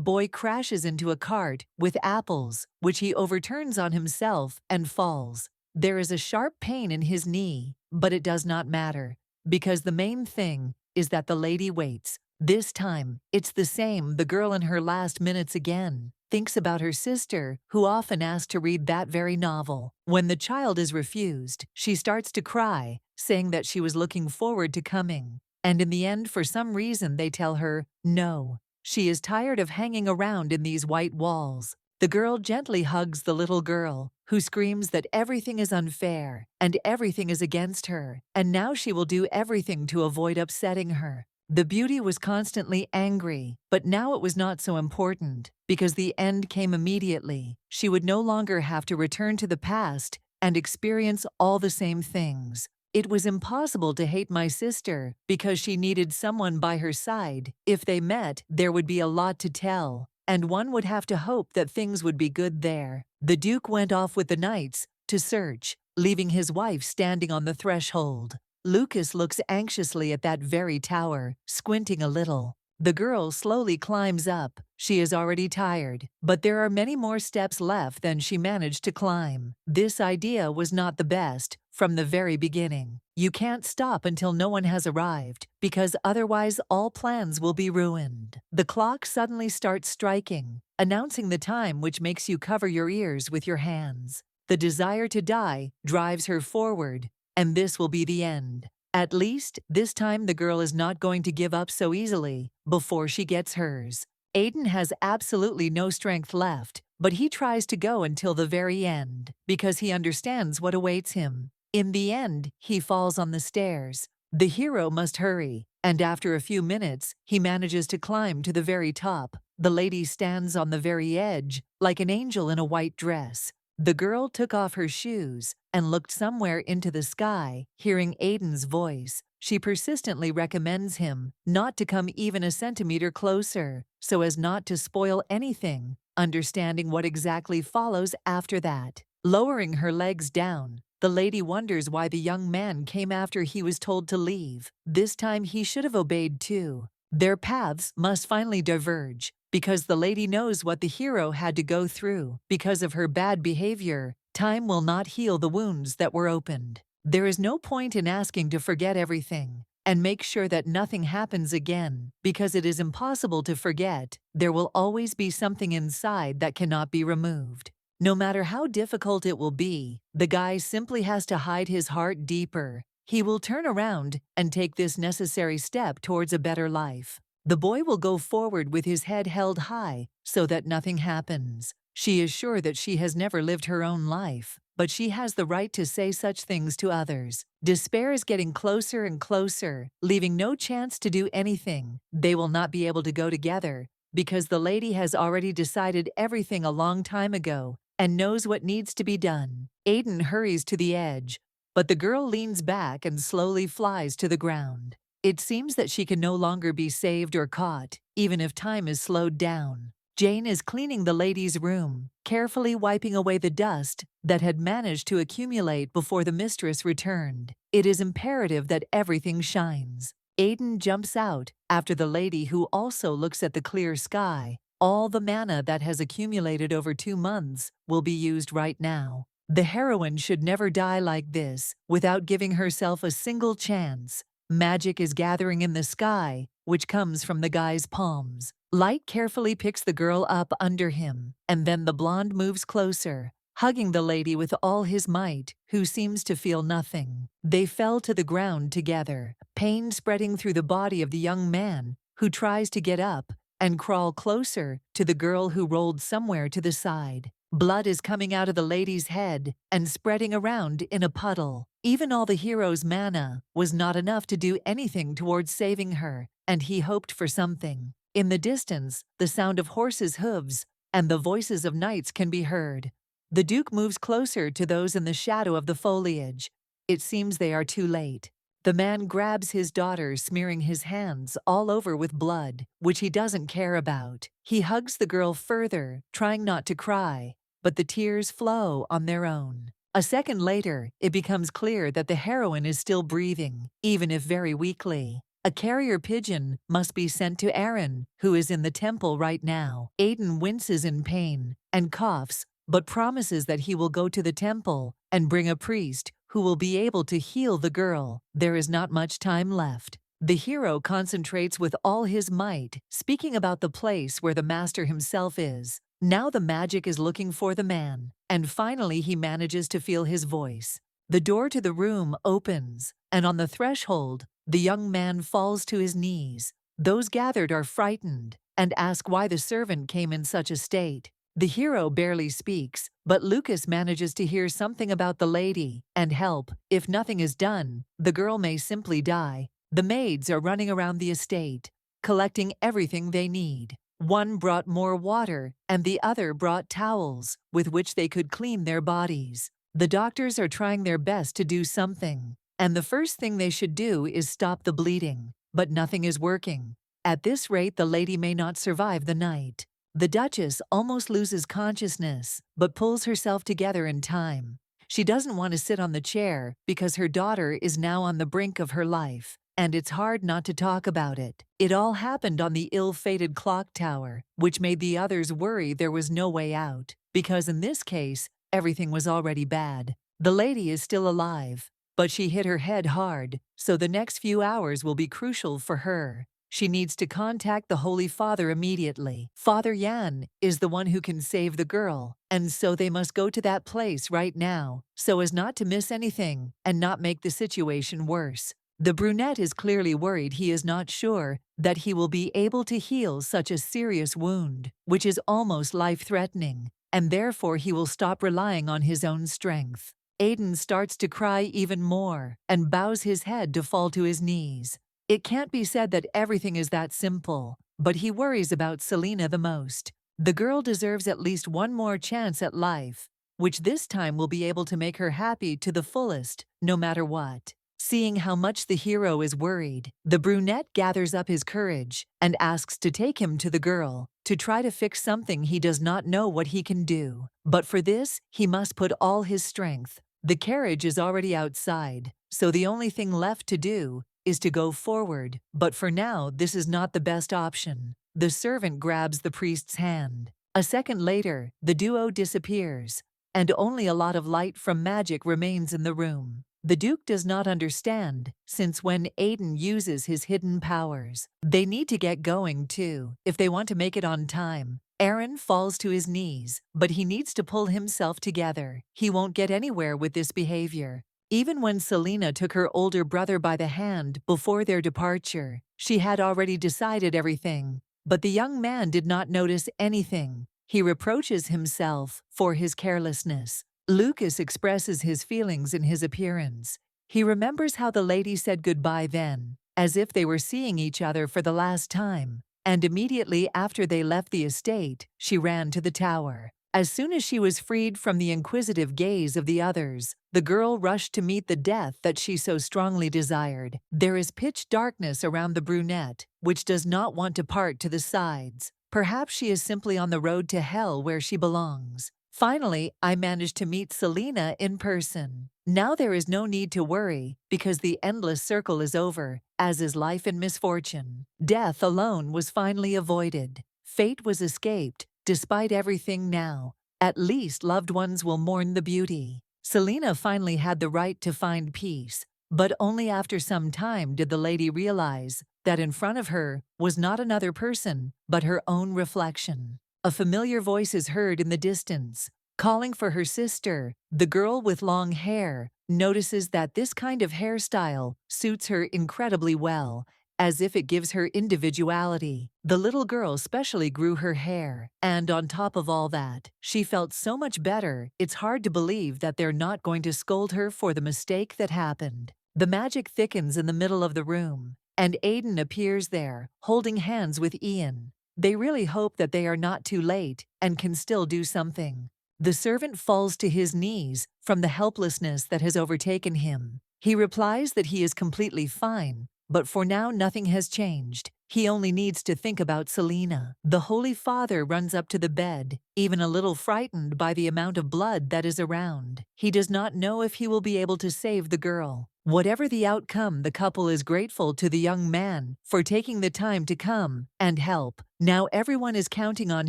boy crashes into a cart with apples, which he overturns on himself and falls. There is a sharp pain in his knee, but it does not matter, because the main thing is that the lady waits. This time, it's the same. The girl in her last minutes again thinks about her sister, who often asked to read that very novel. When the child is refused, she starts to cry, saying that she was looking forward to coming. And in the end, for some reason, they tell her, no. She is tired of hanging around in these white walls. The girl gently hugs the little girl, who screams that everything is unfair and everything is against her, and now she will do everything to avoid upsetting her. The beauty was constantly angry, but now it was not so important, because the end came immediately. She would no longer have to return to the past and experience all the same things. It was impossible to hate my sister because she needed someone by her side. If they met, there would be a lot to tell, and one would have to hope that things would be good there. The Duke went off with the knights to search, leaving his wife standing on the threshold. Lucas looks anxiously at that very tower, squinting a little. The girl slowly climbs up. She is already tired, but there are many more steps left than she managed to climb. This idea was not the best from the very beginning. You can't stop until no one has arrived, because otherwise all plans will be ruined. The clock suddenly starts striking, announcing the time, which makes you cover your ears with your hands. The desire to die drives her forward, and this will be the end. At least, this time the girl is not going to give up so easily before she gets hers. Aiden has absolutely no strength left, but he tries to go until the very end, because he understands what awaits him. In the end, he falls on the stairs. The hero must hurry, and after a few minutes, he manages to climb to the very top. The lady stands on the very edge, like an angel in a white dress. The girl took off her shoes and looked somewhere into the sky, hearing Aiden's voice. She persistently recommends him not to come even a centimeter closer, so as not to spoil anything, understanding what exactly follows after that. Lowering her legs down, the lady wonders why the young man came after he was told to leave. This time he should have obeyed too. Their paths must finally diverge, because the lady knows what the hero had to go through. Because of her bad behavior, time will not heal the wounds that were opened. There is no point in asking to forget everything and make sure that nothing happens again, because it is impossible to forget. There will always be something inside that cannot be removed. No matter how difficult it will be, the guy simply has to hide his heart deeper. He will turn around and take this necessary step towards a better life. The boy will go forward with his head held high so that nothing happens. She is sure that she has never lived her own life, but she has the right to say such things to others. Despair is getting closer and closer, leaving no chance to do anything. They will not be able to go together, because the lady has already decided everything a long time ago and knows what needs to be done. Aiden hurries to the edge, but the girl leans back and slowly flies to the ground. It seems that she can no longer be saved or caught, even if time is slowed down. Jane is cleaning the lady's room, carefully wiping away the dust that had managed to accumulate before the mistress returned. It is imperative that everything shines. Aiden jumps out after the lady, who also looks at the clear sky. All the mana that has accumulated over 2 months will be used right now. The heroine should never die like this, without giving herself a single chance. Magic is gathering in the sky, which comes from the guy's palms. Light carefully picks the girl up under him, and then the blonde moves closer, hugging the lady with all his might, who seems to feel nothing. They fell to the ground together, pain spreading through the body of the young man, who tries to get up and crawl closer to the girl, who rolled somewhere to the side. Blood is coming out of the lady's head and spreading around in a puddle. Even all the hero's mana was not enough to do anything towards saving her, and he hoped for something. In the distance, the sound of horses' hooves and the voices of knights can be heard. The Duke moves closer to those in the shadow of the foliage. It seems they are too late. The man grabs his daughter, smearing his hands all over with blood, which he doesn't care about. He hugs the girl further, trying not to cry, but the tears flow on their own. A second later, it becomes clear that the heroine is still breathing, even if very weakly. A carrier pigeon must be sent to Ariel, who is in the temple right now. Aiden winces in pain and coughs, but promises that he will go to the temple and bring a priest who will be able to heal the girl. There is not much time left. The hero concentrates with all his might, speaking about the place where the master himself is. Now the magic is looking for the man, and finally he manages to feel his voice. The door to the room opens, and on the threshold, the young man falls to his knees. Those gathered are frightened and ask why the servant came in such a state. The hero barely speaks, but Lucas manages to hear something about the lady and help. If nothing is done, the girl may simply die. The maids are running around the estate, collecting everything they need. One brought more water, and the other brought towels with which they could clean their bodies. The doctors are trying their best to do something, and the first thing they should do is stop the bleeding, but nothing is working. At this rate, the lady may not survive the night. The Duchess almost loses consciousness, but pulls herself together in time. She doesn't want to sit on the chair because her daughter is now on the brink of her life, and it's hard not to talk about it. It all happened on the ill-fated clock tower, which made the others worry there was no way out, because in this case, everything was already bad. The lady is still alive, but she hit her head hard, so the next few hours will be crucial for her. She needs to contact the Holy Father immediately. Father Yan is the one who can save the girl, and so they must go to that place right now, so as not to miss anything and not make the situation worse. The brunette is clearly worried. He is not sure that he will be able to heal such a serious wound, which is almost life-threatening, and therefore he will stop relying on his own strength. Aiden starts to cry even more and bows his head to fall to his knees. It can't be said that everything is that simple, but he worries about Selena the most. The girl deserves at least one more chance at life, which this time will be able to make her happy to the fullest, no matter what. Seeing how much the hero is worried, the brunette gathers up his courage and asks to take him to the girl to try to fix something he does not know what he can do. But for this, he must put all his strength. The carriage is already outside, so the only thing left to do is to go forward, but for now this is not the best option. The servant grabs the priest's hand. A second later, the duo disappears, and only a lot of light from magic remains in the room. The Duke does not understand, since when Aiden uses his hidden powers, they need to get going too, if they want to make it on time. Aaron falls to his knees, but he needs to pull himself together. He won't get anywhere with this behavior. Even when Selena took her older brother by the hand before their departure, she had already decided everything. But the young man did not notice anything. He reproaches himself for his carelessness. Lucas expresses his feelings in his appearance. He remembers how the lady said goodbye then, as if they were seeing each other for the last time. And immediately after they left the estate, she ran to the tower. As soon as she was freed from the inquisitive gaze of the others, the girl rushed to meet the death that she so strongly desired. There is pitch darkness around the brunette, which does not want to part to the sides. Perhaps she is simply on the road to hell where she belongs. Finally, I managed to meet Selena in person. Now there is no need to worry, because the endless circle is over, as is life and misfortune. Death alone was finally avoided. Fate was escaped. Despite everything now, at least loved ones will mourn the beauty. Selena finally had the right to find peace, but only after some time did the lady realize that in front of her was not another person, but her own reflection. A familiar voice is heard in the distance, calling for her sister. The girl with long hair notices that this kind of hairstyle suits her incredibly well, as if it gives her individuality. The little girl specially grew her hair, and on top of all that, she felt so much better. It's hard to believe that they're not going to scold her for the mistake that happened. The magic thickens in the middle of the room, and Aiden appears there, holding hands with Ian. They really hope that they are not too late and can still do something. The servant falls to his knees from the helplessness that has overtaken him. He replies that he is completely fine, but for now nothing has changed. He only needs to think about Selena. The Holy Father runs up to the bed, even a little frightened by the amount of blood that is around. He does not know if he will be able to save the girl. Whatever the outcome, the couple is grateful to the young man for taking the time to come and help. Now everyone is counting on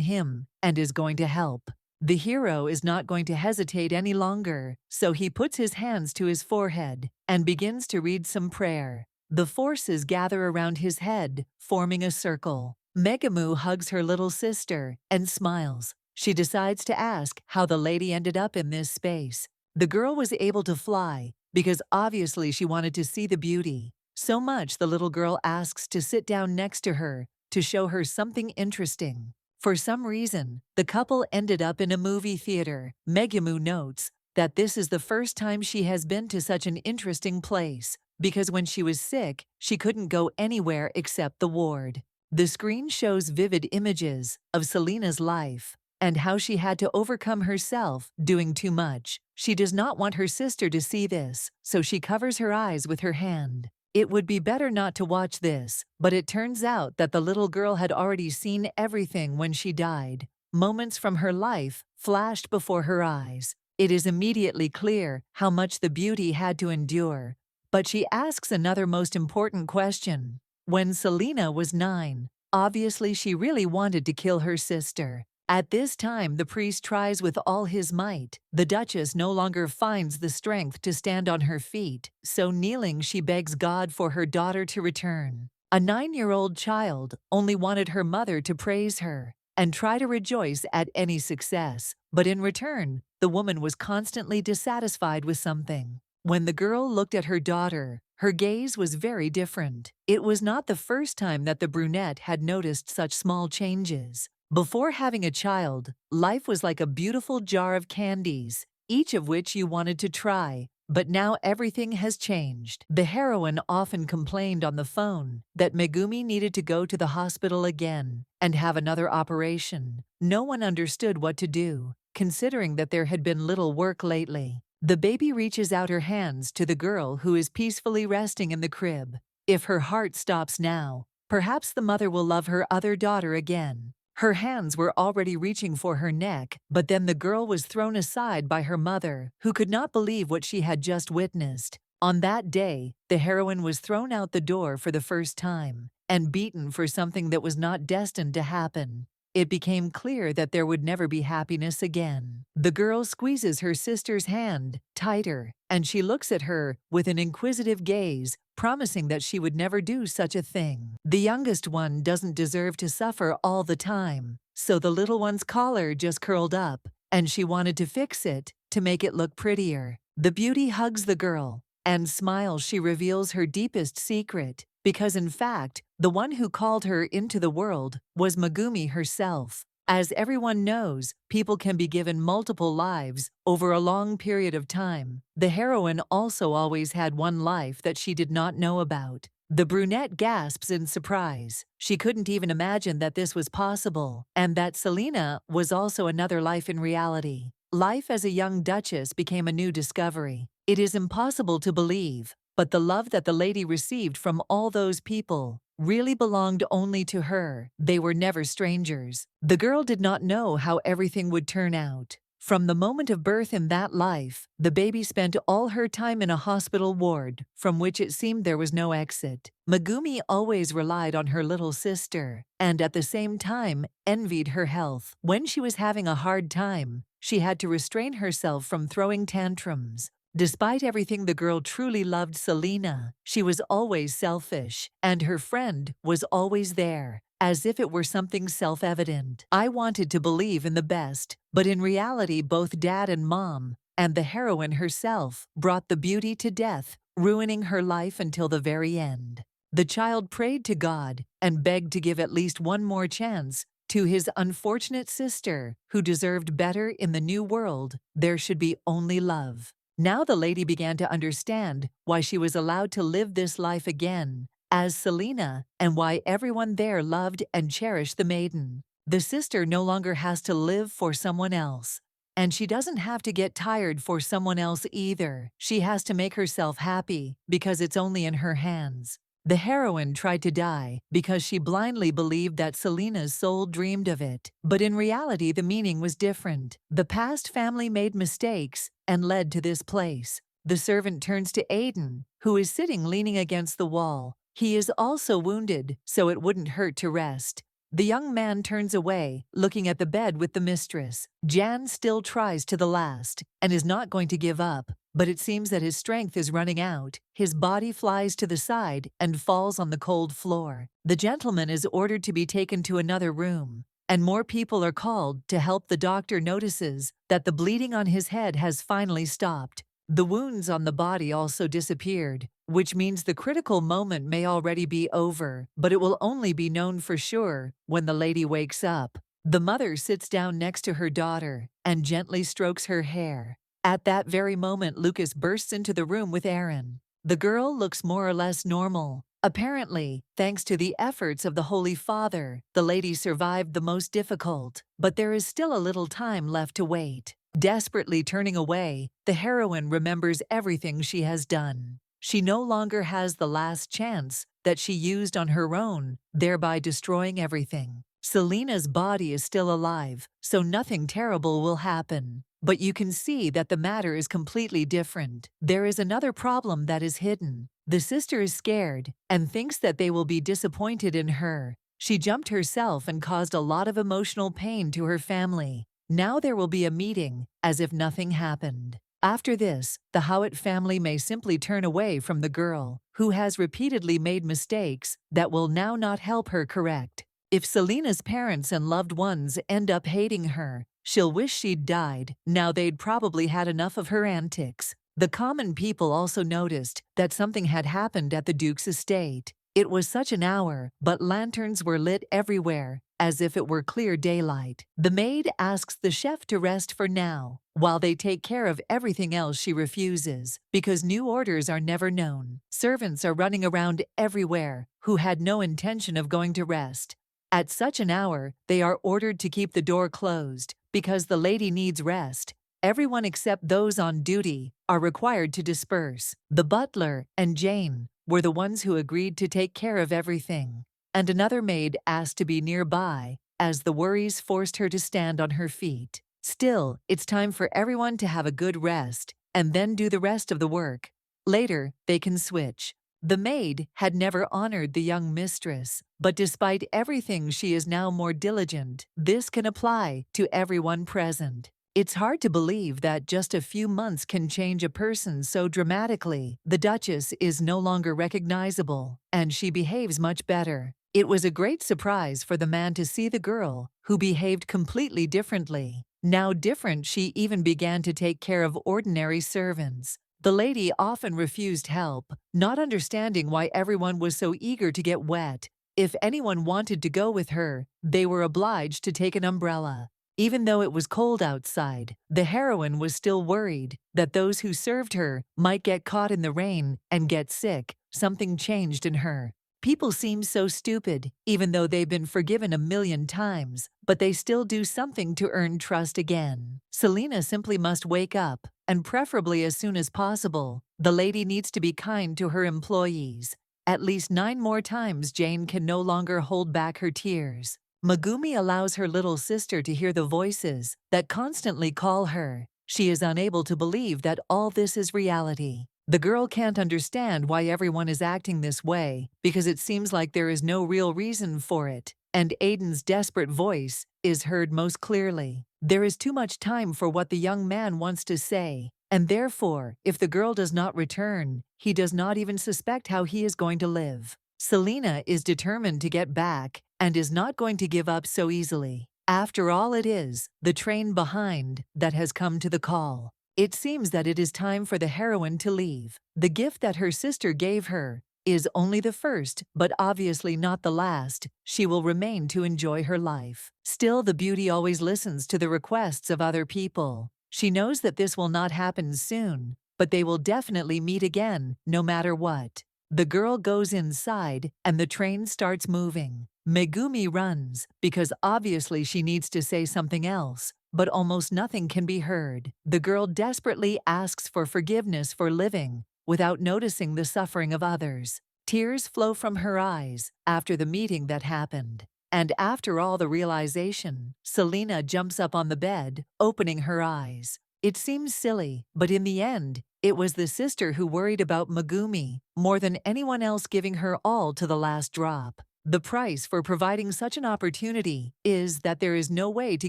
him and is going to help. The hero is not going to hesitate any longer, so he puts his hands to his forehead and begins to read some prayer. The forces gather around his head, forming a circle. Megumu hugs her little sister and smiles. She decides to ask how the lady ended up in this space. The girl was able to fly because obviously she wanted to see the beauty. So much the little girl asks to sit down next to her to show her something interesting. For some reason, the couple ended up in a movie theater. Megumu notes that this is the first time she has been to such an interesting place, because when she was sick, she couldn't go anywhere except the ward. The screen shows vivid images of Selena's life and how she had to overcome herself doing too much. She does not want her sister to see this, so she covers her eyes with her hand. It would be better not to watch this, but it turns out that the little girl had already seen everything when she died. Moments from her life flashed before her eyes. It is immediately clear how much the beauty had to endure. But she asks another most important question. When Selena was 9, obviously she really wanted to kill her sister. At this time, the priest tries with all his might. The Duchess no longer finds the strength to stand on her feet, so kneeling, she begs God for her daughter to return. A 9-year-old child only wanted her mother to praise her and try to rejoice at any success, but in return, the woman was constantly dissatisfied with something. When the girl looked at her daughter, her gaze was very different. It was not the first time that the brunette had noticed such small changes. Before having a child, life was like a beautiful jar of candies, each of which you wanted to try. But now everything has changed. The heroine often complained on the phone that Megumi needed to go to the hospital again and have another operation. No one understood what to do, considering that there had been little work lately. The baby reaches out her hands to the girl who is peacefully resting in the crib. If her heart stops now, perhaps the mother will love her other daughter again. Her hands were already reaching for her neck, but then the girl was thrown aside by her mother, who could not believe what she had just witnessed. On that day, the heroine was thrown out the door for the first time and beaten for something that was not destined to happen. It became clear that there would never be happiness again. The girl squeezes her sister's hand tighter, and she looks at her with an inquisitive gaze, promising that she would never do such a thing. The youngest one doesn't deserve to suffer all the time, so the little one's collar just curled up, and she wanted to fix it to make it look prettier. The beauty hugs the girl and smiles. She reveals her deepest secret, because in fact, the one who called her into the world was Megumi herself. As everyone knows, people can be given multiple lives over a long period of time. The heroine also always had one life that she did not know about. The brunette gasps in surprise. She couldn't even imagine that this was possible, and that Selena was also another life in reality. Life as a young duchess became a new discovery. It is impossible to believe, but the love that the lady received from all those people really belonged only to her. They were never strangers. The girl did not know how everything would turn out. From the moment of birth in that life, the baby spent all her time in a hospital ward, from which it seemed there was no exit. Megumi always relied on her little sister, and at the same time envied her health. When she was having a hard time, she had to restrain herself from throwing tantrums. Despite everything, the girl truly loved Selena. She was always selfish, and her friend was always there, as if it were something self-evident. I wanted to believe in the best, but in reality both Dad and Mom, and the heroine herself, brought the beauty to death, ruining her life until the very end. The child prayed to God and begged to give at least one more chance to his unfortunate sister, who deserved better. In the new world. There should be only love. Now the lady began to understand why she was allowed to live this life again as Selena, and why everyone there loved and cherished the maiden. The sister no longer has to live for someone else, and she doesn't have to get tired for someone else either. She has to make herself happy because it's only in her hands. The heroine tried to die because she blindly believed that Selena's soul dreamed of it. But in reality, the meaning was different. The past family made mistakes and led to this place. The servant turns to Aiden, who is sitting leaning against the wall. He is also wounded, so it wouldn't hurt to rest. The young man turns away, looking at the bed with the mistress. Jan still tries to the last and is not going to give up, but it seems that his strength is running out. His body flies to the side and falls on the cold floor. The gentleman is ordered to be taken to another room, and more people are called to help. The doctor notices that the bleeding on his head has finally stopped. The wounds on the body also disappeared, which means the critical moment may already be over, but it will only be known for sure when the lady wakes up. The mother sits down next to her daughter and gently strokes her hair. At that very moment, Lucas bursts into the room with Aaron. The girl looks more or less normal. Apparently, thanks to the efforts of the Holy Father, the lady survived the most difficult, but there is still a little time left to wait. Desperately turning away, the heroine remembers everything she has done. She no longer has the last chance that she used on her own, thereby destroying everything. Selena's body is still alive, so nothing terrible will happen. But you can see that the matter is completely different. There is another problem that is hidden. The sister is scared and thinks that they will be disappointed in her. She jumped herself and caused a lot of emotional pain to her family. Now there will be a meeting, as if nothing happened. After this, the Howitt family may simply turn away from the girl, who has repeatedly made mistakes that will now not help her correct. If Selena's parents and loved ones end up hating her, she'll wish she'd died. Now they'd probably had enough of her antics. The common people also noticed that something had happened at the Duke's estate. It was such an hour, but lanterns were lit everywhere, as if it were clear daylight. The maid asks the chef to rest for now, while they take care of everything else. She refuses, because new orders are never known. Servants are running around everywhere, who had no intention of going to rest. At such an hour, they are ordered to keep the door closed, because the lady needs rest. Everyone except those on duty are required to disperse. The butler and Jane were the ones who agreed to take care of everything, and another maid asked to be nearby, as the worries forced her to stand on her feet. Still, it's time for everyone to have a good rest, and then do the rest of the work. Later, they can switch. The maid had never honored the young mistress, but despite everything she is now more diligent. This can apply to everyone present. It's hard to believe that just a few months can change a person so dramatically. The Duchess is no longer recognizable, and she behaves much better. It was a great surprise for the man to see the girl, who behaved completely differently. Now different, she even began to take care of ordinary servants. The lady often refused help, not understanding why everyone was so eager to get wet. If anyone wanted to go with her, they were obliged to take an umbrella. Even though it was cold outside, the heroine was still worried that those who served her might get caught in the rain and get sick. Something changed in her. People seem so stupid, even though they've been forgiven 1,000,000 times, but they still do something to earn trust again. Selena simply must wake up, and preferably as soon as possible. The lady needs to be kind to her employees. At least 9 more times Jane can no longer hold back her tears. Megumi allows her little sister to hear the voices that constantly call her. She is unable to believe that all this is reality. The girl can't understand why everyone is acting this way, because it seems like there is no real reason for it, and Aiden's desperate voice is heard most clearly. There is too much time for what the young man wants to say, and therefore, if the girl does not return, he does not even suspect how he is going to live. Selena is determined to get back and is not going to give up so easily. After all, it is the train behind that has come to the call. It seems that it is time for the heroine to leave. The gift that her sister gave her is only the first, but obviously not the last. She will remain to enjoy her life. Still, the beauty always listens to the requests of other people. She knows that this will not happen soon, but they will definitely meet again, no matter what. The girl goes inside, and the train starts moving. Megumi runs, because obviously she needs to say something else, but almost nothing can be heard. The girl desperately asks for forgiveness for living, without noticing the suffering of others. Tears flow from her eyes after the meeting that happened. And after all the realization, Selena jumps up on the bed, opening her eyes. It seems silly, but in the end, it was the sister who worried about Megumi more than anyone else, giving her all to the last drop. The price for providing such an opportunity is that there is no way to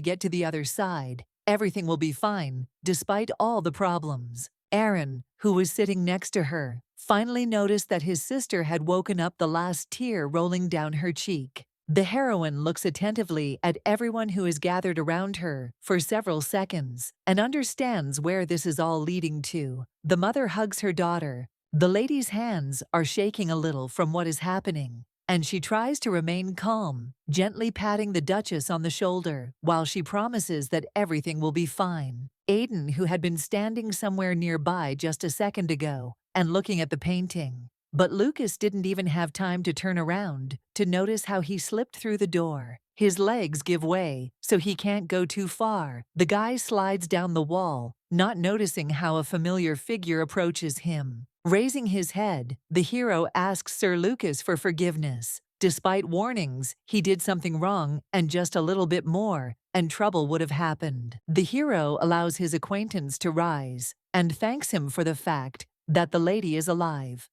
get to the other side. Everything will be fine, despite all the problems. Aaron, who was sitting next to her, finally noticed that his sister had woken up, the last tear rolling down her cheek. The heroine looks attentively at everyone who is gathered around her for several seconds and understands where this is all leading to. The mother hugs her daughter. The lady's hands are shaking a little from what is happening, and she tries to remain calm, gently patting the Duchess on the shoulder while she promises that everything will be fine. Aiden, who had been standing somewhere nearby just a second ago and looking at the painting, but Lucas didn't even have time to turn around to notice how he slipped through the door. His legs give way, so he can't go too far. The guy slides down the wall, not noticing how a familiar figure approaches him. Raising his head, the hero asks Sir Lucas for forgiveness. Despite warnings, he did something wrong and just a little bit more, and trouble would have happened. The hero allows his acquaintance to rise and thanks him for the fact that the lady is alive.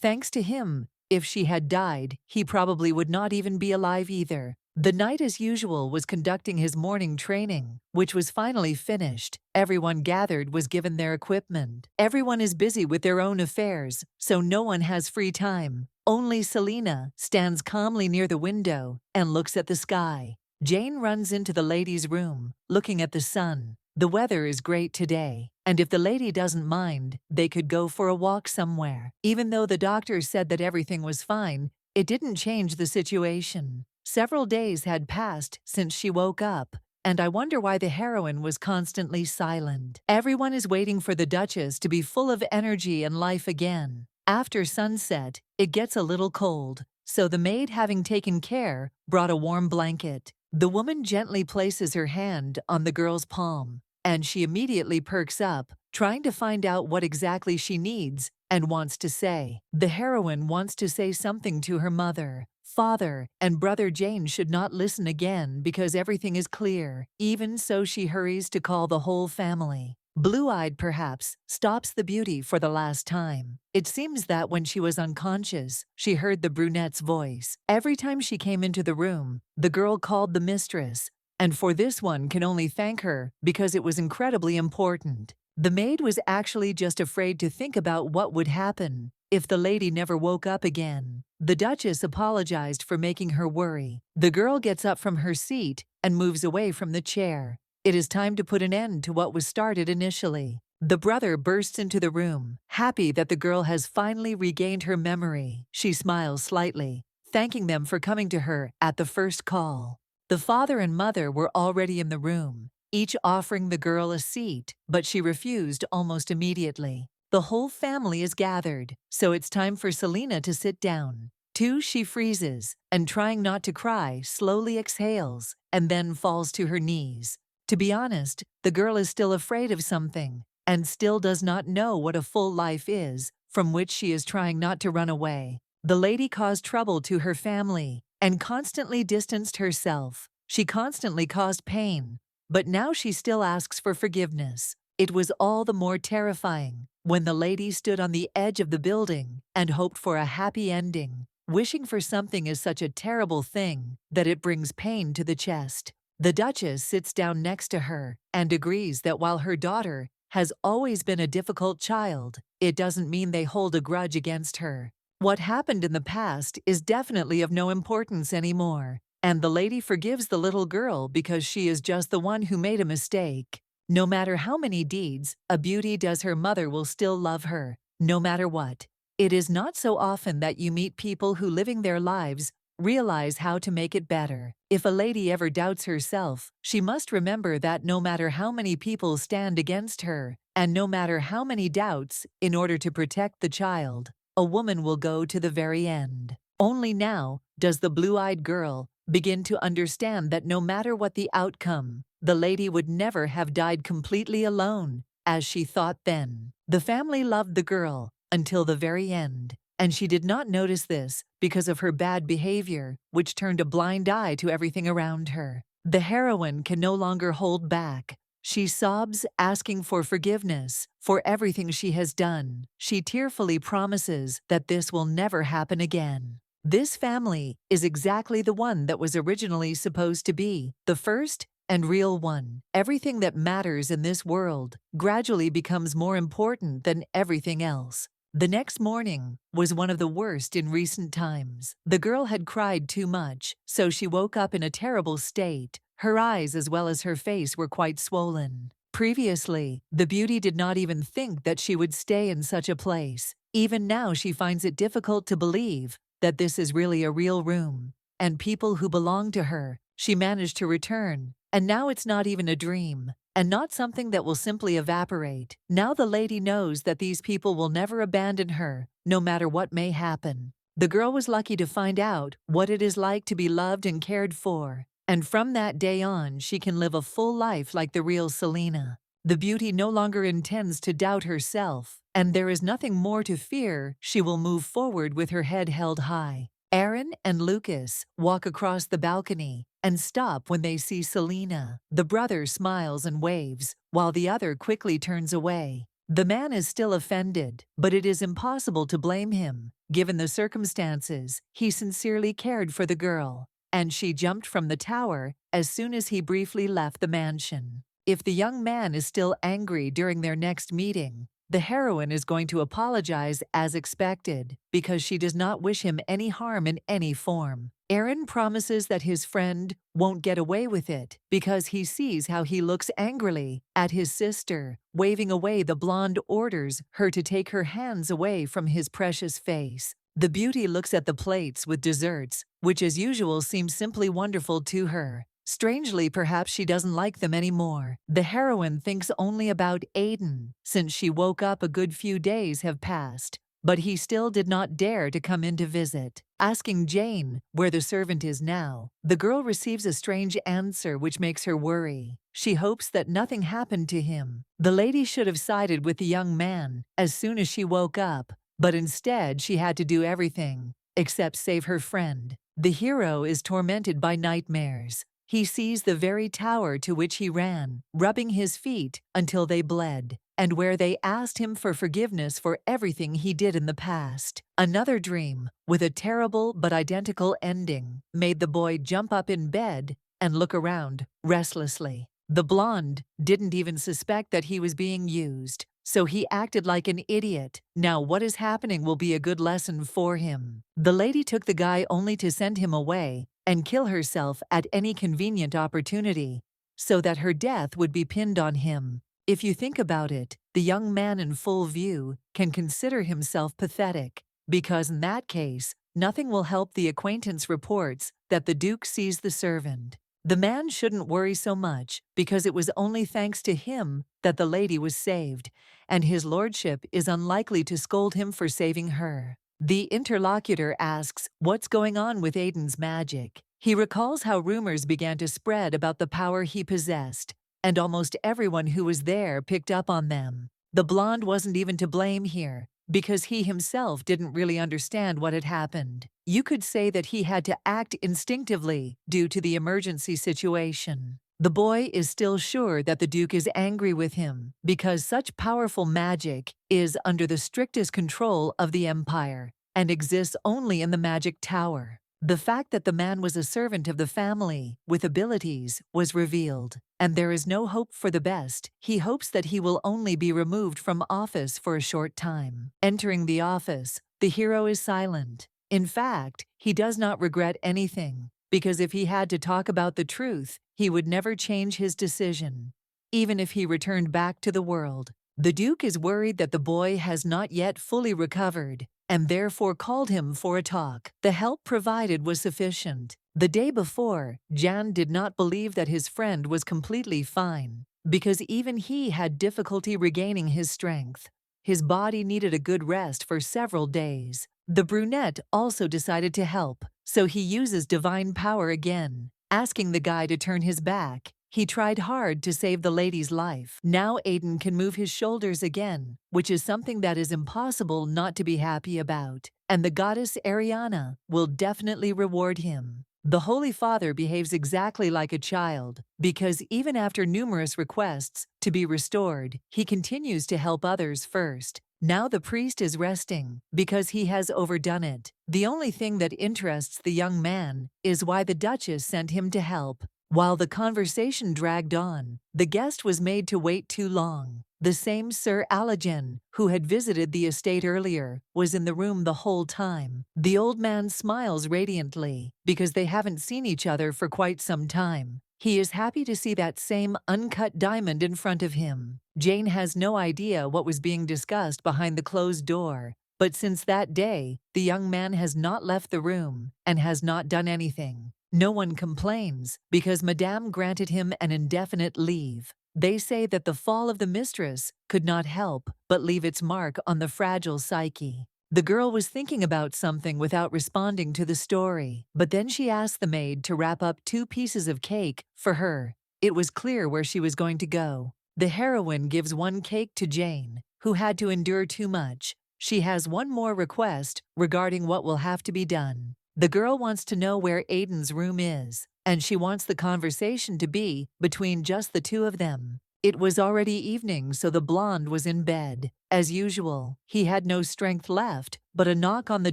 Thanks to him, if she had died, he probably would not even be alive either. The knight, as usual, was conducting his morning training, which was finally finished. Everyone gathered was given their equipment. Everyone is busy with their own affairs, so no one has free time. Only Selina stands calmly near the window and looks at the sky. Jane runs into the lady's room, looking at the sun. The weather is great today, and if the lady doesn't mind, they could go for a walk somewhere. Even though the doctor said that everything was fine, it didn't change the situation. Several days had passed since she woke up, and I wonder why the heroine was constantly silent. Everyone is waiting for the Duchess to be full of energy and life again. After sunset, it gets a little cold, so the maid, having taken care, brought a warm blanket. The woman gently places her hand on the girl's palm, and she immediately perks up, trying to find out what exactly she needs and wants to say. The heroine wants to say something to her mother. Father and brother Jane should not listen again because everything is clear. Even so, she hurries to call the whole family. Blue-eyed, perhaps, stops the beauty for the last time. It seems that when she was unconscious, she heard the brunette's voice. Every time she came into the room, the girl called the mistress, and for this one can only thank her because it was incredibly important. The maid was actually just afraid to think about what would happen if the lady never woke up again. The Duchess apologized for making her worry. The girl gets up from her seat and moves away from the chair. It is time to put an end to what was started initially. The brother bursts into the room, happy that the girl has finally regained her memory. She smiles slightly, thanking them for coming to her at the first call. The father and mother were already in the room, each offering the girl a seat, but she refused almost immediately. The whole family is gathered, so it's time for Selina to sit down. Too, she freezes, and trying not to cry, slowly exhales, and then falls to her knees. To be honest, the girl is still afraid of something, and still does not know what a full life is, from which she is trying not to run away. The lady caused trouble to her family, and constantly distanced herself. She constantly caused pain, but now she still asks for forgiveness. It was all the more terrifying when the lady stood on the edge of the building and hoped for a happy ending. Wishing for something is such a terrible thing that it brings pain to the chest. The Duchess sits down next to her and agrees that while her daughter has always been a difficult child, it doesn't mean they hold a grudge against her. What happened in the past is definitely of no importance anymore, and the lady forgives the little girl because she is just the one who made a mistake. No matter how many deeds a beauty does, her mother will still love her, no matter what. It is not so often that you meet people who, living their lives, realize how to make it better. If a lady ever doubts herself, she must remember that no matter how many people stand against her, and no matter how many doubts, in order to protect the child, a woman will go to the very end. Only now does the blue-eyed girl begin to understand that no matter what the outcome, the lady would never have died completely alone, as she thought then. The family loved the girl until the very end, and she did not notice this because of her bad behavior, which turned a blind eye to everything around her. The heroine can no longer hold back. She sobs, asking for forgiveness for everything she has done. She tearfully promises that this will never happen again. This family is exactly the one that was originally supposed to be the first and real one. Everything that matters in this world gradually becomes more important than everything else. The next morning was one of the worst in recent times. The girl had cried too much, so she woke up in a terrible state. Her eyes as well as her face were quite swollen. Previously, the beauty did not even think that she would stay in such a place. Even now she finds it difficult to believe that this is really a real room, and people who belong to her. She managed to return, and now it's not even a dream, and not something that will simply evaporate. Now the lady knows that these people will never abandon her, no matter what may happen. The girl was lucky to find out what it is like to be loved and cared for, and from that day on she can live a full life like the real Selina. The beauty no longer intends to doubt herself, and there is nothing more to fear. She will move forward with her head held high. Aaron and Lucas walk across the balcony and stop when they see Selena. The brother smiles and waves, while the other quickly turns away. The man is still offended, but it is impossible to blame him. Given the circumstances, he sincerely cared for the girl, and she jumped from the tower as soon as he briefly left the mansion. If the young man is still angry during their next meeting, the heroine is going to apologize as expected because she does not wish him any harm in any form. Aaron promises that his friend won't get away with it because he sees how he looks angrily at his sister. Waving away the blonde, orders her to take her hands away from his precious face. The beauty looks at the plates with desserts, which as usual seem simply wonderful to her. Strangely, perhaps she doesn't like them anymore. The heroine thinks only about Aiden, since she woke up a good few days have passed. But he still did not dare to come in to visit. Asking Jane where the servant is now, the girl receives a strange answer which makes her worry. She hopes that nothing happened to him. The lady should have sided with the young man as soon as she woke up, but instead she had to do everything except save her friend. The hero is tormented by nightmares. He sees the very tower to which he ran, rubbing his feet until they bled, and where they asked him for forgiveness for everything he did in the past. Another dream, with a terrible but identical ending, made the boy jump up in bed and look around restlessly. The blonde didn't even suspect that he was being used, so he acted like an idiot. Now what is happening will be a good lesson for him. The lady took the guy only to send him away and kill herself at any convenient opportunity, so that her death would be pinned on him. If you think about it, the young man in full view can consider himself pathetic, because in that case, nothing will help. The acquaintance reports that the Duke sees the servant. The man shouldn't worry so much, because it was only thanks to him that the lady was saved, and his lordship is unlikely to scold him for saving her. The interlocutor asks what's going on with Aiden's magic. He recalls how rumors began to spread about the power he possessed, and almost everyone who was there picked up on them. The blonde wasn't even to blame here, because he himself didn't really understand what had happened. You could say that he had to act instinctively due to the emergency situation. The boy is still sure that the Duke is angry with him because such powerful magic is under the strictest control of the Empire and exists only in the magic tower. The fact that the man was a servant of the family with abilities was revealed, and there is no hope for the best. He hopes that he will only be removed from office for a short time. Entering the office, the hero is silent. In fact, he does not regret anything, because if he had to talk about the truth, he would never change his decision, even if he returned back to the world. The Duke is worried that the boy has not yet fully recovered, and therefore called him for a talk. The help provided was sufficient. The day before, Jan did not believe that his friend was completely fine, because even he had difficulty regaining his strength. His body needed a good rest for several days. The brunette also decided to help, so he uses divine power again. Asking the guy to turn his back, he tried hard to save the lady's life. Now Aiden can move his shoulders again, which is something that is impossible not to be happy about, and the goddess Ariel will definitely reward him. The Holy Father behaves exactly like a child, because even after numerous requests to be restored, he continues to help others first. Now the priest is resting, because he has overdone it. The only thing that interests the young man is why the Duchess sent him to help. While the conversation dragged on, the guest was made to wait too long. The same Sir Aiden, who had visited the estate earlier, was in the room the whole time. The old man smiles radiantly, because they haven't seen each other for quite some time. He is happy to see that same uncut diamond in front of him. Jane has no idea what was being discussed behind the closed door, but since that day, the young man has not left the room and has not done anything. No one complains, because Madame granted him an indefinite leave. They say that the fall of the mistress could not help but leave its mark on the fragile psyche. The girl was thinking about something without responding to the story, but then she asked the maid to wrap up 2 pieces of cake for her. It was clear where she was going to go. The heroine gives 1 cake to Jane, who had to endure too much. She has one more request regarding what will have to be done. The girl wants to know where Aiden's room is, and she wants the conversation to be between just the two of them. It was already evening, so the blonde was in bed. As usual, he had no strength left, but a knock on the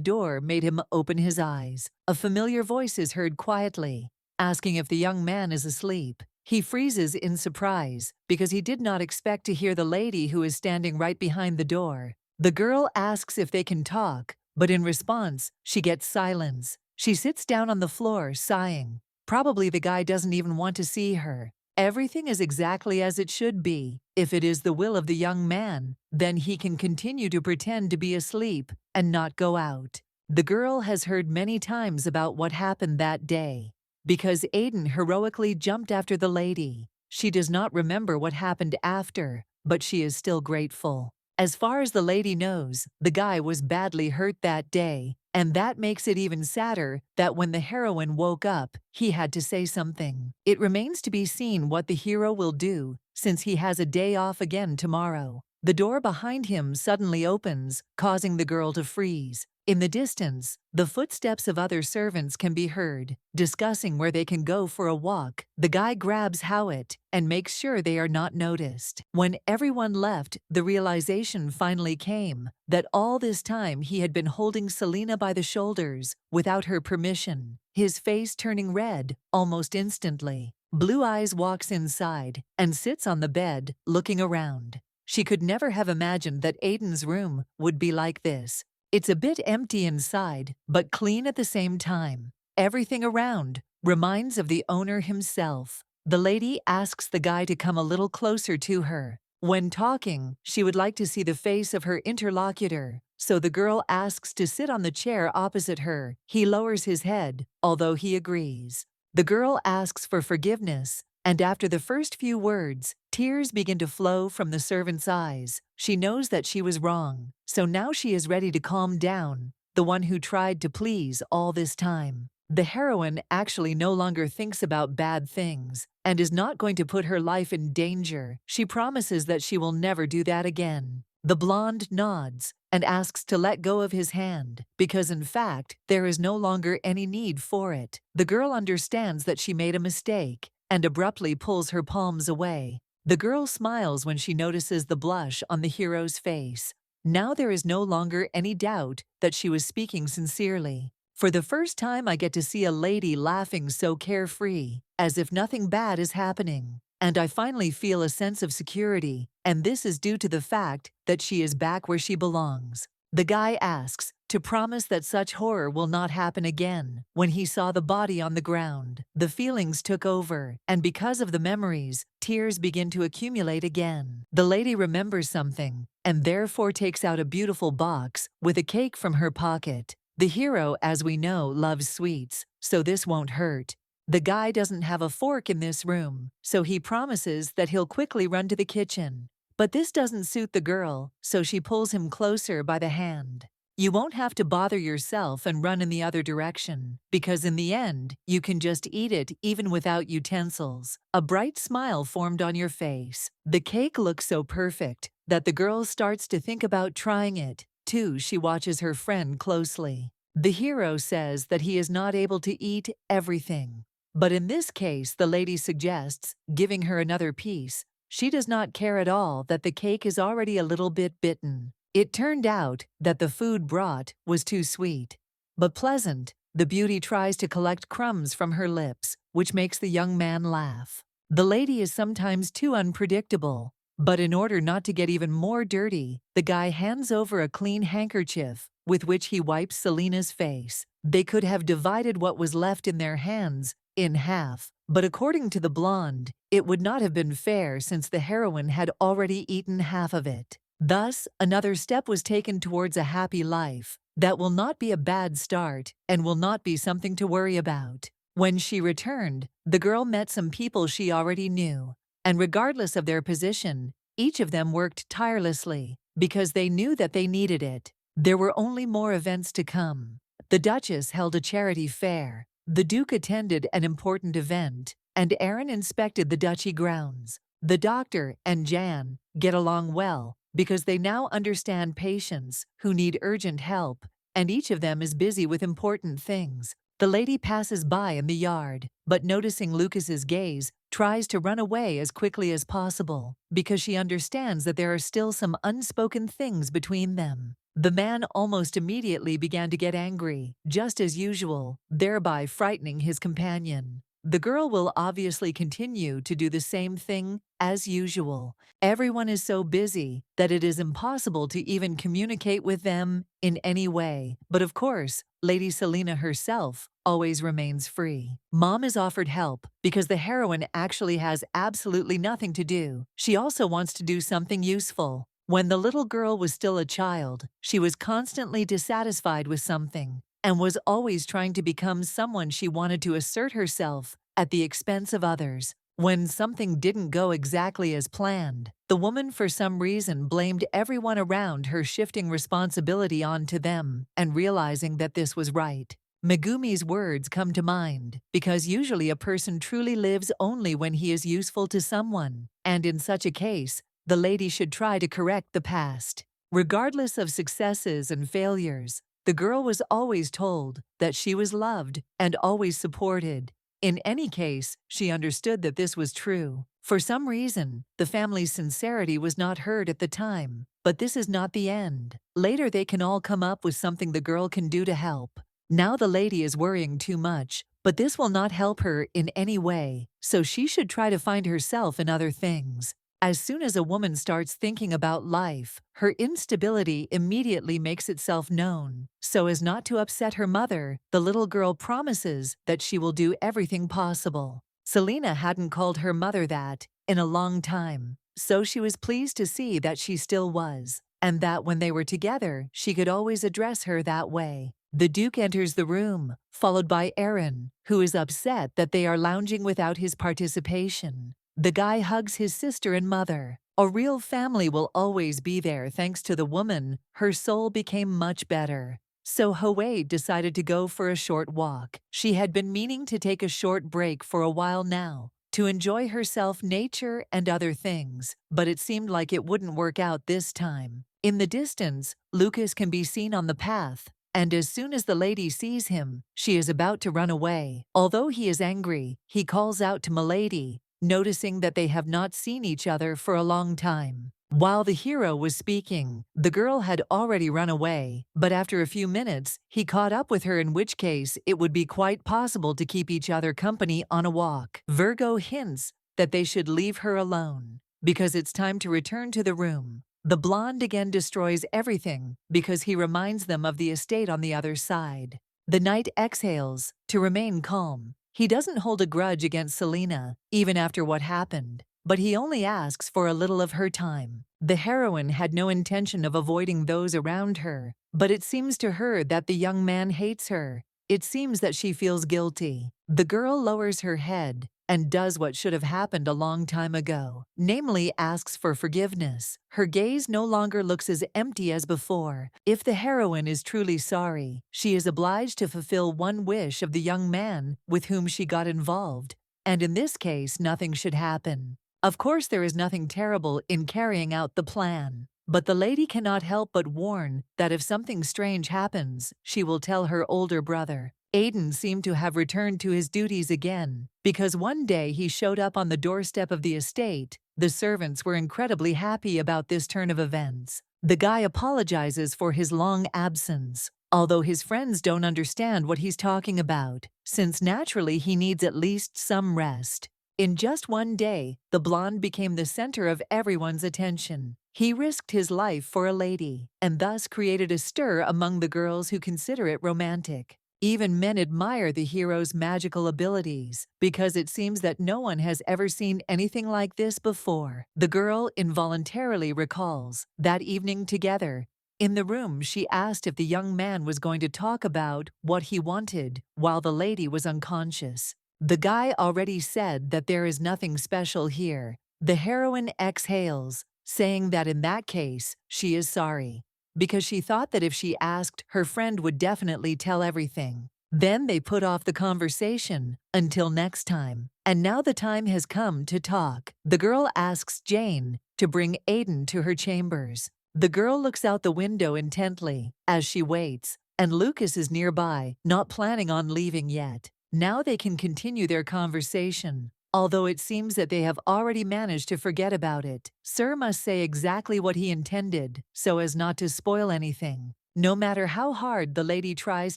door made him open his eyes. A familiar voice is heard quietly, asking if the young man is asleep. He freezes in surprise because he did not expect to hear the lady who is standing right behind the door. The girl asks if they can talk, but in response, she gets silence. She sits down on the floor, sighing. Probably the guy doesn't even want to see her. Everything is exactly as it should be. If it is the will of the young man, then he can continue to pretend to be asleep and not go out. The girl has heard many times about what happened that day. Because Aiden heroically jumped after the lady, she does not remember what happened after, but she is still grateful. As far as the lady knows, the guy was badly hurt that day, and that makes it even sadder that when the heroine woke up, he had to say something. It remains to be seen what the hero will do, since he has a day off again tomorrow. The door behind him suddenly opens, causing the girl to freeze. In the distance, the footsteps of other servants can be heard, discussing where they can go for a walk. The guy grabs Howitt and makes sure they are not noticed. When everyone left, the realization finally came that all this time he had been holding Selena by the shoulders without her permission, his face turning red almost instantly. Blue Eyes walks inside and sits on the bed, looking around. She could never have imagined that Aiden's room would be like this. It's a bit empty inside, but clean at the same time. Everything around reminds of the owner himself. The lady asks the guy to come a little closer to her. When talking, she would like to see the face of her interlocutor, so the girl asks to sit on the chair opposite her. He lowers his head, although he agrees. The girl asks for forgiveness, and after the first few words, tears begin to flow from the servant's eyes. She knows that she was wrong, so now she is ready to calm down, the one who tried to please all this time. The heroine actually no longer thinks about bad things and is not going to put her life in danger. She promises that she will never do that again. The blonde nods and asks to let go of his hand, because in fact, there is no longer any need for it. The girl understands that she made a mistake and abruptly pulls her palms away. The girl smiles when she notices the blush on the hero's face. Now there is no longer any doubt that she was speaking sincerely. For the first time, I get to see a lady laughing so carefree, as if nothing bad is happening. And I finally feel a sense of security, and this is due to the fact that she is back where she belongs. The guy asks to promise that such horror will not happen again. When he saw the body on the ground, the feelings took over, and because of the memories, tears begin to accumulate again. The lady remembers something, and therefore takes out a beautiful box with a cake from her pocket. The hero, as we know, loves sweets, so this won't hurt. The guy doesn't have a fork in this room, so he promises that he'll quickly run to the kitchen. But this doesn't suit the girl, so she pulls him closer by the hand. You won't have to bother yourself and run in the other direction, because in the end, you can just eat it even without utensils. A bright smile formed on your face. The cake looks so perfect that the girl starts to think about trying it. Too, she watches her friend closely. The hero says that he is not able to eat everything. But in this case, the lady suggests giving her another piece. She does not care at all that the cake is already a little bit bitten. It turned out that the food brought was too sweet. But pleasant, the beauty tries to collect crumbs from her lips, which makes the young man laugh. The lady is sometimes too unpredictable. But in order not to get even more dirty, the guy hands over a clean handkerchief with which he wipes Selena's face. They could have divided what was left in their hands in half, but according to the blonde, it would not have been fair since the heroine had already eaten half of it. Thus, another step was taken towards a happy life. That will not be a bad start and will not be something to worry about. When she returned, the girl met some people she already knew. And regardless of their position, each of them worked tirelessly because they knew that they needed it. There were only more events to come. The Duchess held a charity fair. The Duke attended an important event, and Aaron inspected the duchy grounds. The doctor and Jan get along well because they now understand patients who need urgent help and each of them is busy with important things. The lady passes by in the yard, but noticing Lucas's gaze, tries to run away as quickly as possible because she understands that there are still some unspoken things between them. The man almost immediately began to get angry, just as usual, thereby frightening his companion. The girl will obviously continue to do the same thing as usual. Everyone is so busy that it is impossible to even communicate with them in any way. But of course, Lady Selena herself always remains free. Mom is offered help because the heroine actually has absolutely nothing to do. She also wants to do something useful. When the little girl was still a child, she was constantly dissatisfied with something and was always trying to become someone. She wanted to assert herself at the expense of others. When something didn't go exactly as planned, the woman for some reason blamed everyone around her, shifting responsibility onto them and realizing that this was right. Megumi's words come to mind because usually a person truly lives only when he is useful to someone, and in such a case, the lady should try to correct the past. Regardless of successes and failures, the girl was always told that she was loved and always supported. In any case, she understood that this was true. For some reason, the family's sincerity was not heard at the time. But this is not the end. Later they can all come up with something the girl can do to help. Now the lady is worrying too much, but this will not help her in any way, so she should try to find herself in other things. As soon as a woman starts thinking about life, her instability immediately makes itself known. So as not to upset her mother, the little girl promises that she will do everything possible. Selena hadn't called her mother that in a long time, so she was pleased to see that she still was, and that when they were together, she could always address her that way. The Duke enters the room, followed by Aaron, who is upset that they are lounging without his participation. The guy hugs his sister and mother. A real family will always be there thanks to the woman. Her soul became much better. So Hoade decided to go for a short walk. She had been meaning to take a short break for a while now, to enjoy herself, nature, and other things, but it seemed like it wouldn't work out this time. In the distance, Lucas can be seen on the path, and as soon as the lady sees him, she is about to run away. Although he is angry, he calls out to Milady, noticing that they have not seen each other for a long time. While the hero was speaking, the girl had already run away, but after a few minutes, he caught up with her, in which case it would be quite possible to keep each other company on a walk. Virgo hints that they should leave her alone, because it's time to return to the room. The blonde again destroys everything because he reminds them of the estate on the other side. The knight exhales to remain calm. He doesn't hold a grudge against Selena, even after what happened, but he only asks for a little of her time. The heroine had no intention of avoiding those around her, but it seems to her that the young man hates her. It seems that she feels guilty. The girl lowers her head and does what should have happened a long time ago, namely asks for forgiveness. Her gaze no longer looks as empty as before. If the heroine is truly sorry, she is obliged to fulfill one wish of the young man with whom she got involved, and in this case nothing should happen. Of course there is nothing terrible in carrying out the plan, but the lady cannot help but warn that if something strange happens, she will tell her older brother. Aiden seemed to have returned to his duties again, because one day he showed up on the doorstep of the estate. The servants were incredibly happy about this turn of events. The guy apologizes for his long absence, although his friends don't understand what he's talking about, since naturally he needs at least some rest. In just one day, the blonde became the center of everyone's attention. He risked his life for a lady, and thus created a stir among the girls who consider it romantic. Even men admire the hero's magical abilities, because it seems that no one has ever seen anything like this before. The girl involuntarily recalls that evening together. In the room, she asked if the young man was going to talk about what he wanted while the lady was unconscious. The guy already said that there is nothing special here. The heroine exhales, saying that in that case, she is sorry, because she thought that if she asked, her friend would definitely tell everything. Then they put off the conversation until next time. And now the time has come to talk. The girl asks Jane to bring Aiden to her chambers. The girl looks out the window intently as she waits. and Lucas is nearby, not planning on leaving yet. Now they can continue their conversation. Although it seems that they have already managed to forget about it, Sir must say exactly what he intended, so as not to spoil anything. No matter how hard the lady tries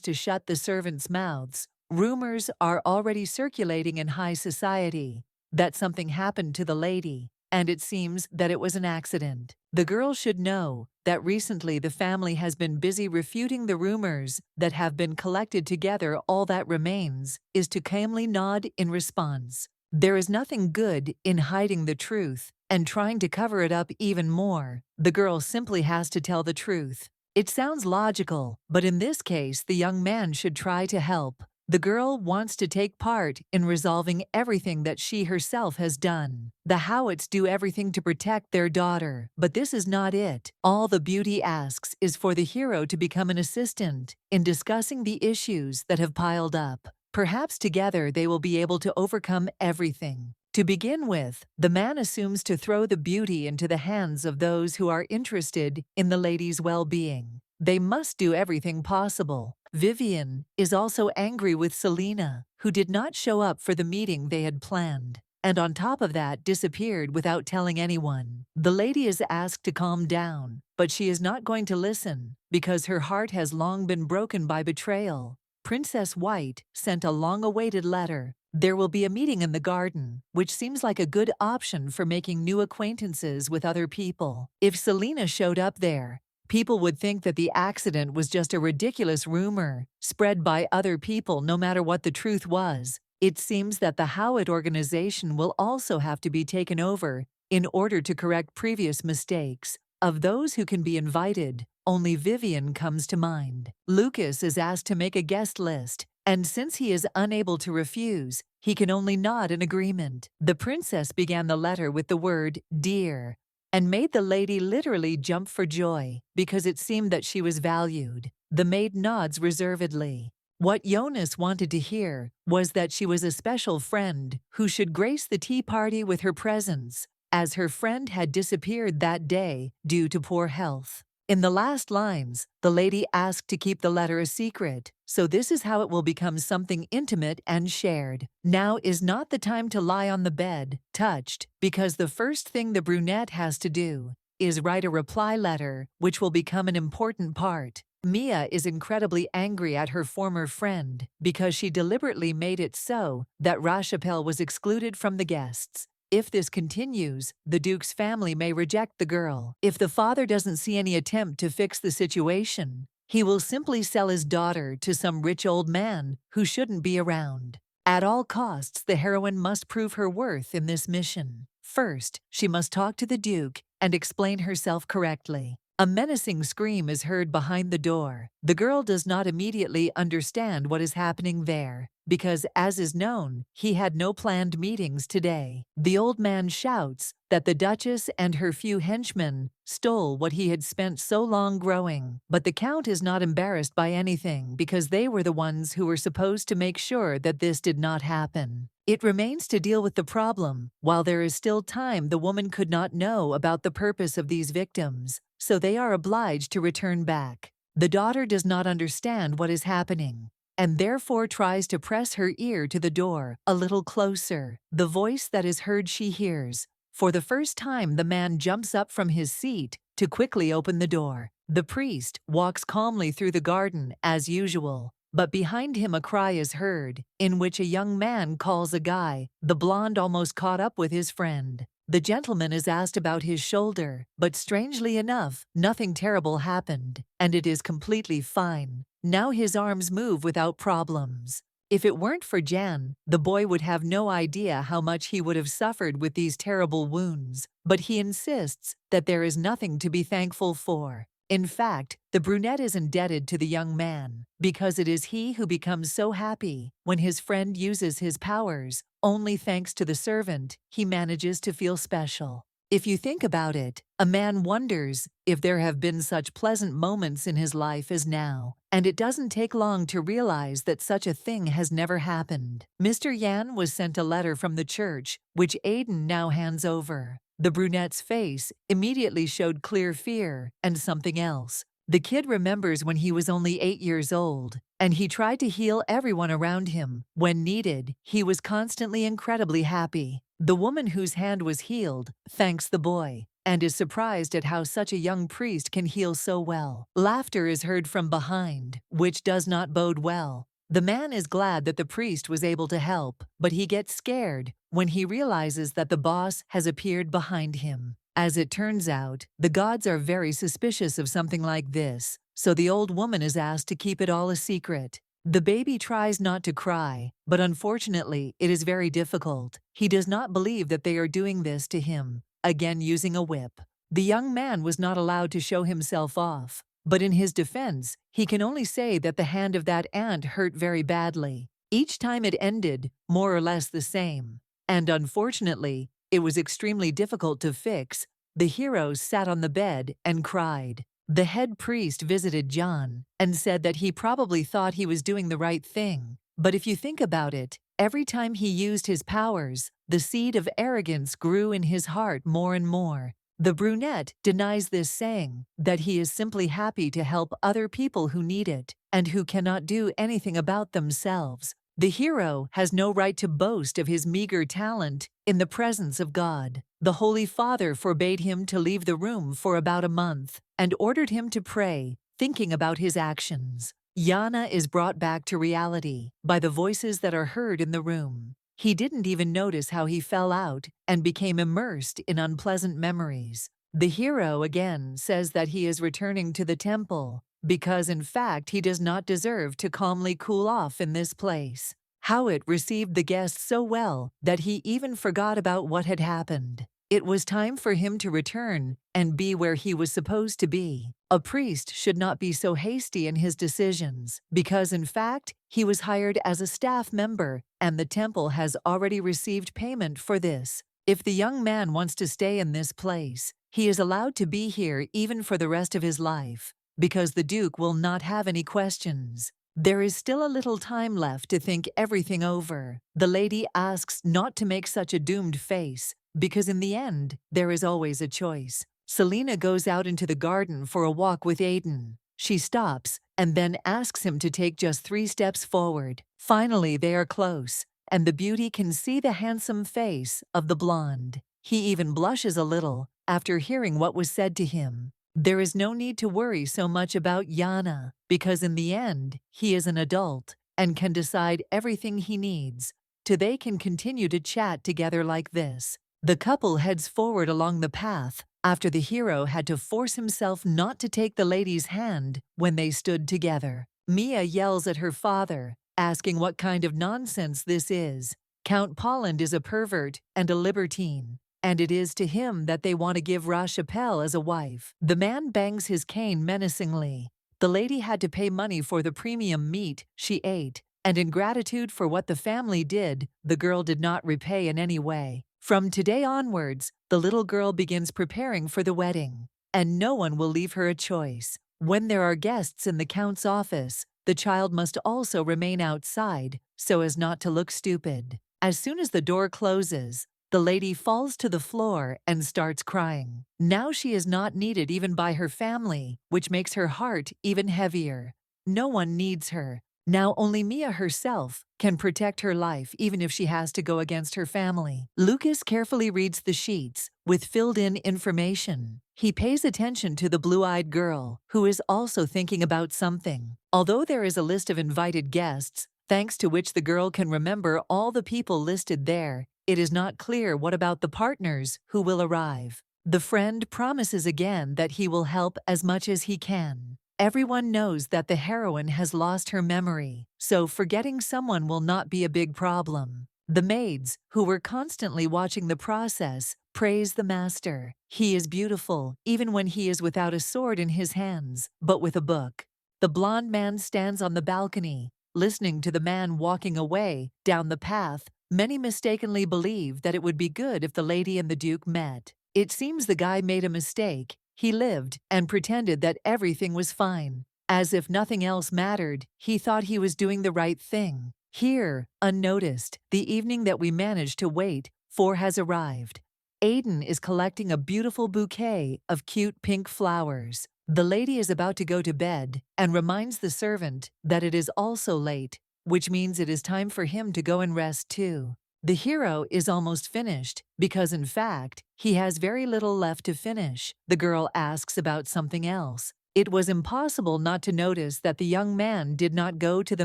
to shut the servants' mouths, rumors are already circulating in high society that something happened to the lady, and it seems that it was an accident. The girl should know that recently the family has been busy refuting the rumors that have been collected together. All that remains is to calmly nod in response. There is nothing good in hiding the truth and trying to cover it up even more. The girl simply has to tell the truth. It sounds logical, but in this case, the young man should try to help. The girl wants to take part in resolving everything that she herself has done. The Howitts do everything to protect their daughter, but this is not it. All the beauty asks is for the hero to become an assistant in discussing the issues that have piled up. Perhaps together they will be able to overcome everything. To begin with, the man assumes to throw the beauty into the hands of those who are interested in the lady's well-being. They must do everything possible. Vivian is also angry with Selena, who did not show up for the meeting they had planned, and on top of that disappeared without telling anyone. The lady is asked to calm down, but she is not going to listen because her heart has long been broken by betrayal. Princess White sent a long-awaited letter. There will be a meeting in the garden, which seems like a good option for making new acquaintances with other people. If Selena showed up there, people would think that the accident was just a ridiculous rumor spread by other people no matter what the truth was. It seems that the Howitt organization will also have to be taken over in order to correct previous mistakes. Of those who can be invited, only Vivian comes to mind. Lucas is asked to make a guest list, and since he is unable to refuse, he can only nod in agreement. The princess began the letter with the word "dear" and made the lady literally jump for joy because it seemed that she was valued. The maid nods reservedly. What Jonas wanted to hear was that she was a special friend who should grace the tea party with her presence, as her friend had disappeared that day due to poor health. In the last lines, the lady asked to keep the letter a secret, so this is how it will become something intimate and shared. Now is not the time to lie on the bed, touched, because the first thing the brunette has to do is write a reply letter, which will become an important part. Mia is incredibly angry at her former friend because she deliberately made it so that Rachapelle was excluded from the guests. If this continues, the Duke's family may reject the girl. If the father doesn't see any attempt to fix the situation, he will simply sell his daughter to some rich old man who shouldn't be around. At all costs, the heroine must prove her worth in this mission. First, she must talk to the Duke and explain herself correctly. A menacing scream is heard behind the door. The girl does not immediately understand what is happening there, because, as is known, he had no planned meetings today. The old man shouts that the Duchess and her few henchmen stole what he had spent so long growing. But the Count is not embarrassed by anything because they were the ones who were supposed to make sure that this did not happen. It remains to deal with the problem. While there is still time, the woman could not know about the purpose of these victims, so they are obliged to return back. The daughter does not understand what is happening, and therefore tries to press her ear to the door a little closer. The voice that is heard she hears. For the first time, the man jumps up from his seat to quickly open the door. The priest walks calmly through the garden as usual, but behind him a cry is heard, in which a young man calls a guy. The blonde almost caught up with his friend. The gentleman is asked about his shoulder, but strangely enough, nothing terrible happened, and it is completely fine. Now his arms move without problems. If it weren't for Jan, the boy would have no idea how much he would have suffered with these terrible wounds, but he insists that there is nothing to be thankful for. In fact, the brunette is indebted to the young man, because it is he who becomes so happy when his friend uses his powers. Only thanks to the servant, he manages to feel special. If you think about it, a man wonders if there have been such pleasant moments in his life as now, and it doesn't take long to realize that such a thing has never happened. Mr. Yan was sent a letter from the church, which Aiden now hands over. The brunette's face immediately showed clear fear and something else. The kid remembers when he was only 8 years old, and he tried to heal everyone around him. When needed, he was constantly incredibly happy. The woman whose hand was healed thanks the boy and is surprised at how such a young priest can heal so well. Laughter is heard from behind, which does not bode well. The man is glad that the priest was able to help, but he gets scared when he realizes that the boss has appeared behind him. As it turns out, the gods are very suspicious of something like this, so the old woman is asked to keep it all a secret. The baby tries not to cry, but unfortunately, it is very difficult. He does not believe that they are doing this to him, again using a whip. The young man was not allowed to show himself off, but in his defense, he can only say that the hand of that ant hurt very badly. Each time it ended, more or less the same. And unfortunately, it was extremely difficult to fix. The hero sat on the bed and cried. The head priest visited John and said that he probably thought he was doing the right thing. But if you think about it, every time he used his powers, the seed of arrogance grew in his heart more and more. The brunette denies this, saying that he is simply happy to help other people who need it and who cannot do anything about themselves. The hero has no right to boast of his meager talent in the presence of God. The Holy Father forbade him to leave the room for about a month and ordered him to pray, thinking about his actions. Yana is brought back to reality by the voices that are heard in the room. He didn't even notice how he fell out and became immersed in unpleasant memories. The hero again says that he is returning to the temple because in fact he does not deserve to calmly cool off in this place. Howitt received the guests so well that he even forgot about what had happened. It was time for him to return and be where he was supposed to be. A priest should not be so hasty in his decisions because in fact he was hired as a staff member and the temple has already received payment for this. If the young man wants to stay in this place, he is allowed to be here even for the rest of his life, because the Duke will not have any questions. There is still a little time left to think everything over. The lady asks not to make such a doomed face, because in the end, there is always a choice. Selena goes out into the garden for a walk with Aiden. She stops and then asks him to take just 3 steps forward. Finally, they are close, and the beauty can see the handsome face of the blonde. He even blushes a little after hearing what was said to him. There is no need to worry so much about Yana, because in the end, he is an adult and can decide everything he needs. They can continue to chat together like this. The couple heads forward along the path after the hero had to force himself not to take the lady's hand when they stood together. Mia yells at her father, asking what kind of nonsense this is. Count Polland is a pervert and a libertine, and it is to him that they want to give Rachapelle as a wife. The man bangs his cane menacingly. The lady had to pay money for the premium meat she ate, and in gratitude for what the family did, the girl did not repay in any way. From today onwards, the little girl begins preparing for the wedding, and no one will leave her a choice. When there are guests in the count's office, the child must also remain outside so as not to look stupid. As soon as the door closes, the lady falls to the floor and starts crying. Now she is not needed even by her family, which makes her heart even heavier. No one needs her. Now only Mia herself can protect her life even if she has to go against her family. Lucas carefully reads the sheets with filled-in information. He pays attention to the blue-eyed girl, who is also thinking about something. Although there is a list of invited guests, thanks to which the girl can remember all the people listed there, it is not clear what about the partners who will arrive. The friend promises again that he will help as much as he can. Everyone knows that the heroine has lost her memory, so forgetting someone will not be a big problem. The maids, who were constantly watching the process, praise the master. He is beautiful, even when he is without a sword in his hands, but with a book. The blond man stands on the balcony, listening to the man walking away down the path. Many mistakenly believe that it would be good if the lady and the Duke met. It seems the guy made a mistake. He lived and pretended that everything was fine. As if nothing else mattered, he thought he was doing the right thing. Here, unnoticed, the evening that we managed to wait for has arrived. Aiden is collecting a beautiful bouquet of cute pink flowers. The lady is about to go to bed and reminds the servant that it is also late, which means it is time for him to go and rest too. The hero is almost finished because, in fact, he has very little left to finish. The girl asks about something else. It was impossible not to notice that the young man did not go to the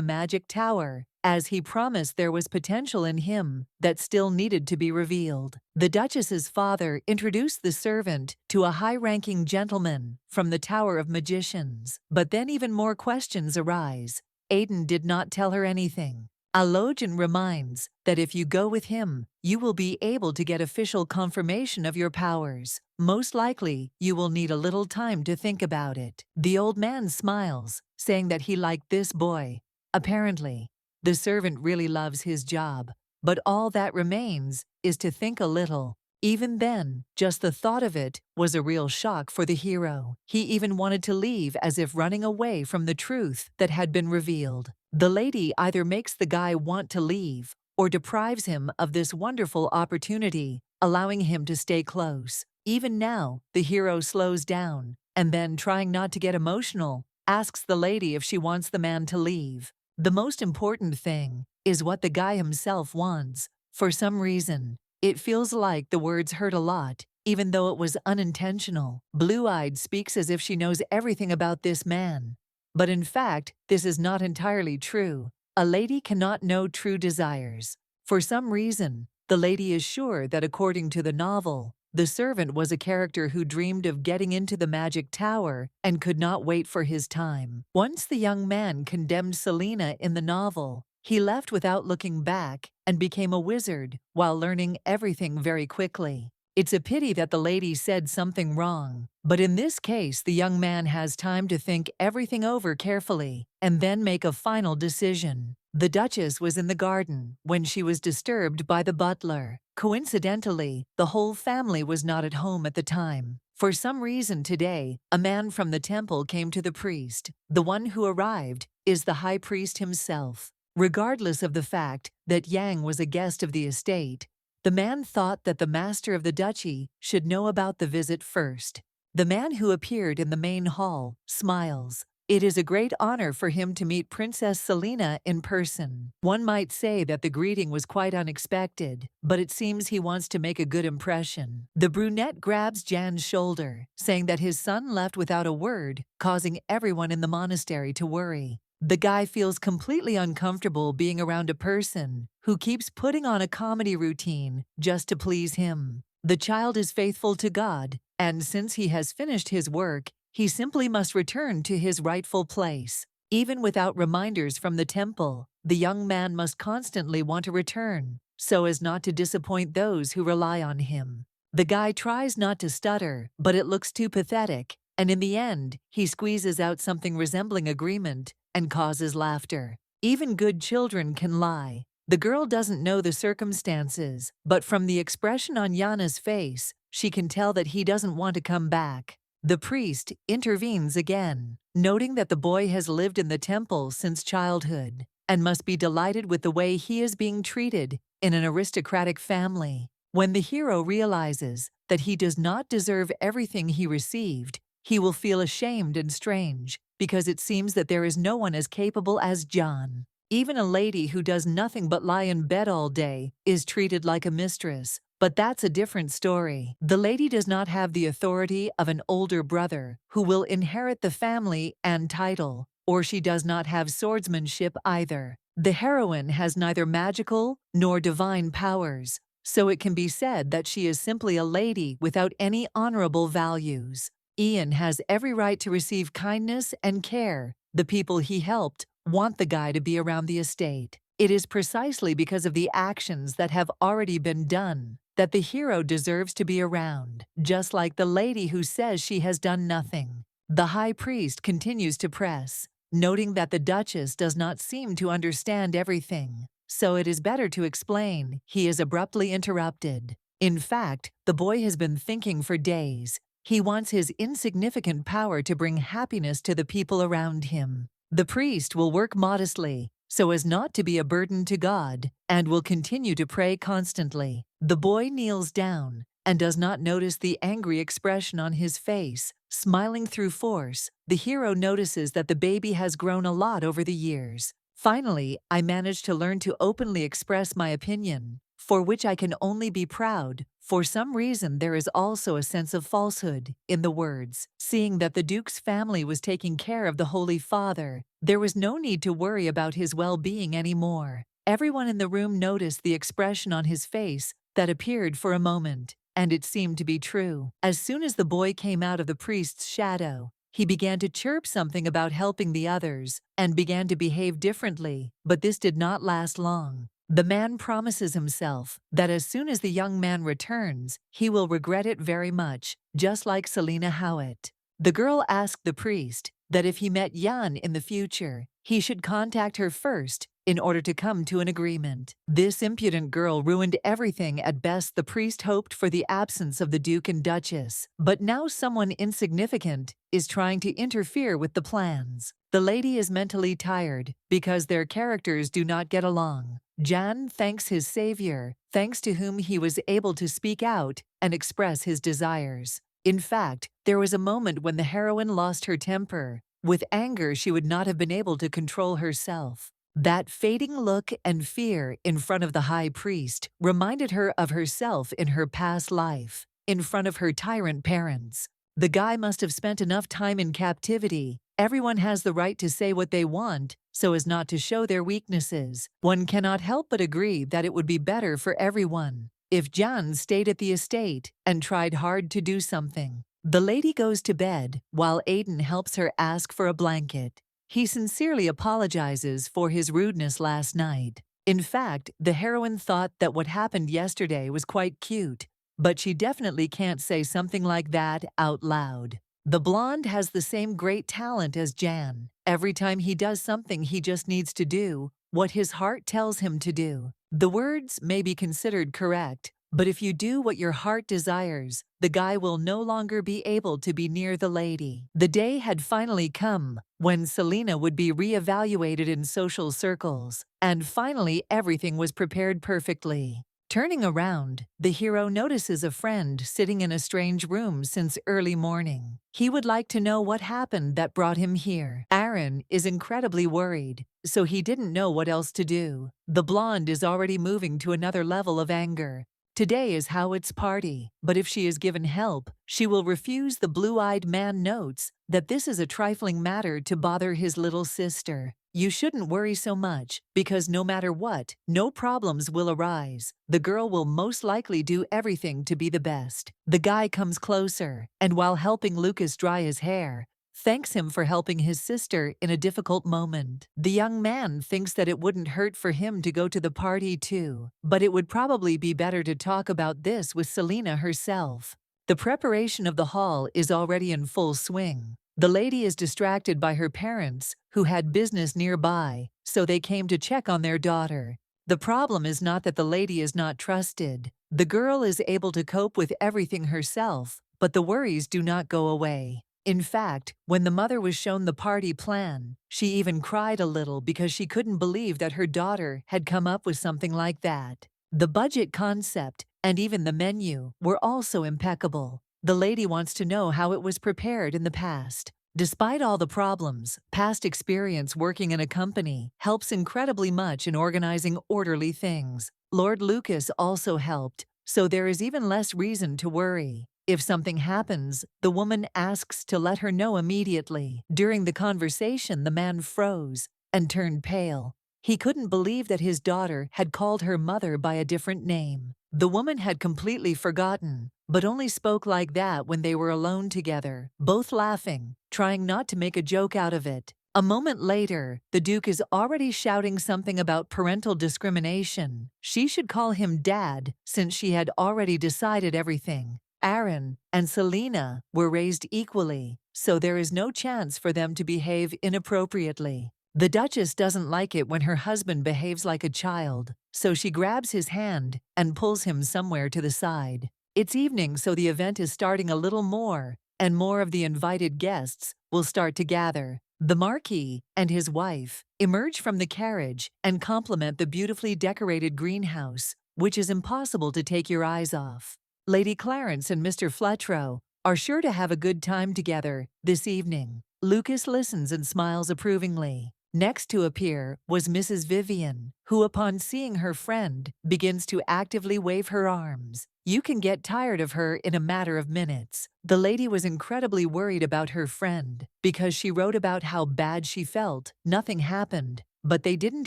magic tower, as he promised there was potential in him that still needed to be revealed. The Duchess's father introduced the servant to a high-ranking gentleman from the Tower of Magicians. But then even more questions arise. Aiden did not tell her anything. Alojan reminds that if you go with him, you will be able to get official confirmation of your powers. Most likely, you will need a little time to think about it. The old man smiles, saying that he liked this boy. Apparently, the servant really loves his job, but all that remains is to think a little. Even then, just the thought of it was a real shock for the hero. He even wanted to leave, as if running away from the truth that had been revealed. The lady either makes the guy want to leave or deprives him of this wonderful opportunity, allowing him to stay close. Even now, the hero slows down and then, trying not to get emotional, asks the lady if she wants the man to leave. The most important thing is what the guy himself wants. For some reason, it feels like the words hurt a lot, even though it was unintentional. Blue-Eyed speaks as if she knows everything about this man. But in fact, this is not entirely true. A lady cannot know true desires. For some reason, the lady is sure that according to the novel, the servant was a character who dreamed of getting into the magic tower and could not wait for his time. Once the young man condemned Selena in the novel, he left without looking back and became a wizard while learning everything very quickly. It's a pity that the lady said something wrong, but in this case the young man has time to think everything over carefully and then make a final decision. The Duchess was in the garden when she was disturbed by the butler. Coincidentally, the whole family was not at home at the time. For some reason today, a man from the temple came to the priest. The one who arrived is the high priest himself. Regardless of the fact that Yang was a guest of the estate, the man thought that the master of the duchy should know about the visit first. The man who appeared in the main hall smiles. It is a great honor for him to meet Princess Selena in person. One might say that the greeting was quite unexpected, but it seems he wants to make a good impression. The brunette grabs Jan's shoulder, saying that his son left without a word, causing everyone in the monastery to worry. The guy feels completely uncomfortable being around a person who keeps putting on a comedy routine just to please him. The child is faithful to God, and since he has finished his work, he simply must return to his rightful place. Even without reminders from the temple, the young man must constantly want to return, so as not to disappoint those who rely on him. The guy tries not to stutter, but it looks too pathetic, and in the end, he squeezes out something resembling agreement and causes laughter. Even good children can lie. The girl doesn't know the circumstances, but from the expression on Yana's face, she can tell that he doesn't want to come back. The priest intervenes again, noting that the boy has lived in the temple since childhood and must be delighted with the way he is being treated in an aristocratic family. When the hero realizes that he does not deserve everything he received, he will feel ashamed and strange, because it seems that there is no one as capable as John. Even a lady who does nothing but lie in bed all day is treated like a mistress, but that's a different story. The lady does not have the authority of an older brother who will inherit the family and title, or she does not have swordsmanship either. The heroine has neither magical nor divine powers, so it can be said that she is simply a lady without any honorable values. Ian has every right to receive kindness and care. The people he helped want the guy to be around the estate. It is precisely because of the actions that have already been done that the hero deserves to be around, just like the lady who says she has done nothing. The high priest continues to press, noting that the Duchess does not seem to understand everything, so it is better to explain. He is abruptly interrupted. In fact, the boy has been thinking for days. He wants his insignificant power to bring happiness to the people around him. The priest will work modestly, so as not to be a burden to God, and will continue to pray constantly. The boy kneels down and does not notice the angry expression on his face. Smiling through force, the hero notices that the baby has grown a lot over the years. Finally, I managed to learn to openly express my opinion, for which I can only be proud. For some reason, there is also a sense of falsehood in the words. Seeing that the Duke's family was taking care of the Holy Father, there was no need to worry about his well-being anymore. Everyone in the room noticed the expression on his face that appeared for a moment, and it seemed to be true. As soon as the boy came out of the priest's shadow, he began to chirp something about helping the others and began to behave differently, but this did not last long. The man promises himself that as soon as the young man returns, he will regret it very much, just like Selina Howitt. The girl asked the priest that if he met Jan in the future, he should contact her first in order to come to an agreement. This impudent girl ruined everything. At best, the priest hoped for the absence of the Duke and Duchess, but now someone insignificant is trying to interfere with the plans. The lady is mentally tired because their characters do not get along. Jan thanks his savior, thanks to whom he was able to speak out and express his desires. In fact, there was a moment when the heroine lost her temper. With anger, she would not have been able to control herself. That fading look and fear in front of the high priest reminded her of herself in her past life, in front of her tyrant parents. The guy must have spent enough time in captivity. Everyone has the right to say what they want, so as not to show their weaknesses. One cannot help but agree that it would be better for everyone if Jan stayed at the estate and tried hard to do something. The lady goes to bed while Aiden helps her ask for a blanket. He sincerely apologizes for his rudeness last night. In fact, the heroine thought that what happened yesterday was quite cute, but she definitely can't say something like that out loud. The blonde has the same great talent as Jan. Every time he does something, he just needs to do what his heart tells him to do. The words may be considered correct, but if you do what your heart desires, the guy will no longer be able to be near the lady. The day had finally come when Selina would be re-evaluated in social circles, and finally everything was prepared perfectly. Turning around, the hero notices a friend sitting in a strange room since early morning. He would like to know what happened that brought him here. Aaron is incredibly worried, so he didn't know what else to do. The blonde is already moving to another level of anger. Today is Howitt's party, but if she is given help, she will refuse. The blue-eyed man notes that this is a trifling matter to bother his little sister. You shouldn't worry so much, because no matter what, no problems will arise. The girl will most likely do everything to be the best. The guy comes closer, and while helping Lucas dry his hair, thanks him for helping his sister in a difficult moment. The young man thinks that it wouldn't hurt for him to go to the party too, but it would probably be better to talk about this with Selina herself. The preparation of the hall is already in full swing. The lady is distracted by her parents, who had business nearby, so they came to check on their daughter. The problem is not that the lady is not trusted. The girl is able to cope with everything herself, but the worries do not go away. In fact, when the mother was shown the party plan, she even cried a little because she couldn't believe that her daughter had come up with something like that. The budget concept and even the menu were also impeccable. The lady wants to know how it was prepared in the past. Despite all the problems, past experience working in a company helps incredibly much in organizing orderly things. Lord Lucas also helped, so there is even less reason to worry. If something happens, the woman asks to let her know immediately. During the conversation, the man froze and turned pale. He couldn't believe that his daughter had called her mother by a different name. The woman had completely forgotten, but only spoke like that when they were alone together, both laughing, trying not to make a joke out of it. A moment later, the Duke is already shouting something about parental discrimination. She should call him Dad, since she had already decided everything. Aaron and Selina were raised equally, so there is no chance for them to behave inappropriately. The Duchess doesn't like it when her husband behaves like a child, so she grabs his hand and pulls him somewhere to the side. It's evening, so the event is starting a little more, and more of the invited guests will start to gather. The Marquis and his wife emerge from the carriage and compliment the beautifully decorated greenhouse, which is impossible to take your eyes off. Lady Clarence and Mr. Fletro are sure to have a good time together this evening. Lucas listens and smiles approvingly. Next to appear was Mrs. Vivian, who upon seeing her friend begins to actively wave her arms. You can get tired of her in a matter of minutes. The lady was incredibly worried about her friend because she wrote about how bad she felt. Nothing happened, but they didn't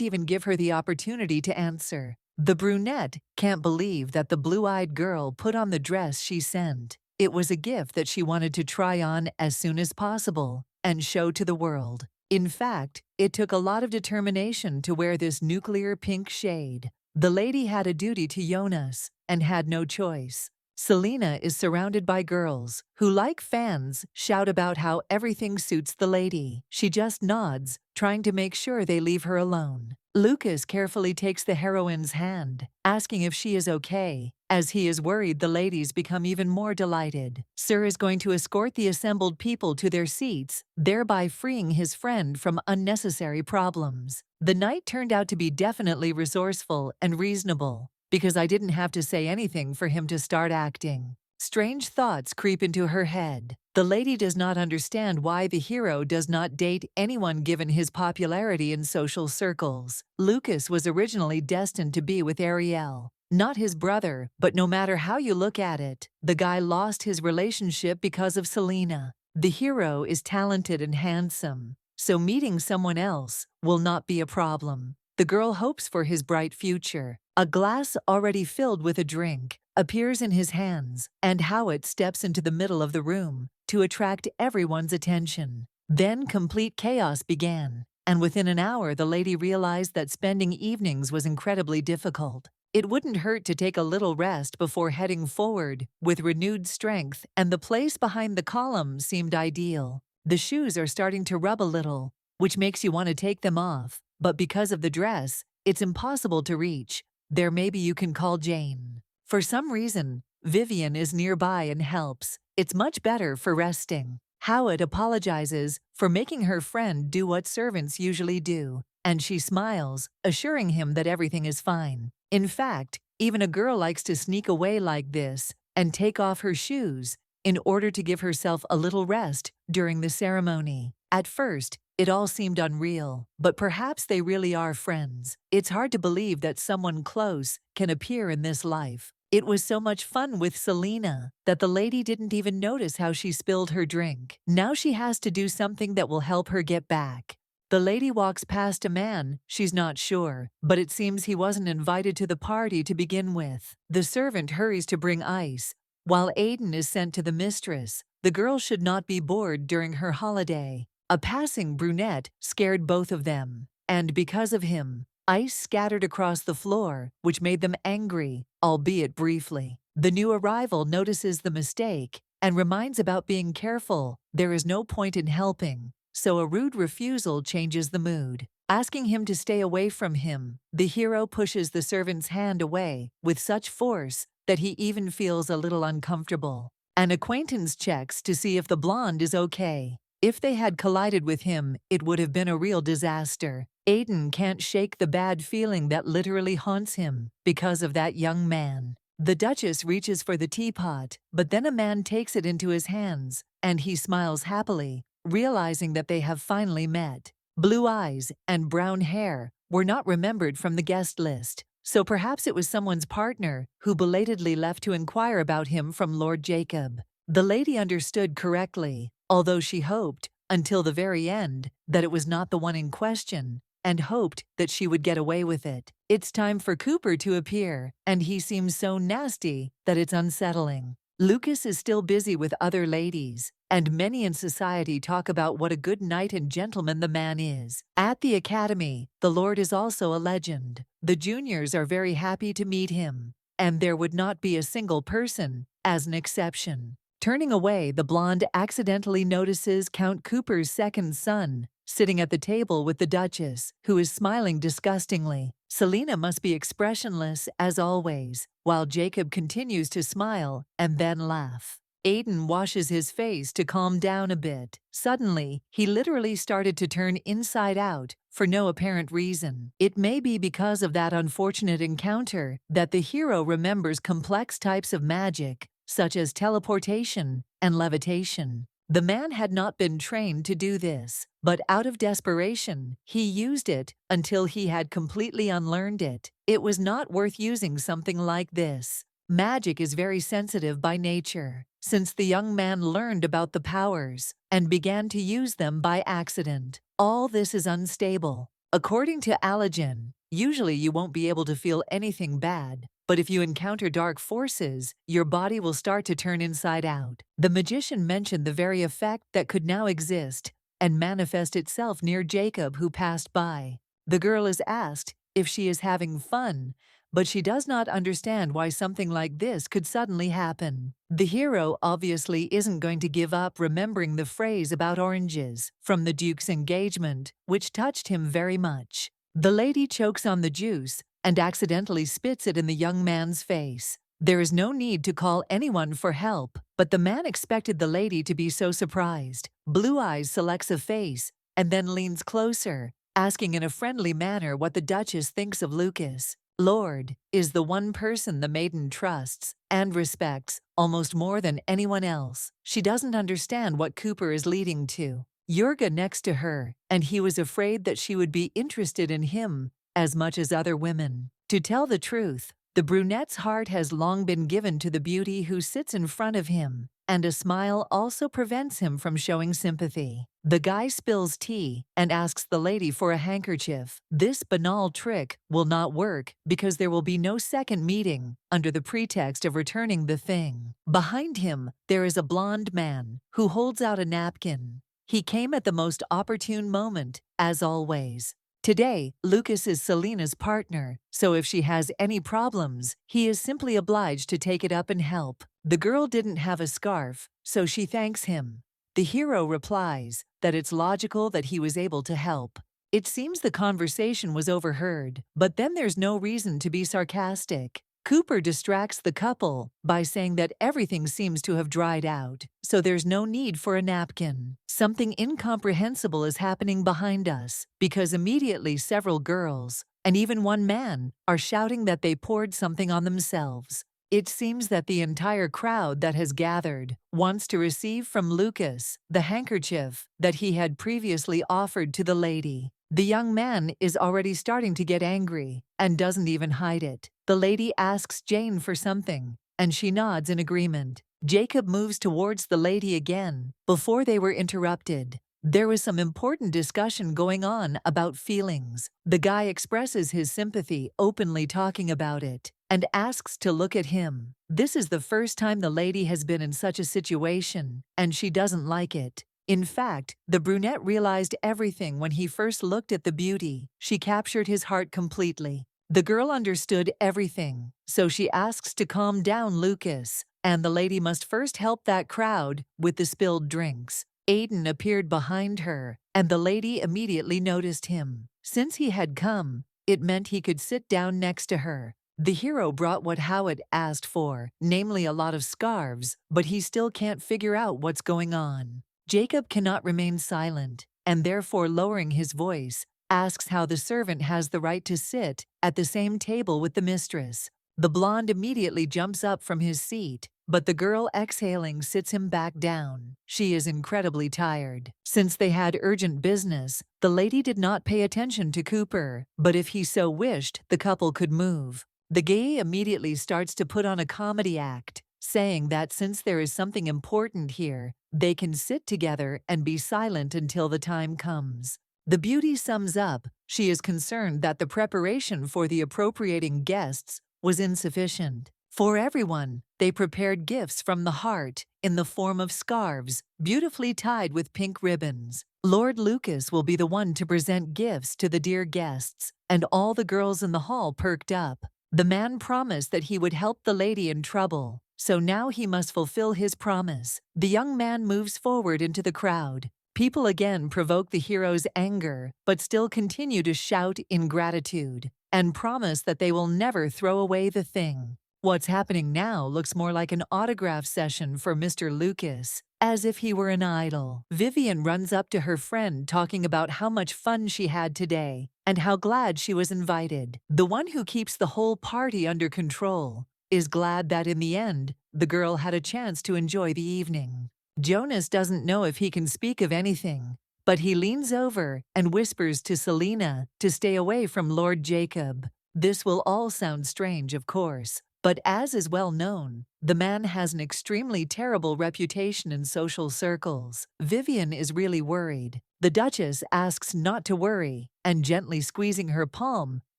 even give her the opportunity to answer. The brunette can't believe that the blue-eyed girl put on the dress she sent. It was a gift that she wanted to try on as soon as possible and show to the world. In fact, it took a lot of determination to wear this nuclear pink shade. The lady had a duty to Jonas and had no choice. Selena is surrounded by girls who, like fans, shout about how everything suits the lady. She just nods, trying to make sure they leave her alone. Lucas carefully takes the heroine's hand, asking if she is okay, as he is worried the ladies become even more delighted. Sir is going to escort the assembled people to their seats, thereby freeing his friend from unnecessary problems. The night turned out to be definitely resourceful and reasonable, because I didn't have to say anything for him to start acting. Strange thoughts creep into her head. The lady does not understand why the hero does not date anyone given his popularity in social circles. Lucas was originally destined to be with Ariel, not his brother, but no matter how you look at it, the guy lost his relationship because of Selena. The hero is talented and handsome, so meeting someone else will not be a problem. The girl hopes for his bright future. A glass already filled with a drink appears in his hands, and Howard steps into the middle of the room to attract everyone's attention. Then complete chaos began, and within an hour the lady realized that spending evenings was incredibly difficult. It wouldn't hurt to take a little rest before heading forward with renewed strength, and the place behind the column seemed ideal. The shoes are starting to rub a little, which makes you want to take them off, but because of the dress, it's impossible to reach. There, maybe you can call Jane. For some reason, Vivian is nearby and helps. It's much better for resting. Howard apologizes for making her friend do what servants usually do, and she smiles, assuring him that everything is fine. In fact, even a girl likes to sneak away like this and take off her shoes in order to give herself a little rest during the ceremony. At first, it all seemed unreal, but perhaps they really are friends. It's hard to believe that someone close can appear in this life. It was so much fun with Selena that the lady didn't even notice how she spilled her drink. Now she has to do something that will help her get back. The lady walks past a man she's not sure, but it seems he wasn't invited to the party to begin with. The servant hurries to bring ice, while Aiden is sent to the mistress. The girl should not be bored during her holiday. A passing brunette scared both of them, and because of him, ice scattered across the floor, which made them angry, albeit briefly. The new arrival notices the mistake and reminds about being careful. There is no point in helping, so a rude refusal changes the mood. Asking him to stay away from him, the hero pushes the servant's hand away with such force that he even feels a little uncomfortable. An acquaintance checks to see if the blonde is okay. If they had collided with him, it would have been a real disaster. Aiden can't shake the bad feeling that literally haunts him because of that young man. The Duchess reaches for the teapot, but then a man takes it into his hands, and he smiles happily, realizing that they have finally met. Blue eyes and brown hair were not remembered from the guest list, so perhaps it was someone's partner who belatedly left to inquire about him from Lord Jacob. The lady understood correctly, although she hoped, until the very end, that it was not the one in question, and hoped that she would get away with it. It's time for Cooper to appear, and he seems so nasty that it's unsettling. Lucas is still busy with other ladies, and many in society talk about what a good knight and gentleman the man is. At the academy, the Lord is also a legend. The juniors are very happy to meet him, and there would not be a single person as an exception. Turning away, the blonde accidentally notices Count Cooper's second son sitting at the table with the Duchess, who is smiling disgustingly. Selena must be expressionless as always, while Jacob continues to smile and then laugh. Aiden washes his face to calm down a bit. Suddenly, he literally started to turn inside out for no apparent reason. It may be because of that unfortunate encounter that the hero remembers complex types of magic such as teleportation and levitation. The man had not been trained to do this, but out of desperation, he used it until he had completely unlearned it. It was not worth using something like this. Magic is very sensitive by nature, since the young man learned about the powers and began to use them by accident. All this is unstable. According to Aiden, usually you won't be able to feel anything bad, but if you encounter dark forces, your body will start to turn inside out. The magician mentioned the very effect that could now exist and manifest itself near Jacob, who passed by. The girl is asked if she is having fun, but she does not understand why something like this could suddenly happen. The hero obviously isn't going to give up remembering the phrase about oranges from the Duke's engagement, which touched him very much. The lady chokes on the juice and accidentally spits it in the young man's face. There is no need to call anyone for help, but the man expected the lady to be so surprised. Blue Eyes selects a face and then leans closer, asking in a friendly manner what the Duchess thinks of Lucas. Lord is the one person the maiden trusts and respects almost more than anyone else. She doesn't understand what Cooper is leading to. Yurga next to her, and he was afraid that she would be interested in him as much as other women. To tell the truth, the brunette's heart has long been given to the beauty who sits in front of him, and a smile also prevents him from showing sympathy. The guy spills tea and asks the lady for a handkerchief. This banal trick will not work because there will be no second meeting under the pretext of returning the thing. Behind him, there is a blonde man who holds out a napkin. He came at the most opportune moment, as always. Today, Lucas is Selena's partner, so if she has any problems, he is simply obliged to take it up and help. The girl didn't have a scarf, so she thanks him. The hero replies that it's logical that he was able to help. It seems the conversation was overheard, but then there's no reason to be sarcastic. Cooper distracts the couple by saying that everything seems to have dried out, so there's no need for a napkin. Something incomprehensible is happening behind us, because immediately several girls, and even one man, are shouting that they poured something on themselves. It seems that the entire crowd that has gathered wants to receive from Lucas the handkerchief that he had previously offered to the lady. The young man is already starting to get angry and doesn't even hide it. The lady asks Jane for something, and she nods in agreement. Jacob moves towards the lady again before they were interrupted. There was some important discussion going on about feelings. The guy expresses his sympathy, openly talking about it, and asks to look at him. This is the first time the lady has been in such a situation, and she doesn't like it. In fact, the brunette realized everything when he first looked at the beauty. She captured his heart completely. The girl understood everything, so she asks to calm down Lucas, and the lady must first help that crowd with the spilled drinks. Aiden appeared behind her, and the lady immediately noticed him. Since he had come, it meant he could sit down next to her. The hero brought what Howard asked for, namely a lot of scarves, but he still can't figure out what's going on. Jacob cannot remain silent, and therefore lowering his voice, asks how the servant has the right to sit at the same table with the mistress. The blonde immediately jumps up from his seat, but the girl exhaling sits him back down. She is incredibly tired. Since they had urgent business, the lady did not pay attention to Cooper, but if he so wished, the couple could move. The gay immediately starts to put on a comedy act, saying that since there is something important here, they can sit together and be silent until the time comes. The beauty sums up. She is concerned that the preparation for the appropriating guests was insufficient. For everyone, they prepared gifts from the heart in the form of scarves, beautifully tied with pink ribbons. Lord Lucas will be the one to present gifts to the dear guests, and all the girls in the hall perked up. The man promised that he would help the lady in trouble, so now he must fulfill his promise. The young man moves forward into the crowd. People again provoke the hero's anger, but still continue to shout in gratitude and promise that they will never throw away the thing. What's happening now looks more like an autograph session for Mr. Lucas, as if he were an idol. Vivian runs up to her friend talking about how much fun she had today and how glad she was invited. The one who keeps the whole party under control is glad that in the end, the girl had a chance to enjoy the evening. Jonas doesn't know if he can speak of anything, but he leans over and whispers to Selena to stay away from Lord Jacob. This will all sound strange, of course, but as is well known, the man has an extremely terrible reputation in social circles. Vivian is really worried. The Duchess asks not to worry, and gently squeezing her palm,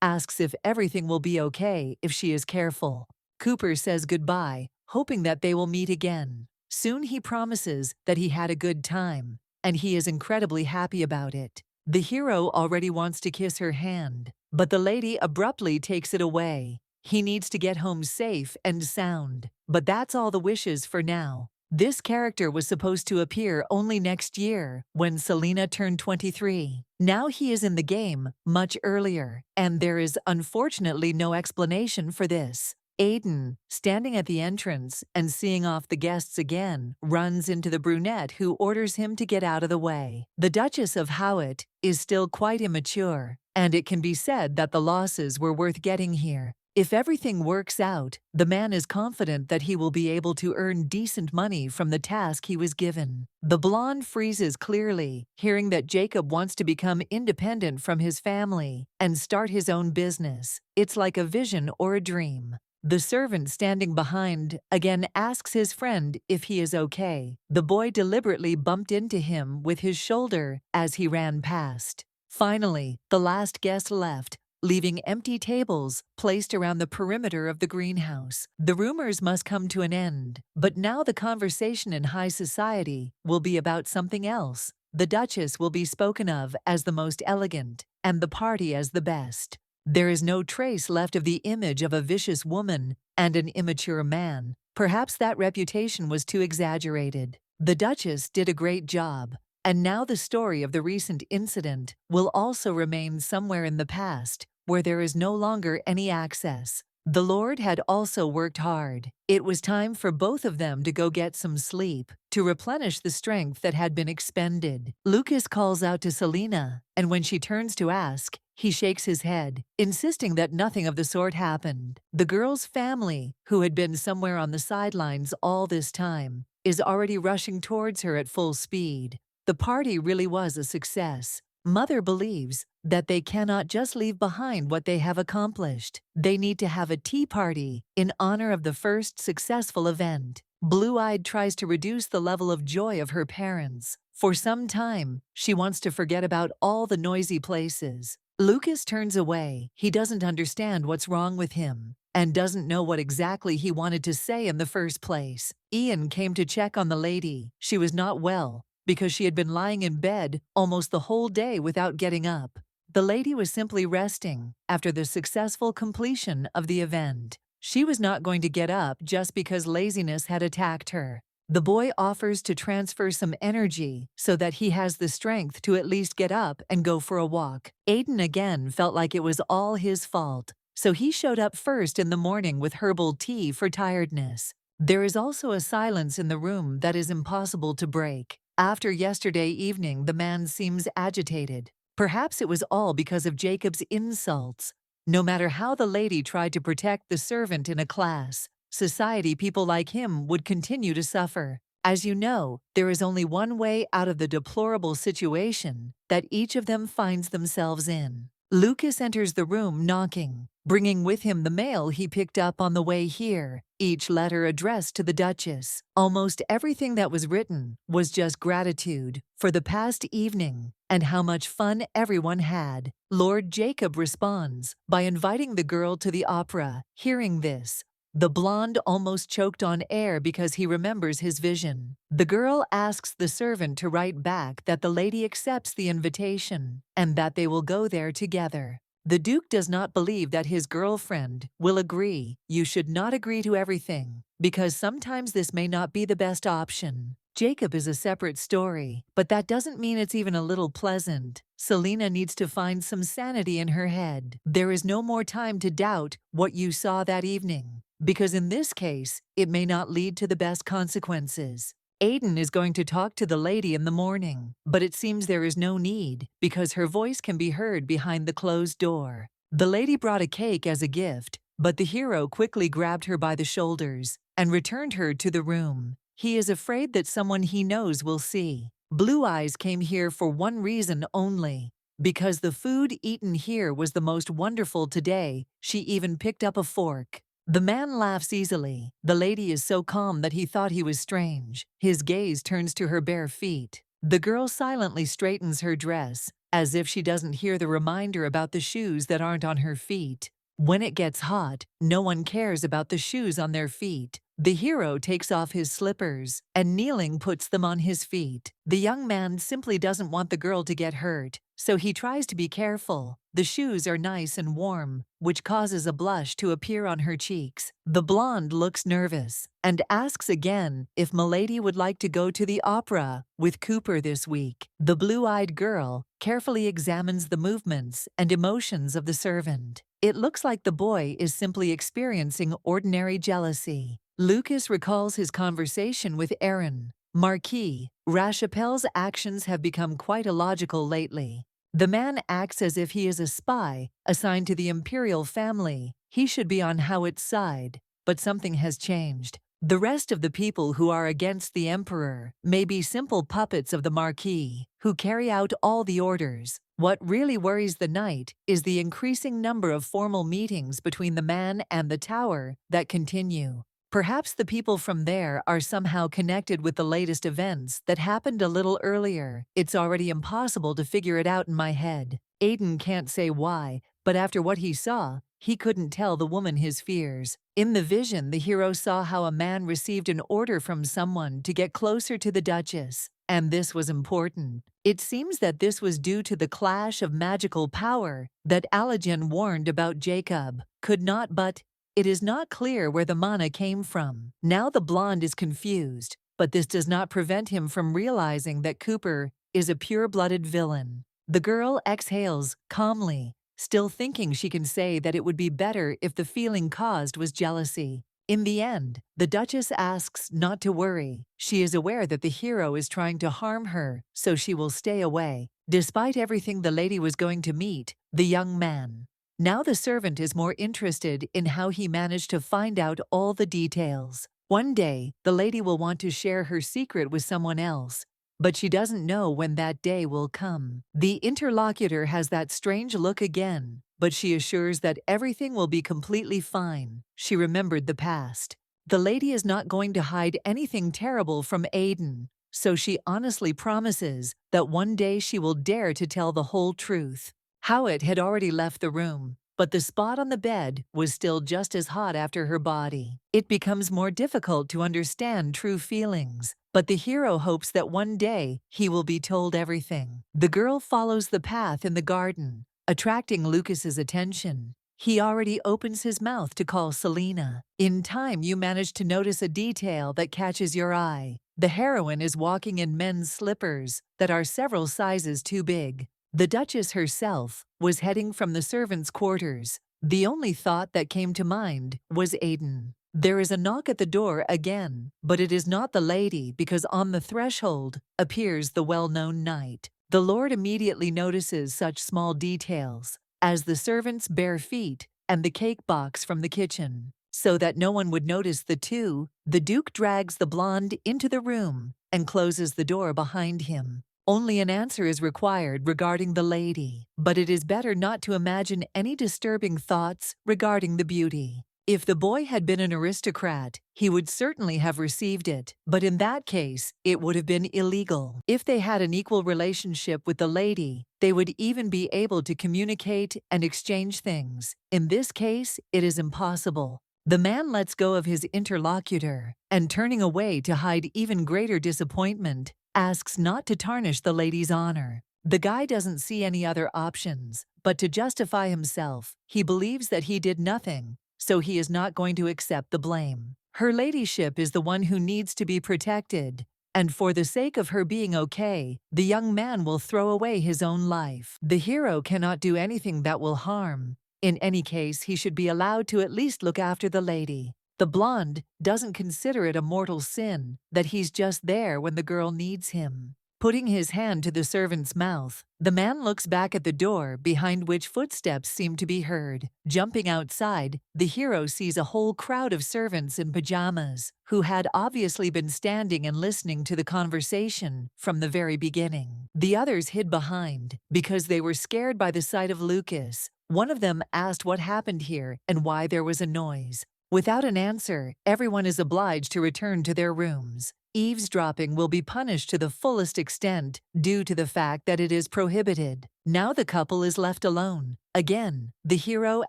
asks if everything will be okay if she is careful. Cooper says goodbye, hoping that they will meet again. Soon he promises that he had a good time, and he is incredibly happy about it. The hero already wants to kiss her hand, but the lady abruptly takes it away. He needs to get home safe and sound, but that's all the wishes for now. This character was supposed to appear only next year, when Selena turned 23. Now he is in the game much earlier, and there is unfortunately no explanation for this. Aiden, standing at the entrance and seeing off the guests again, runs into the brunette who orders him to get out of the way. The Duchess of Howard is still quite immature, and it can be said that the losses were worth getting here. If everything works out, the man is confident that he will be able to earn decent money from the task he was given. The blonde freezes clearly, hearing that Jacob wants to become independent from his family and start his own business. It's like a vision or a dream. The servant standing behind again asks his friend if he is okay. The boy deliberately bumped into him with his shoulder as he ran past. Finally, the last guest left, leaving empty tables placed around the perimeter of the greenhouse. The rumors must come to an end, but now the conversation in high society will be about something else. The Duchess will be spoken of as the most elegant, and the party as the best. There is no trace left of the image of a vicious woman and an immature man. Perhaps that reputation was too exaggerated. The Duchess did a great job, and now the story of the recent incident will also remain somewhere in the past, where there is no longer any access. The Lord had also worked hard. It was time for both of them to go get some sleep, to replenish the strength that had been expended. Lucas calls out to Selena, and when she turns to ask, he shakes his head, insisting that nothing of the sort happened. The girl's family, who had been somewhere on the sidelines all this time, is already rushing towards her at full speed. The party really was a success. Mother believes that they cannot just leave behind what they have accomplished. They need to have a tea party in honor of the first successful event. Blue-eyed tries to reduce the level of joy of her parents. For some time, she wants to forget about all the noisy places. Lucas turns away. He doesn't understand what's wrong with him and doesn't know what exactly he wanted to say in the first place. Ian came to check on the lady. She was not well, because she had been lying in bed almost the whole day without getting up. The lady was simply resting after the successful completion of the event. She was not going to get up just because laziness had attacked her. The boy offers to transfer some energy so that he has the strength to at least get up and go for a walk. Aiden again felt like it was all his fault, so he showed up first in the morning with herbal tea for tiredness. There is also a silence in the room that is impossible to break. After yesterday evening, the man seems agitated. Perhaps it was all because of Jacob's insults. No matter how the lady tried to protect the servant in a class, society people like him would continue to suffer. As you know, there is only one way out of the deplorable situation that each of them finds themselves in. Lucas enters the room knocking, bringing with him the mail he picked up on the way here, each letter addressed to the Duchess. Almost everything that was written was just gratitude for the past evening and how much fun everyone had. Lord Jacob responds by inviting the girl to the opera. Hearing this, the blonde almost choked on air because he remembers his vision. The girl asks the servant to write back that the lady accepts the invitation and that they will go there together. The Duke does not believe that his girlfriend will agree. You should not agree to everything, because sometimes this may not be the best option. Jacob is a separate story, but that doesn't mean it's even a little pleasant. Selena needs to find some sanity in her head. There is no more time to doubt what you saw that evening, because in this case, it may not lead to the best consequences. Aiden is going to talk to the lady in the morning, but it seems there is no need because her voice can be heard behind the closed door. The lady brought a cake as a gift, but the hero quickly grabbed her by the shoulders and returned her to the room. He is afraid that someone he knows will see. Blue Eyes came here for one reason only. Because the food eaten here was the most wonderful today, she even picked up a fork. The man laughs easily. The lady is so calm that he thought he was strange. His gaze turns to her bare feet. The girl silently straightens her dress, as if she doesn't hear the reminder about the shoes that aren't on her feet. When it gets hot, no one cares about the shoes on their feet. The hero takes off his slippers and kneeling puts them on his feet. The young man simply doesn't want the girl to get hurt, so he tries to be careful. The shoes are nice and warm, which causes a blush to appear on her cheeks. The blonde looks nervous and asks again if Milady would like to go to the opera with Cooper this week. The blue-eyed girl carefully examines the movements and emotions of the servant. It looks like the boy is simply experiencing ordinary jealousy. Lucas recalls his conversation with Aaron. Marquis, Rachapelle's actions have become quite illogical lately. The man acts as if he is a spy assigned to the imperial family. He should be on Howit's side, but something has changed. The rest of the people who are against the emperor may be simple puppets of the Marquis, who carry out all the orders. What really worries the knight is the increasing number of formal meetings between the man and the tower that continue. Perhaps the people from there are somehow connected with the latest events that happened a little earlier. It's already impossible to figure it out in my head. Aiden can't say why, but after what he saw, he couldn't tell the woman his fears. In the vision, the hero saw how a man received an order from someone to get closer to the Duchess, and this was important. It seems that this was due to the clash of magical power that Alagen warned about. Jacob could not, but it is not clear where the mana came from. Now the blonde is confused, but this does not prevent him from realizing that Cooper is a pure-blooded villain. The girl exhales calmly, still thinking she can say that it would be better if the feeling caused was jealousy. In the end, the Duchess asks not to worry. She is aware that the hero is trying to harm her, so she will stay away. Despite everything, the lady was going to meet the young man. Now the servant is more interested in how he managed to find out all the details. One day, the lady will want to share her secret with someone else, but she doesn't know when that day will come. The interlocutor has that strange look again, but she assures that everything will be completely fine. She remembered the past. The lady is not going to hide anything terrible from Aiden, so she honestly promises that one day she will dare to tell the whole truth. Howit had already left the room, but the spot on the bed was still just as hot after her body. It becomes more difficult to understand true feelings, but the hero hopes that one day he will be told everything. The girl follows the path in the garden, attracting Lucas's attention. He already opens his mouth to call Selena. In time, you manage to notice a detail that catches your eye. The heroine is walking in men's slippers that are several sizes too big. The Duchess herself was heading from the servants' quarters. The only thought that came to mind was Aiden. There is a knock at the door again, but it is not the lady because on the threshold appears the well-known knight. The lord immediately notices such small details as the servant's bare feet and the cake box from the kitchen. So that no one would notice the two, the Duke drags the blonde into the room and closes the door behind him. Only an answer is required regarding the lady, but it is better not to imagine any disturbing thoughts regarding the beauty. If the boy had been an aristocrat, he would certainly have received it, but in that case, it would have been illegal. If they had an equal relationship with the lady, they would even be able to communicate and exchange things. In this case, it is impossible. The man lets go of his interlocutor, and turning away to hide even greater disappointment, asks not to tarnish the lady's honor. The guy doesn't see any other options, but to justify himself, he believes that he did nothing, so he is not going to accept the blame. Her ladyship is the one who needs to be protected, and for the sake of her being okay, the young man will throw away his own life. The hero cannot do anything that will harm. In any case, he should be allowed to at least look after the lady. The blonde doesn't consider it a mortal sin that he's just there when the girl needs him. Putting his hand to the servant's mouth, the man looks back at the door behind which footsteps seem to be heard. Jumping outside, the hero sees a whole crowd of servants in pajamas, who had obviously been standing and listening to the conversation from the very beginning. The others hid behind because they were scared by the sight of Lucas. One of them asked what happened here and why there was a noise. Without an answer, everyone is obliged to return to their rooms. Eavesdropping will be punished to the fullest extent due to the fact that it is prohibited. Now the couple is left alone. Again, the hero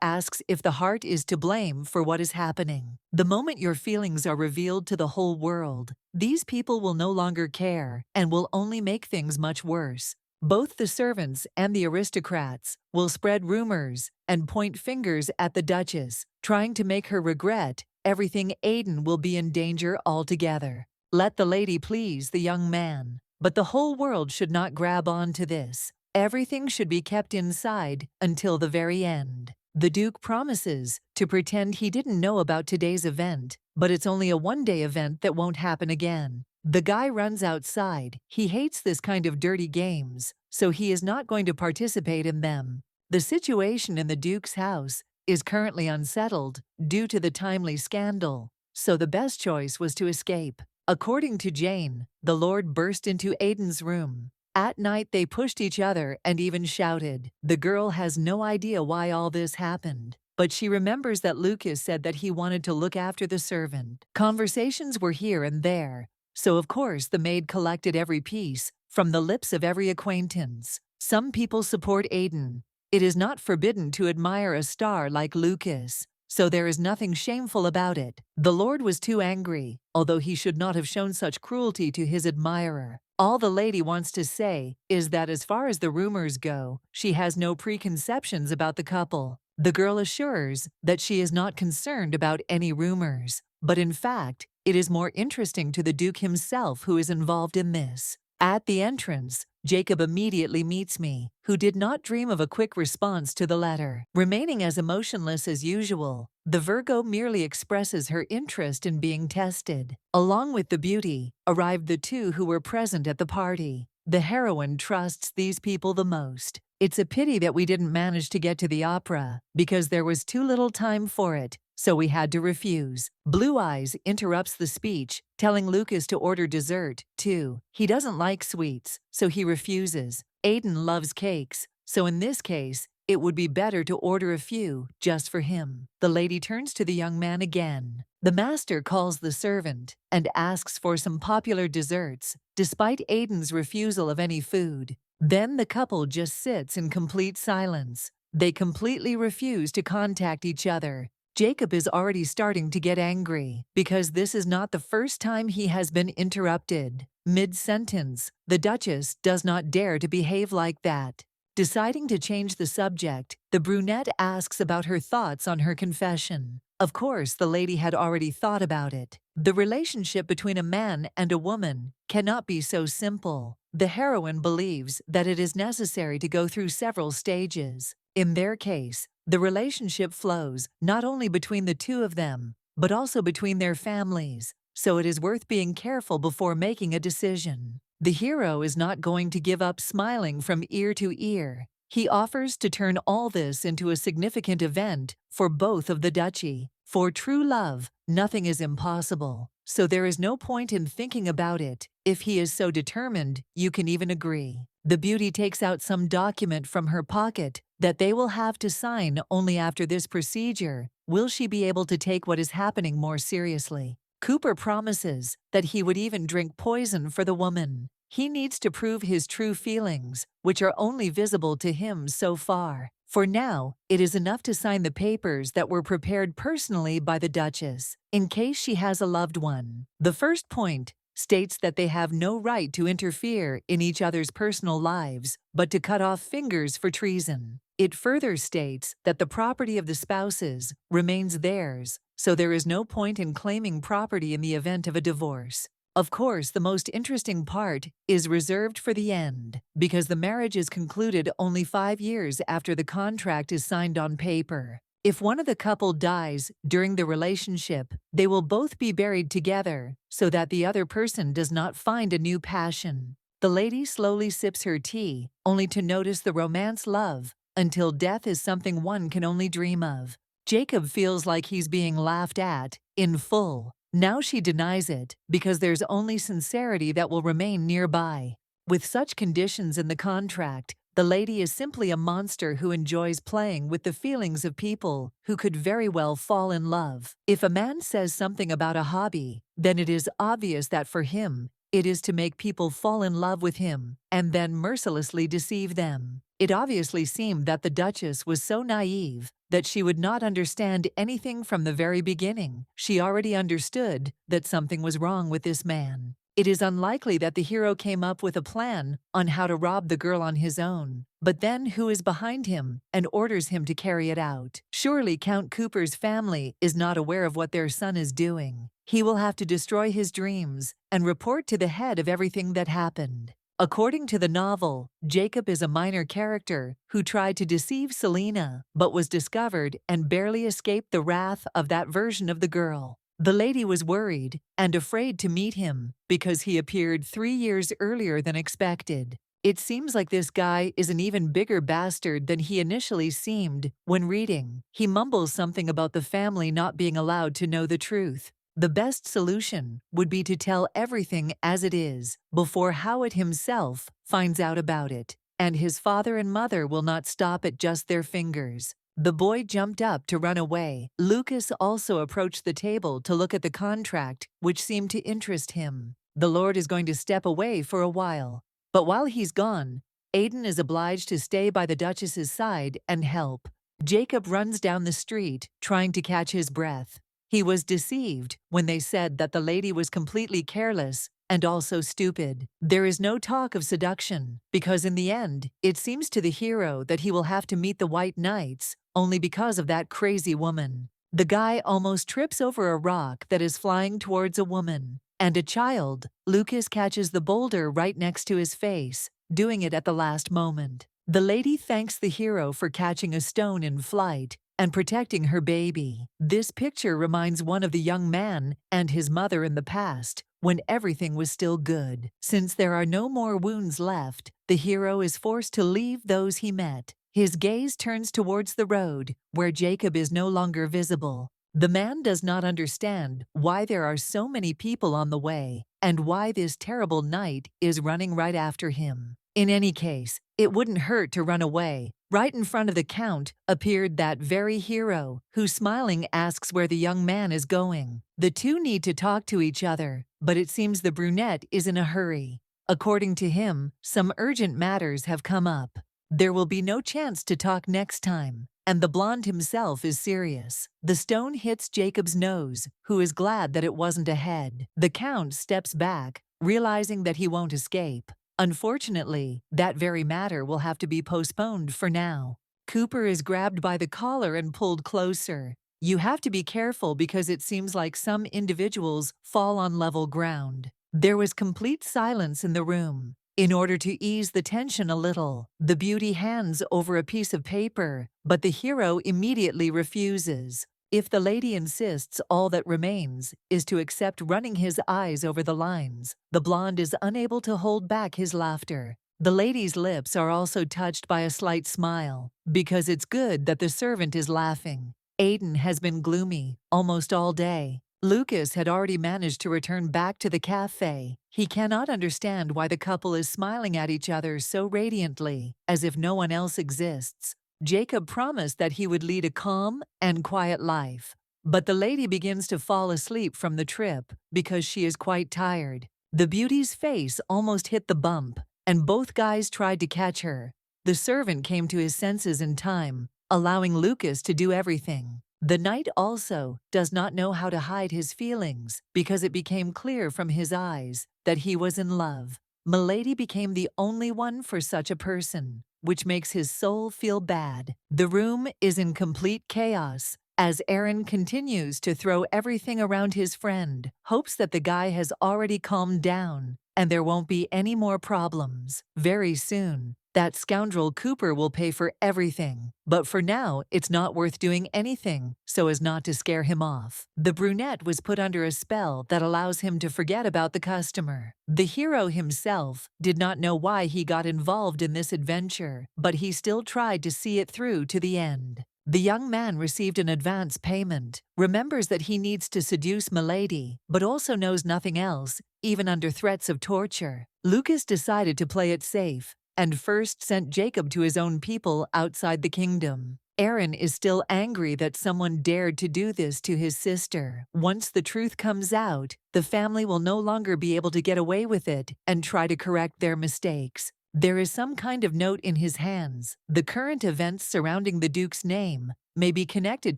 asks if the heart is to blame for what is happening. The moment your feelings are revealed to the whole world, these people will no longer care and will only make things much worse. Both the servants and the aristocrats will spread rumors and point fingers at the Duchess, trying to make her regret everything. Aiden will be in danger altogether. Let the lady please the young man, but the whole world should not grab on to this. Everything should be kept inside until the very end. The Duke promises to pretend he didn't know about today's event, but it's only a one-day event that won't happen again. The guy runs outside. He hates this kind of dirty games, so he is not going to participate in them. The situation in the Duke's house is currently unsettled due to the timely scandal, so the best choice was to escape. According to Jane, the Lord burst into Aiden's room. At night they pushed each other and even shouted. The girl has no idea why all this happened, but she remembers that Lucas said that he wanted to look after the servant. Conversations were here and there, so of course the maid collected every piece from the lips of every acquaintance. Some people support Aiden. It is not forbidden to admire a star like Lucas, so there is nothing shameful about it. The Lord was too angry, although he should not have shown such cruelty to his admirer. All the lady wants to say is that as far as the rumors go, she has no preconceptions about the couple. The girl assures that she is not concerned about any rumors, but in fact, it is more interesting to the Duke himself who is involved in this. At the entrance, Jacob immediately meets me, who did not dream of a quick response to the letter. Remaining as emotionless as usual, the Virgo merely expresses her interest in being tested. Along with the beauty, arrived the two who were present at the party. The heroine trusts these people the most. It's a pity that we didn't manage to get to the opera, because there was too little time for it, so we had to refuse. Blue Eyes interrupts the speech, telling Lucas to order dessert, too. He doesn't like sweets, so he refuses. Aiden loves cakes, so in this case, it would be better to order a few, just for him. The lady turns to the young man again. The master calls the servant and asks for some popular desserts, despite Aiden's refusal of any food. Then the couple just sits in complete silence. They completely refuse to contact each other. Jacob is already starting to get angry, because this is not the first time he has been interrupted. Mid-sentence, the Duchess does not dare to behave like that. Deciding to change the subject, the brunette asks about her thoughts on her confession. Of course, the lady had already thought about it. The relationship between a man and a woman cannot be so simple. The heroine believes that it is necessary to go through several stages. In their case, the relationship flows not only between the two of them, but also between their families, so it is worth being careful before making a decision. The hero is not going to give up smiling from ear to ear. He offers to turn all this into a significant event for both of the duchy. For true love, nothing is impossible, so there is no point in thinking about it. If he is so determined, you can even agree. The beauty takes out some document from her pocket that they will have to sign. Only after this procedure will she be able to take what is happening more seriously. Cooper promises that he would even drink poison for the woman. He needs to prove his true feelings, which are only visible to him so far. For now, it is enough to sign the papers that were prepared personally by the Duchess, in case she has a loved one. The first point states that they have no right to interfere in each other's personal lives, but to cut off fingers for treason. It further states that the property of the spouses remains theirs, so there is no point in claiming property in the event of a divorce. Of course, the most interesting part is reserved for the end, because the marriage is concluded only 5 years after the contract is signed on paper. If one of the couple dies during the relationship, they will both be buried together so that the other person does not find a new passion. The lady slowly sips her tea, only to notice the romance love, until death is something one can only dream of. Jacob feels like he's being laughed at, in full. Now she denies it, because there's only sincerity that will remain nearby. With such conditions in the contract, the lady is simply a monster who enjoys playing with the feelings of people who could very well fall in love. If a man says something about a hobby, then it is obvious that for him, it is to make people fall in love with him and then mercilessly deceive them. It obviously seemed that the Duchess was so naive that she would not understand anything from the very beginning. She already understood that something was wrong with this man. It is unlikely that the hero came up with a plan on how to rob the girl on his own. But then who is behind him and orders him to carry it out? Surely Count Cooper's family is not aware of what their son is doing. He will have to destroy his dreams and report to the head of everything that happened. According to the novel, Jacob is a minor character who tried to deceive Selena but was discovered and barely escaped the wrath of that version of the girl. The lady was worried and afraid to meet him because he appeared 3 years earlier than expected. It seems like this guy is an even bigger bastard than he initially seemed when reading. He mumbles something about the family not being allowed to know the truth. The best solution would be to tell everything as it is before Howard himself finds out about it, and his father and mother will not stop at just their fingers. The boy jumped up to run away. Lucas also approached the table to look at the contract, which seemed to interest him. The Lord is going to step away for a while, but while he's gone, Aiden is obliged to stay by the Duchess's side and help. Jacob runs down the street, trying to catch his breath. He was deceived when they said that the lady was completely careless and also stupid. There is no talk of seduction, because in the end, it seems to the hero that he will have to meet the White Knights only because of that crazy woman. The guy almost trips over a rock that is flying towards a woman and a child. Lucas catches the boulder right next to his face, doing it at the last moment. The lady thanks the hero for catching a stone in flight and protecting her baby. This picture reminds one of the young man and his mother in the past, when everything was still good. Since there are no more wounds left, the hero is forced to leave those he met. His gaze turns towards the road, where Jacob is no longer visible. The man does not understand why there are so many people on the way, and why this terrible knight is running right after him. In any case, it wouldn't hurt to run away. Right in front of the Count appeared that very hero, who smiling asks where the young man is going. The two need to talk to each other, but it seems the brunette is in a hurry. According to him, some urgent matters have come up. There will be no chance to talk next time, and the blonde himself is serious. The stone hits Jacob's nose, who is glad that it wasn't a head. The Count steps back, realizing that he won't escape. Unfortunately, that very matter will have to be postponed for now. Cooper is grabbed by the collar and pulled closer. You have to be careful because it seems like some individuals fall on level ground. There was complete silence in the room. In order to ease the tension a little, the beauty hands over a piece of paper, but the hero immediately refuses. If the lady insists, all that remains is to accept running his eyes over the lines. The blonde is unable to hold back his laughter. The lady's lips are also touched by a slight smile, because it's good that the servant is laughing. Aiden has been gloomy almost all day. Lucas had already managed to return back to the cafe. He cannot understand why the couple is smiling at each other so radiantly, as if no one else exists. Jacob promised that he would lead a calm and quiet life, but the lady begins to fall asleep from the trip because she is quite tired. The beauty's face almost hit the bump, and both guys tried to catch her. The servant came to his senses in time, allowing Lucas to do everything. The knight also does not know how to hide his feelings because it became clear from his eyes that he was in love. Milady became the only one for such a person, which makes his soul feel bad. The room is in complete chaos as Aaron continues to throw everything around his friend, hopes that the guy has already calmed down and there won't be any more problems. Very soon, That scoundrel Cooper will pay for everything, but for now, it's not worth doing anything so as not to scare him off. The brunette was put under a spell that allows him to forget about the customer. The hero himself did not know why he got involved in this adventure, but he still tried to see it through to the end. The young man received an advance payment, remembers that he needs to seduce Milady, but also knows nothing else, even under threats of torture. Lucas decided to play it safe, and first sent Jacob to his own people outside the kingdom. Aaron is still angry that someone dared to do this to his sister. Once the truth comes out, the family will no longer be able to get away with it and try to correct their mistakes. There is some kind of note in his hands. The current events surrounding the Duke's name may be connected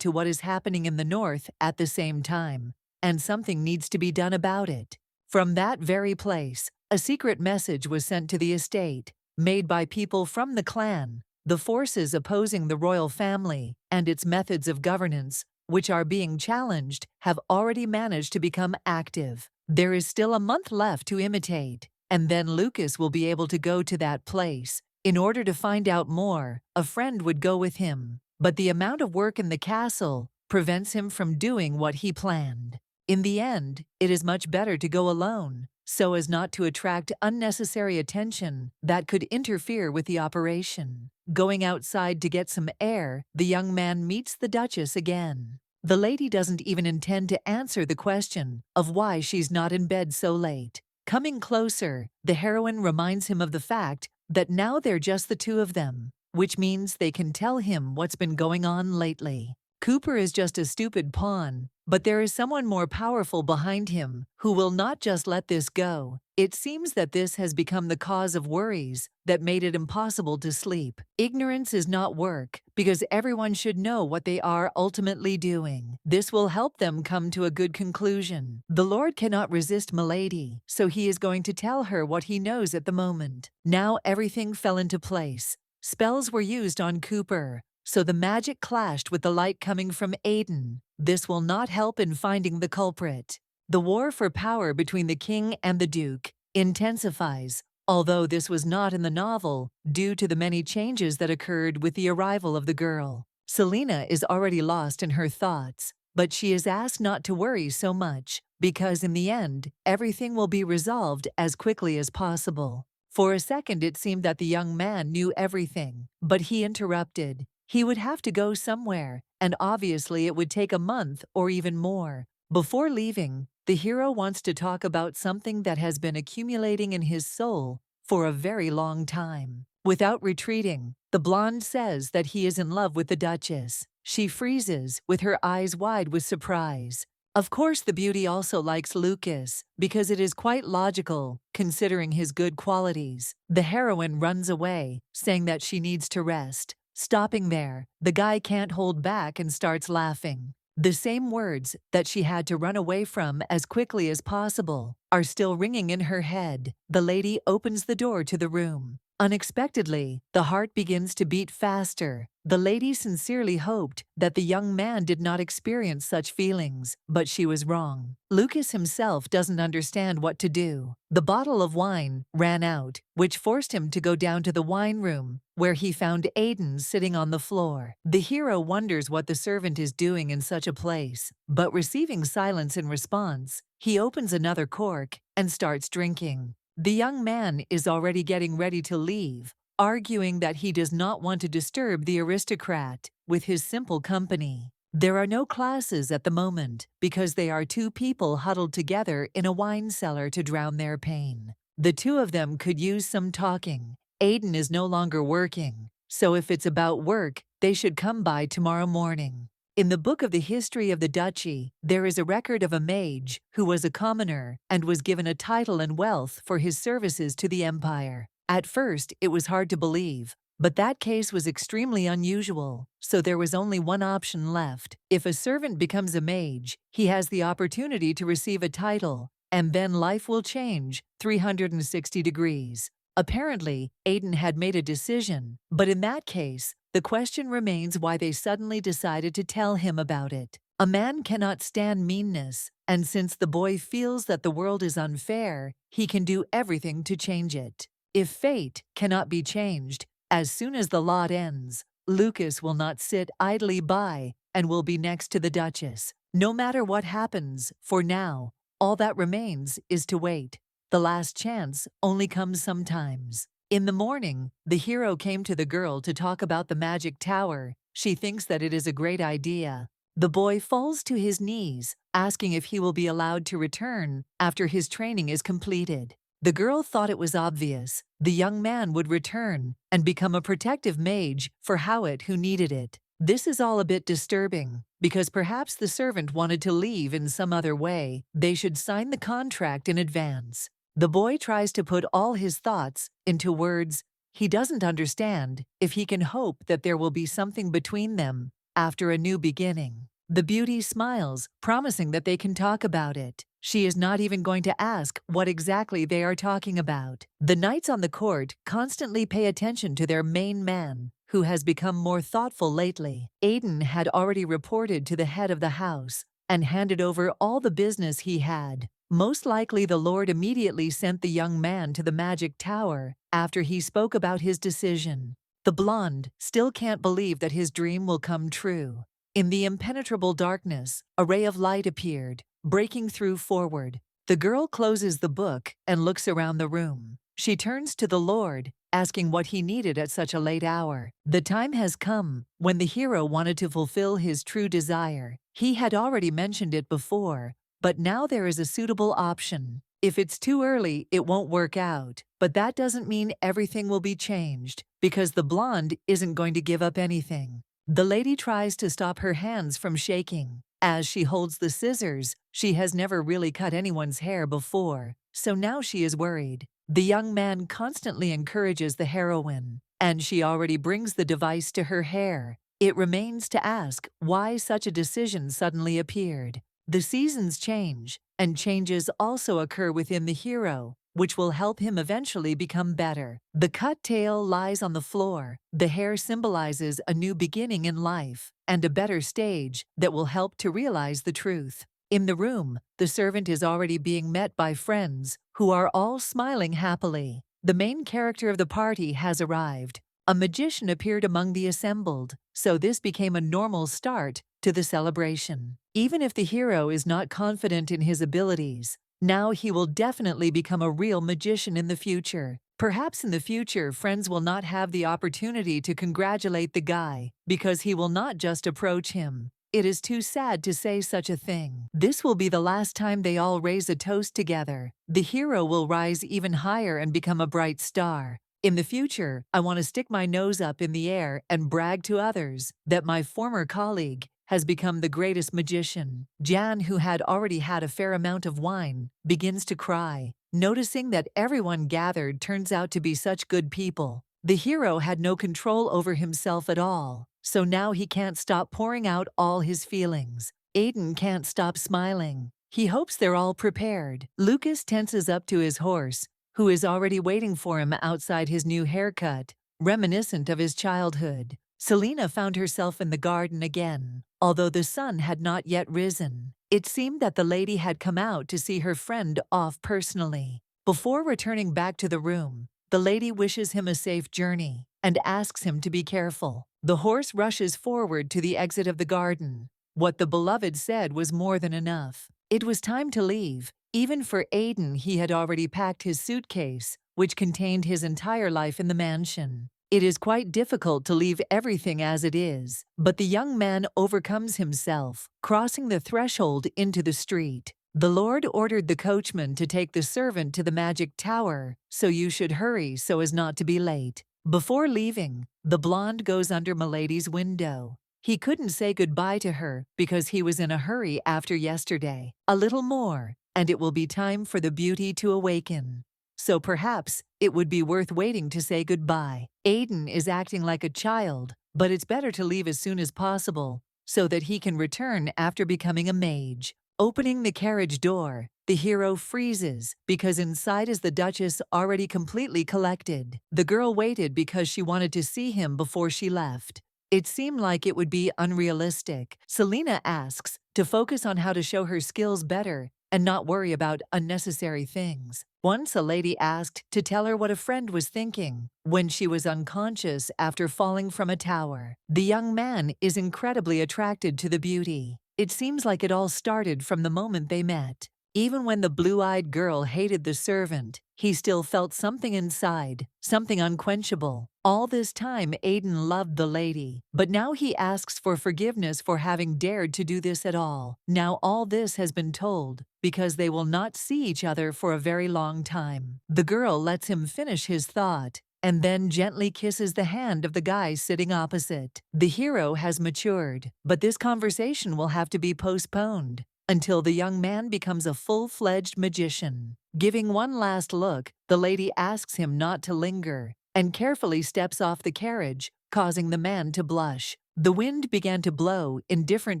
to what is happening in the north at the same time, and something needs to be done about it. From that very place, a secret message was sent to the estate, made by people from the clan. The forces opposing the royal family and its methods of governance, which are being challenged, have already managed to become active. There is still a month left to imitate, and then Lucas will be able to go to that place. In order to find out more, a friend would go with him, but the amount of work in the castle prevents him from doing what he planned. In the end, it is much better to go alone, so as not to attract unnecessary attention that could interfere with the operation. Going outside to get some air, the young man meets the Duchess again. The lady doesn't even intend to answer the question of why she's not in bed so late. Coming closer, the heroine reminds him of the fact that now they're just the two of them, which means they can tell him what's been going on lately. Cooper is just a stupid pawn, but there is someone more powerful behind him who will not just let this go. It seems that this has become the cause of worries that made it impossible to sleep. Ignorance is not work, because everyone should know what they are ultimately doing. This will help them come to a good conclusion. The Lord cannot resist Milady, so he is going to tell her what he knows at the moment. Now everything fell into place. Spells were used on Cooper, so the magic clashed with the light coming from Aiden. This will not help in finding the culprit. The war for power between the king and the duke intensifies, although this was not in the novel due to the many changes that occurred with the arrival of the girl. Selena is already lost in her thoughts, but she is asked not to worry so much, because in the end, everything will be resolved as quickly as possible. For a second it seemed that the young man knew everything, but he interrupted. He would have to go somewhere, and obviously it would take a month or even more. Before leaving, the hero wants to talk about something that has been accumulating in his soul for a very long time. Without retreating, the blonde says that he is in love with the Duchess. She freezes, with her eyes wide with surprise. Of course the beauty also likes Lucas, because it is quite logical, considering his good qualities. The heroine runs away, saying that she needs to rest. Stopping there, the guy can't hold back and starts laughing. The same words that she had to run away from as quickly as possible are still ringing in her head. The lady opens the door to the room. Unexpectedly, the heart begins to beat faster. The lady sincerely hoped that the young man did not experience such feelings, but she was wrong. Lucas himself doesn't understand what to do. The bottle of wine ran out, which forced him to go down to the wine room, where he found Aiden sitting on the floor. The hero wonders what the servant is doing in such a place, but receiving silence in response, he opens another cork and starts drinking. The young man is already getting ready to leave, arguing that he does not want to disturb the aristocrat with his simple company. There are no classes at the moment because they are two people huddled together in a wine cellar to drown their pain. The two of them could use some talking. Aiden is no longer working, so if it's about work, they should come by tomorrow morning. In the book of the history of the duchy, there is a record of a mage who was a commoner and was given a title and wealth for his services to the empire. At first, it was hard to believe, but that case was extremely unusual, so there was only one option left. If a servant becomes a mage, he has the opportunity to receive a title, and then life will change 360 degrees. Apparently, Aiden had made a decision, but in that case, the question remains why they suddenly decided to tell him about it. A man cannot stand meanness, and since the boy feels that the world is unfair, he can do everything to change it. If fate cannot be changed, as soon as the lot ends, Lucas will not sit idly by and will be next to the Duchess. No matter what happens, for now, all that remains is to wait. The last chance only comes sometimes. In the morning, the hero came to the girl to talk about the magic tower. She thinks that it is a great idea. The boy falls to his knees, asking if he will be allowed to return after his training is completed. The girl thought it was obvious. The young man would return and become a protective mage for Howitt who needed it. This is all a bit disturbing, because perhaps the servant wanted to leave in some other way. They should sign the contract in advance. The boy tries to put all his thoughts into words he doesn't understand if he can hope that there will be something between them after a new beginning. The beauty smiles, promising that they can talk about it. She is not even going to ask what exactly they are talking about. The knights on the court constantly pay attention to their main man, who has become more thoughtful lately. Aiden had already reported to the head of the house and handed over all the business he had. Most likely the Lord immediately sent the young man to the magic tower after he spoke about his decision. The blonde still can't believe that his dream will come true. In the impenetrable darkness, a ray of light appeared, breaking through forward. The girl closes the book and looks around the room. She turns to the Lord, asking what he needed at such a late hour. The time has come when the hero wanted to fulfill his true desire. He had already mentioned it before, but now there is a suitable option. If it's too early, it won't work out. But that doesn't mean everything will be changed, because the blonde isn't going to give up anything. The lady tries to stop her hands from shaking. As she holds the scissors, she has never really cut anyone's hair before, so now she is worried. The young man constantly encourages the heroine, and she already brings the device to her hair. It remains to ask why such a decision suddenly appeared. The seasons change, and changes also occur within the hero, which will help him eventually become better. The cut tail lies on the floor. The hair symbolizes a new beginning in life and a better stage that will help to realize the truth. In the room, the servant is already being met by friends who are all smiling happily. The main character of the party has arrived. A magician appeared among the assembled, so this became a normal start to the celebration. Even if the hero is not confident in his abilities, now he will definitely become a real magician in the future. Perhaps in the future, friends will not have the opportunity to congratulate the guy because he will not just approach him. It is too sad to say such a thing. This will be the last time they all raise a toast together. The hero will rise even higher and become a bright star. In the future, I want to stick my nose up in the air and brag to others that my former colleague has become the greatest magician. Jan, who had already had a fair amount of wine, begins to cry, noticing that everyone gathered turns out to be such good people. The hero had no control over himself at all, so now he can't stop pouring out all his feelings. Aiden can't stop smiling. He hopes they're all prepared. Lucas tenses up to his horse, who is already waiting for him outside his new haircut, reminiscent of his childhood. Selena found herself in the garden again, although the sun had not yet risen. It seemed that the lady had come out to see her friend off personally. Before returning back to the room, the lady wishes him a safe journey and asks him to be careful. The horse rushes forward to the exit of the garden. What the beloved said was more than enough. It was time to leave. Even for Aiden, he had already packed his suitcase, which contained his entire life in the mansion. It is quite difficult to leave everything as it is, but the young man overcomes himself, crossing the threshold into the street. The Lord ordered the coachman to take the servant to the magic tower, so you should hurry so as not to be late. Before leaving, the blonde goes under Milady's window. He couldn't say goodbye to her because he was in a hurry after yesterday. A little more, and it will be time for the beauty to awaken. So perhaps it would be worth waiting to say goodbye. Aiden is acting like a child, but it's better to leave as soon as possible so that he can return after becoming a mage. Opening the carriage door, the hero freezes because inside is the Duchess already completely collected. The girl waited because she wanted to see him before she left. It seemed like it would be unrealistic. Selena asks to focus on how to show her skills better and not worry about unnecessary things. Once a lady asked to tell her what a friend was thinking when she was unconscious after falling from a tower. The young man is incredibly attracted to the beauty. It seems like it all started from the moment they met. Even when the blue-eyed girl hated the servant, he still felt something inside, something unquenchable. All this time, Aiden loved the lady, but now he asks for forgiveness for having dared to do this at all. Now all this has been told, because they will not see each other for a very long time. The girl lets him finish his thought, and then gently kisses the hand of the guy sitting opposite. The hero has matured, but this conversation will have to be postponed until the young man becomes a full-fledged magician. Giving one last look, the lady asks him not to linger and carefully steps off the carriage, causing the man to blush. The wind began to blow in different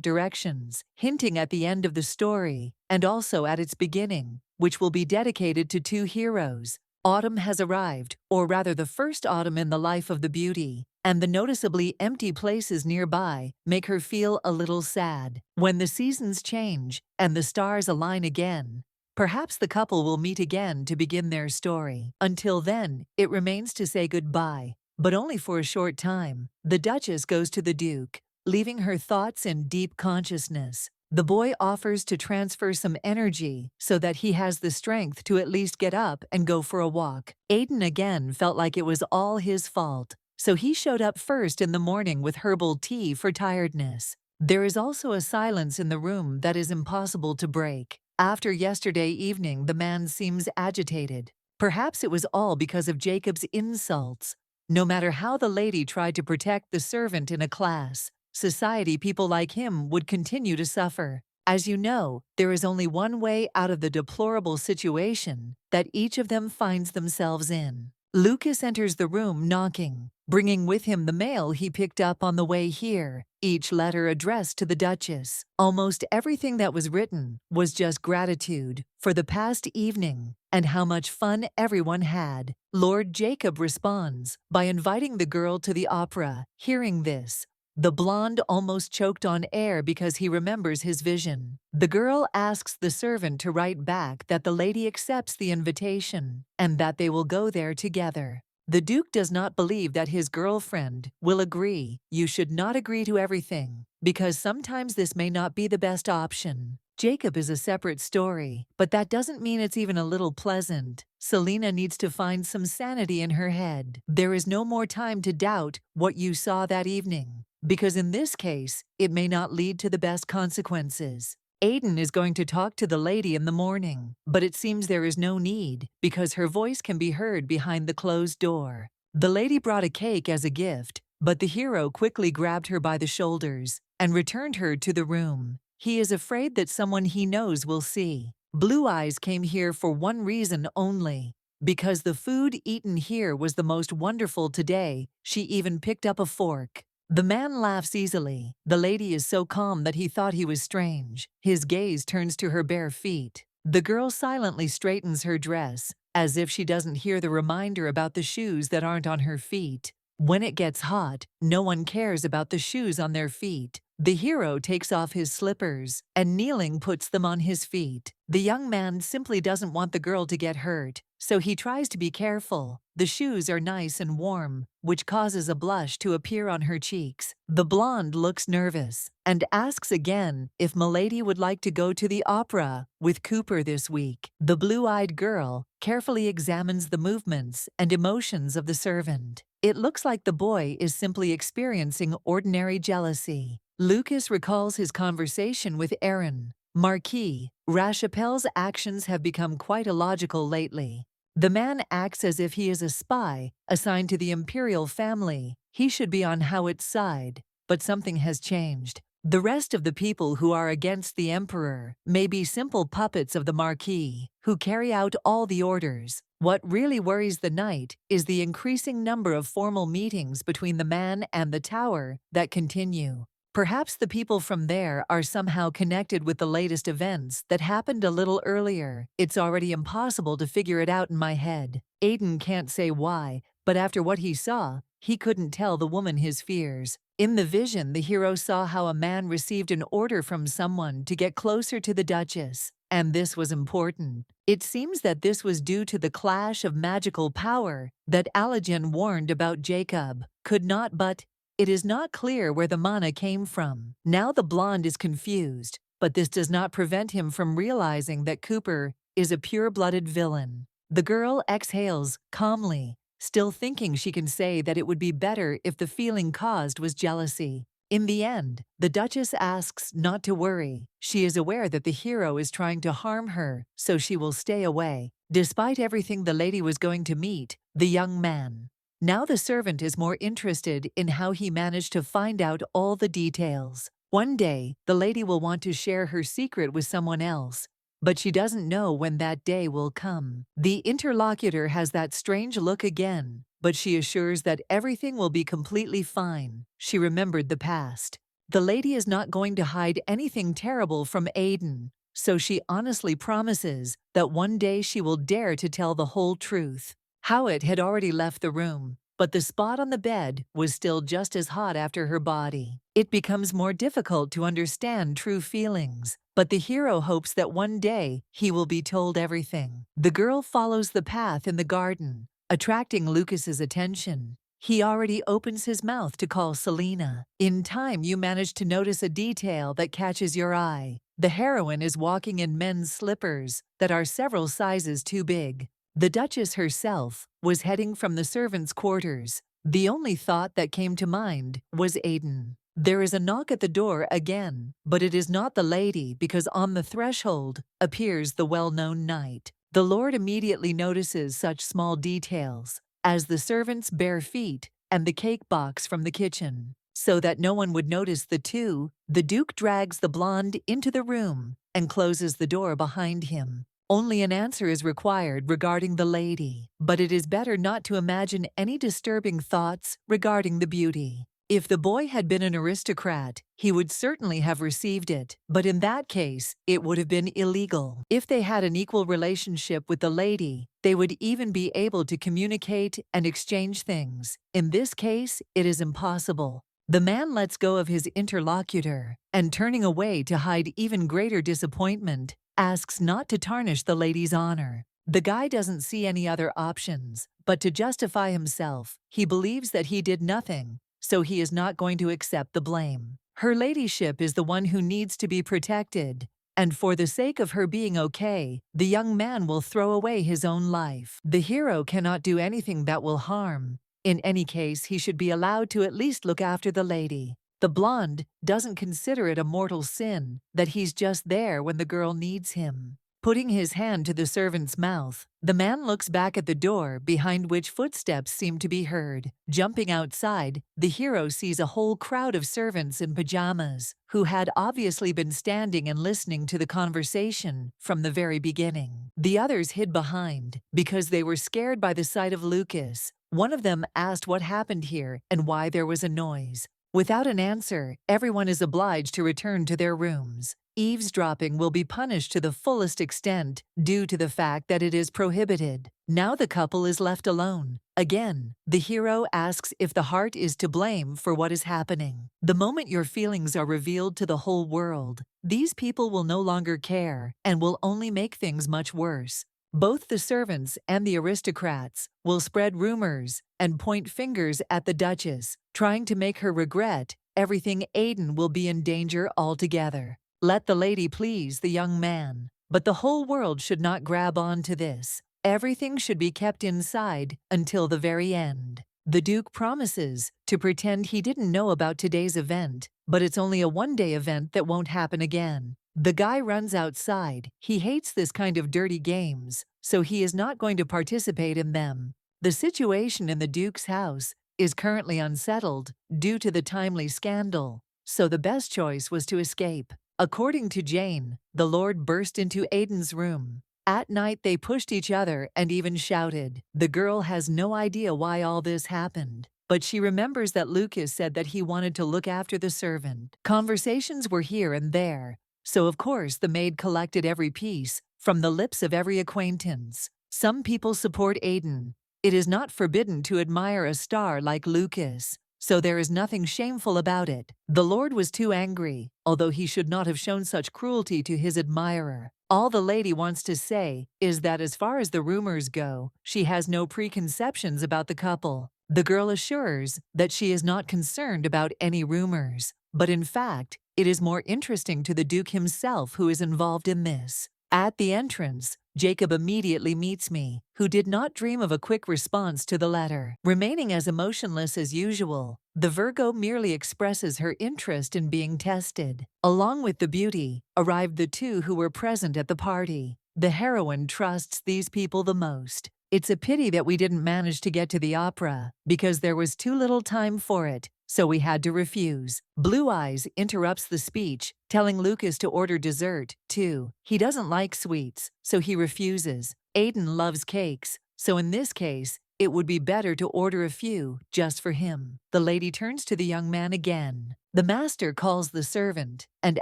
directions, hinting at the end of the story and also at its beginning, which will be dedicated to two heroes. Autumn has arrived, or rather the first autumn in the life of the beauty, and the noticeably empty places nearby make her feel a little sad. When the seasons change and the stars align again, perhaps the couple will meet again to begin their story. Until then, it remains to say goodbye, but only for a short time. The Duchess goes to the Duke, leaving her thoughts in deep consciousness. The boy offers to transfer some energy so that he has the strength to at least get up and go for a walk. Aiden again felt like it was all his fault, so he showed up first in the morning with herbal tea for tiredness. There is also a silence in the room that is impossible to break. After yesterday evening, the man seems agitated. Perhaps it was all because of Jacob's insults. No matter how the lady tried to protect the servant in a class, society people like him would continue to suffer. As you know, there is only one way out of the deplorable situation that each of them finds themselves in. Lucas enters the room knocking, bringing with him the mail he picked up on the way here, each letter addressed to the Duchess. Almost everything that was written was just gratitude for the past evening and how much fun everyone had. Lord Jacob responds by inviting the girl to the opera. Hearing this, the blonde almost choked on air because he remembers his vision. The girl asks the servant to write back that the lady accepts the invitation and that they will go there together. The Duke does not believe that his girlfriend will agree. You should not agree to everything, because sometimes this may not be the best option. Jacob is a separate story, but that doesn't mean it's even a little pleasant. Selena needs to find some sanity in her head. There is no more time to doubt what you saw that evening, because in this case, it may not lead to the best consequences. Aiden is going to talk to the lady in the morning, but it seems there is no need because her voice can be heard behind the closed door. The lady brought a cake as a gift, but the hero quickly grabbed her by the shoulders and returned her to the room. He is afraid that someone he knows will see. Blue Eyes came here for one reason only. Because the food eaten here was the most wonderful today, she even picked up a fork. The man laughs easily. The lady is so calm that he thought he was strange. His gaze turns to her bare feet. The girl silently straightens her dress, as if she doesn't hear the reminder about the shoes that aren't on her feet. When it gets hot, no one cares about the shoes on their feet. The hero takes off his slippers and kneeling puts them on his feet. The young man simply doesn't want the girl to get hurt, so he tries to be careful. The shoes are nice and warm, which causes a blush to appear on her cheeks. The blonde looks nervous and asks again if Milady would like to go to the opera with Cooper this week. The blue-eyed girl carefully examines the movements and emotions of the servant. It looks like the boy is simply experiencing ordinary jealousy. Lucas recalls his conversation with Aaron. Marquis Rachapelle's actions have become quite illogical lately. The man acts as if he is a spy assigned to the imperial family. He should be on Howard's side, but something has changed. The rest of the people who are against the emperor may be simple puppets of the Marquis, who carry out all the orders. What really worries the knight is the increasing number of formal meetings between the man and the tower that continue. Perhaps the people from there are somehow connected with the latest events that happened a little earlier. It's already impossible to figure it out in my head. Aiden can't say why, but after what he saw, he couldn't tell the woman his fears. In the vision, the hero saw how a man received an order from someone to get closer to the Duchess, And this was important. It seems that this was due to the clash of magical power that Alajan warned about Jacob could not but it is not clear where the mana came from. Now the blonde is confused, but this does not prevent him from realizing that Cooper is a pure-blooded villain. The girl exhales calmly, still thinking she can say that it would be better if the feeling caused was jealousy. In the end, the Duchess asks not to worry. She is aware that the hero is trying to harm her, so she will stay away. Despite everything, the lady was going to meet the young man. Now the servant is more interested in how he managed to find out all the details. One day, the lady will want to share her secret with someone else, but she doesn't know when that day will come. The interlocutor has that strange look again, but she assures that everything will be completely fine. She remembered the past. The lady is not going to hide anything terrible from Aiden, so she honestly promises that one day she will dare to tell the whole truth. Howitt had already left the room, but the spot on the bed was still just as hot after her body. It becomes more difficult to understand true feelings, but the hero hopes that one day he will be told everything. The girl follows the path in the garden, attracting Lucas's attention. He already opens his mouth to call Selena. In time, you manage to notice a detail that catches your eye. The heroine is walking in men's slippers that are several sizes too big. The Duchess herself was heading from the servants' quarters. The only thought that came to mind was Aiden. There is a knock at the door again, but it is not the lady because on the threshold appears the well-known knight. The lord immediately notices such small details as the servants' bare feet and the cake box from the kitchen. So that no one would notice the two, the Duke drags the blonde into the room and closes the door behind him. Only an answer is required regarding the lady, but it is better not to imagine any disturbing thoughts regarding the beauty. If the boy had been an aristocrat, he would certainly have received it, but in that case, it would have been illegal. If they had an equal relationship with the lady, they would even be able to communicate and exchange things. In this case, it is impossible. The man lets go of his interlocutor, and turning away to hide even greater disappointment, asks not to tarnish the lady's honor. The guy doesn't see any other options, but to justify himself, he believes that he did nothing, so he is not going to accept the blame. Her ladyship is the one who needs to be protected, and for the sake of her being okay, the young man will throw away his own life. The hero cannot do anything that will harm. In any case, he should be allowed to at least look after the lady. The blonde doesn't consider it a mortal sin that he's just there when the girl needs him. Putting his hand to the servant's mouth, the man looks back at the door behind which footsteps seem to be heard. Jumping outside, the hero sees a whole crowd of servants in pajamas who had obviously been standing and listening to the conversation from the very beginning. The others hid behind because they were scared by the sight of Lucas. One of them asked what happened here and why there was a noise. Without an answer, everyone is obliged to return to their rooms. Eavesdropping will be punished to the fullest extent due to the fact that it is prohibited. Now the couple is left alone. Again, the hero asks if the heart is to blame for what is happening. The moment your feelings are revealed to the whole world, these people will no longer care and will only make things much worse. Both the servants and the aristocrats will spread rumors and point fingers at the Duchess, trying to make her regret everything. Aiden will be in danger altogether. Let the lady please the young man, but the whole world should not grab on to this. Everything should be kept inside until the very end. The Duke promises to pretend he didn't know about today's event, but it's only a one-day event that won't happen again. The guy runs outside. He hates this kind of dirty games, so he is not going to participate in them. The situation in the Duke's house is currently unsettled due to the timely scandal, so the best choice was to escape. According to Jane, the Lord burst into Aiden's room. At night they pushed each other and even shouted. The girl has no idea why all this happened, but she remembers that Lucas said that he wanted to look after the servant. Conversations were here and there, so of course the maid collected every piece from the lips of every acquaintance. Some people support Aiden. It is not forbidden to admire a star like Lucas, so there is nothing shameful about it. The Lord was too angry, although he should not have shown such cruelty to his admirer. All the lady wants to say is that as far as the rumors go, she has no preconceptions about the couple. The girl assures that she is not concerned about any rumors, but in fact, it is more interesting to the Duke himself who is involved in this. At the entrance, Jacob immediately meets me, who did not dream of a quick response to the letter. Remaining as emotionless as usual, the Virgo merely expresses her interest in being tested. Along with the beauty, arrived the two who were present at the party. The heroine trusts these people the most. It's a pity that we didn't manage to get to the opera, because there was too little time for it, so we had to refuse. Blue Eyes interrupts the speech, telling Lucas to order dessert, too. He doesn't like sweets, so he refuses. Aiden loves cakes, so in this case, it would be better to order a few, just for him. The lady turns to the young man again. The master calls the servant and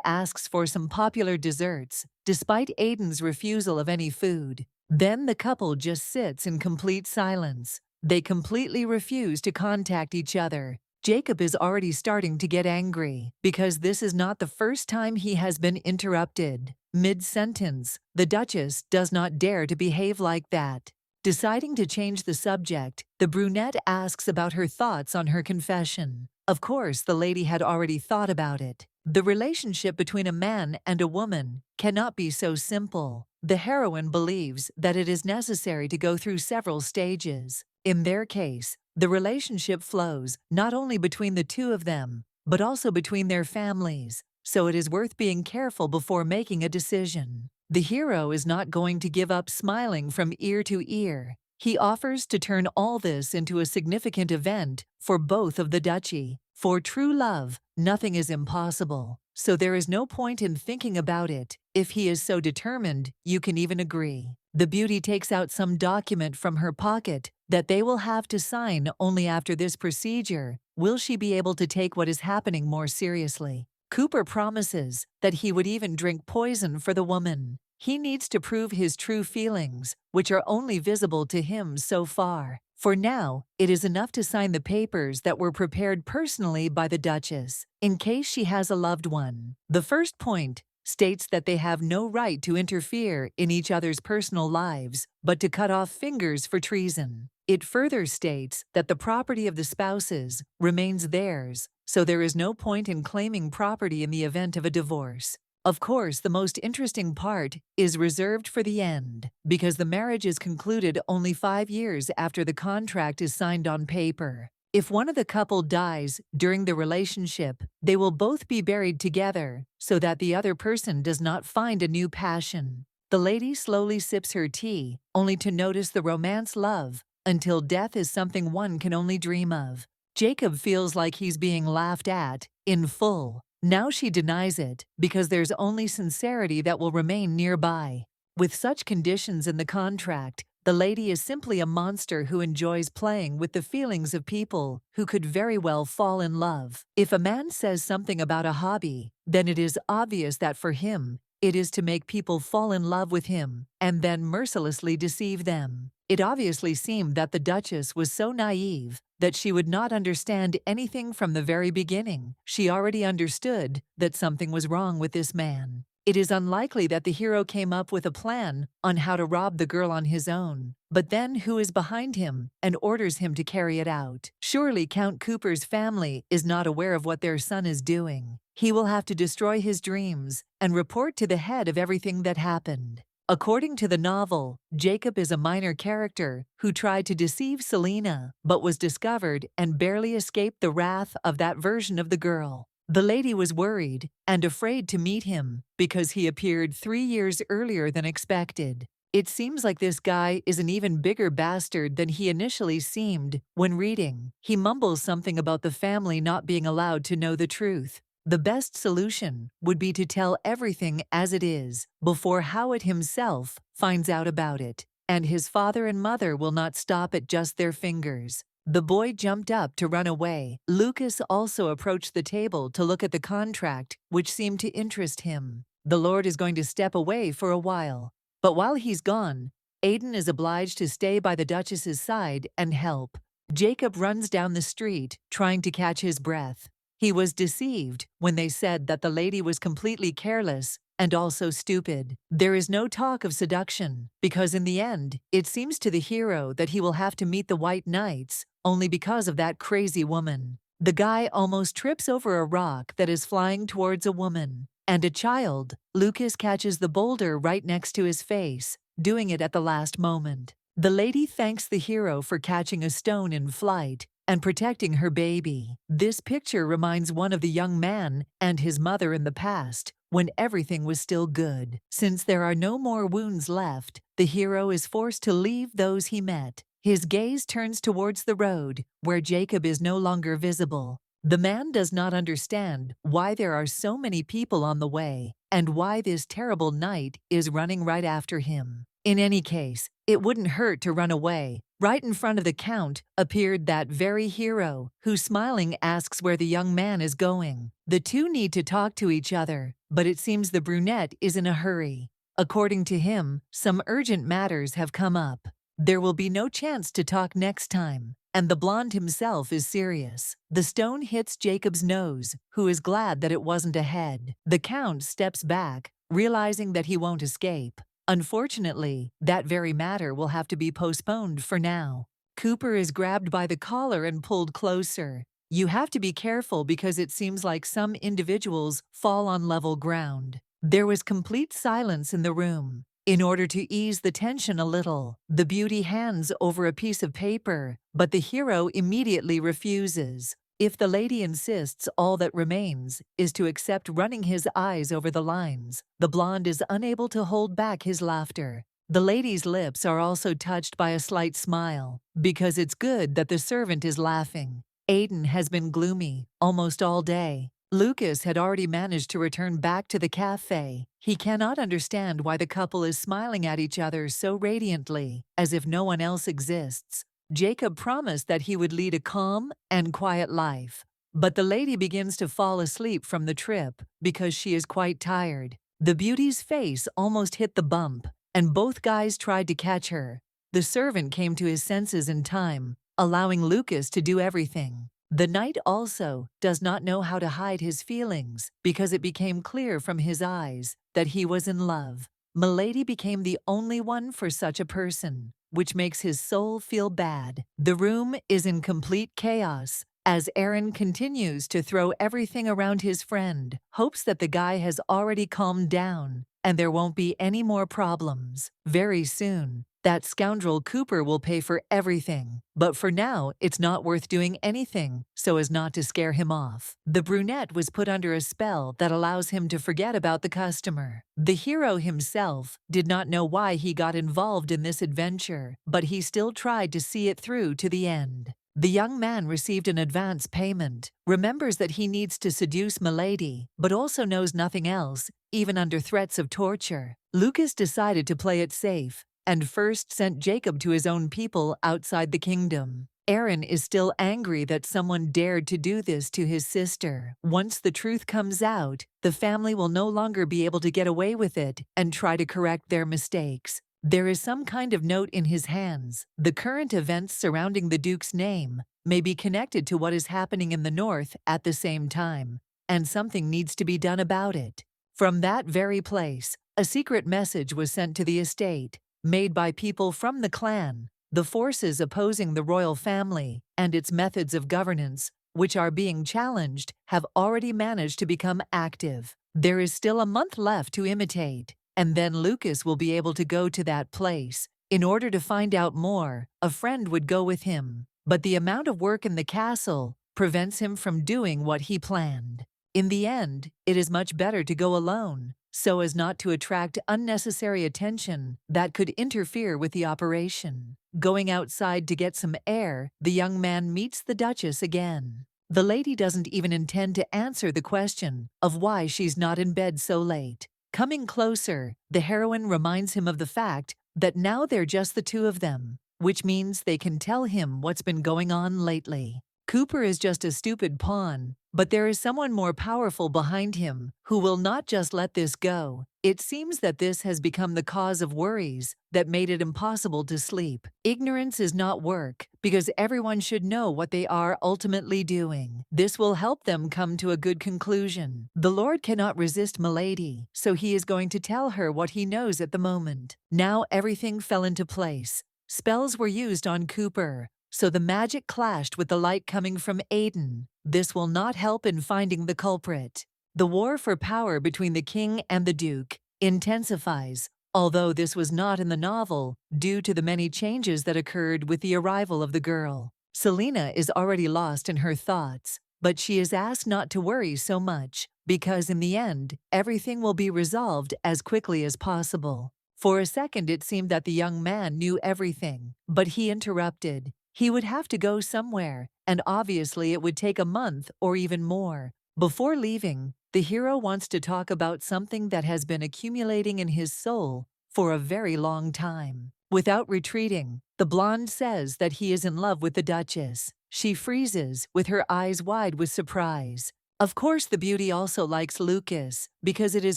asks for some popular desserts, despite Aiden's refusal of any food. Then the couple just sits in complete silence. They completely refuse to contact each other. Jacob is already starting to get angry, because this is not the first time he has been interrupted. Mid-sentence, the Duchess does not dare to behave like that. Deciding to change the subject, the brunette asks about her thoughts on her confession. Of course, the lady had already thought about it. The relationship between a man and a woman cannot be so simple. The heroine believes that it is necessary to go through several stages. In their case, the relationship flows not only between the two of them, but also between their families, so it is worth being careful before making a decision. The hero is not going to give up smiling from ear to ear. He offers to turn all this into a significant event for both of the duchy. For true love, nothing is impossible, so there is no point in thinking about it. If he is so determined, you can even agree. The beauty takes out some document from her pocket that they will have to sign. Only after this procedure will she be able to take what is happening more seriously. Cooper promises that he would even drink poison for the woman. He needs to prove his true feelings, which are only visible to him so far. For now, it is enough to sign the papers that were prepared personally by the Duchess, in case she has a loved one. The first point states that they have no right to interfere in each other's personal lives, but to cut off fingers for treason. It further states that the property of the spouses remains theirs, so there is no point in claiming property in the event of a divorce. Of course, the most interesting part is reserved for the end, because the marriage is concluded only 5 years after the contract is signed on paper. If one of the couple dies during the relationship, they will both be buried together so that the other person does not find a new passion. The lady slowly sips her tea, only to notice the romance love, until death is something one can only dream of. Jacob feels like he's being laughed at, in full. Now she denies it, because there's only sincerity that will remain nearby. With such conditions in the contract, the lady is simply a monster who enjoys playing with the feelings of people who could very well fall in love. If a man says something about a hobby, then it is obvious that for him, it is to make people fall in love with him and then mercilessly deceive them. It obviously seemed that the Duchess was so naive that she would not understand anything from the very beginning. She already understood that something was wrong with this man. It is unlikely that the hero came up with a plan on how to rob the girl on his own. But then who is behind him and orders him to carry it out? Surely Count Cooper's family is not aware of what their son is doing. He will have to destroy his dreams and report to the head of everything that happened. According to the novel, Jacob is a minor character who tried to deceive Selena, but was discovered and barely escaped the wrath of that version of the girl. The lady was worried and afraid to meet him because he appeared 3 years earlier than expected. It seems like this guy is an even bigger bastard than he initially seemed when reading. He mumbles something about the family not being allowed to know the truth. The best solution would be to tell everything as it is before Howard himself finds out about it, and his father and mother will not stop at just their fingers. The boy jumped up to run away. Lucas also approached the table to look at the contract, which seemed to interest him. The Lord is going to step away for a while, but while he's gone, Aiden is obliged to stay by the Duchess's side and help. Jacob runs down the street, trying to catch his breath. He was deceived when they said that the lady was completely careless and also stupid. There is no talk of seduction, because in the end, it seems to the hero that he will have to meet the White Knights only because of that crazy woman. The guy almost trips over a rock that is flying towards a woman and a child. Lucas catches the boulder right next to his face, doing it at the last moment. The lady thanks the hero for catching a stone in flight and protecting her baby. This picture reminds one of the young man and his mother in the past, when everything was still good. Since there are no more wounds left, the hero is forced to leave those he met. His gaze turns towards the road, where Jacob is no longer visible. The man does not understand why there are so many people on the way, and why this terrible knight is running right after him. In any case, it wouldn't hurt to run away. Right in front of the Count appeared that very hero, who smiling asks where the young man is going. The two need to talk to each other, but it seems the brunette is in a hurry. According to him, some urgent matters have come up. There will be no chance to talk next time, and the blonde himself is serious. The stone hits Jacob's nose, who is glad that it wasn't a head. The Count steps back, realizing that he won't escape. Unfortunately, that very matter will have to be postponed for now. Cooper is grabbed by the collar and pulled closer. You have to be careful because it seems like some individuals fall on level ground. There was complete silence in the room. In order to ease the tension a little, the beauty hands over a piece of paper, but the hero immediately refuses. If the lady insists, all that remains is to accept running his eyes over the lines. The blonde is unable to hold back his laughter. The lady's lips are also touched by a slight smile, because it's good that the servant is laughing. Aiden has been gloomy almost all day. Lucas had already managed to return back to the cafe. He cannot understand why the couple is smiling at each other so radiantly, as if no one else exists. Jacob promised that he would lead a calm and quiet life, but the lady begins to fall asleep from the trip because she is quite tired. The beauty's face almost hit the bump, and both guys tried to catch her. The servant came to his senses in time, allowing Lucas to do everything. The knight also does not know how to hide his feelings because it became clear from his eyes that he was in love. Milady became the only one for such a person, which makes his soul feel bad. The room is in complete chaos as Aaron continues to throw everything around his friend, hopes that the guy has already calmed down and there won't be any more problems. Very soon, that scoundrel Cooper will pay for everything, but for now, it's not worth doing anything so as not to scare him off. The brunette was put under a spell that allows him to forget about the customer. The hero himself did not know why he got involved in this adventure, but he still tried to see it through to the end. The young man received an advance payment, remembers that he needs to seduce Milady, but also knows nothing else, even under threats of torture. Lucas decided to play it safe, and first sent Jacob to his own people outside the kingdom. Aaron is still angry that someone dared to do this to his sister. Once the truth comes out, the family will no longer be able to get away with it and try to correct their mistakes. There is some kind of note in his hands. The current events surrounding the Duke's name may be connected to what is happening in the north at the same time, and something needs to be done about it. From that very place, a secret message was sent to the estate, made by people from the clan. The forces opposing the royal family and its methods of governance, which are being challenged, have already managed to become active. There is still a month left to imitate, and then Lucas will be able to go to that place. In order to find out more, a friend would go with him, but the amount of work in the castle prevents him from doing what he planned. In the end, it is much better to go alone, so as not to attract unnecessary attention that could interfere with the operation. Going outside to get some air, the young man meets the Duchess again. The lady doesn't even intend to answer the question of why she's not in bed so late. Coming closer, the heroine reminds him of the fact that now they're just the two of them, which means they can tell him what's been going on lately. Cooper is just a stupid pawn, but there is someone more powerful behind him who will not just let this go. It seems that this has become the cause of worries that made it impossible to sleep. Ignorance is not work, because everyone should know what they are ultimately doing. This will help them come to a good conclusion. The Lord cannot resist Milady, so he is going to tell her what he knows at the moment. Now everything fell into place. Spells were used on Cooper, so the magic clashed with the light coming from Aiden. This will not help in finding the culprit. The war for power between the king and the duke intensifies, although this was not in the novel due to the many changes that occurred with the arrival of the girl. Selena is already lost in her thoughts, but she is asked not to worry so much, because in the end, everything will be resolved as quickly as possible. For a second it seemed that the young man knew everything, but he interrupted. He would have to go somewhere, and obviously it would take a month or even more. Before leaving, the hero wants to talk about something that has been accumulating in his soul for a very long time. Without retreating, the blonde says that he is in love with the Duchess. She freezes, with her eyes wide with surprise. Of course, the beauty also likes Lucas, because it is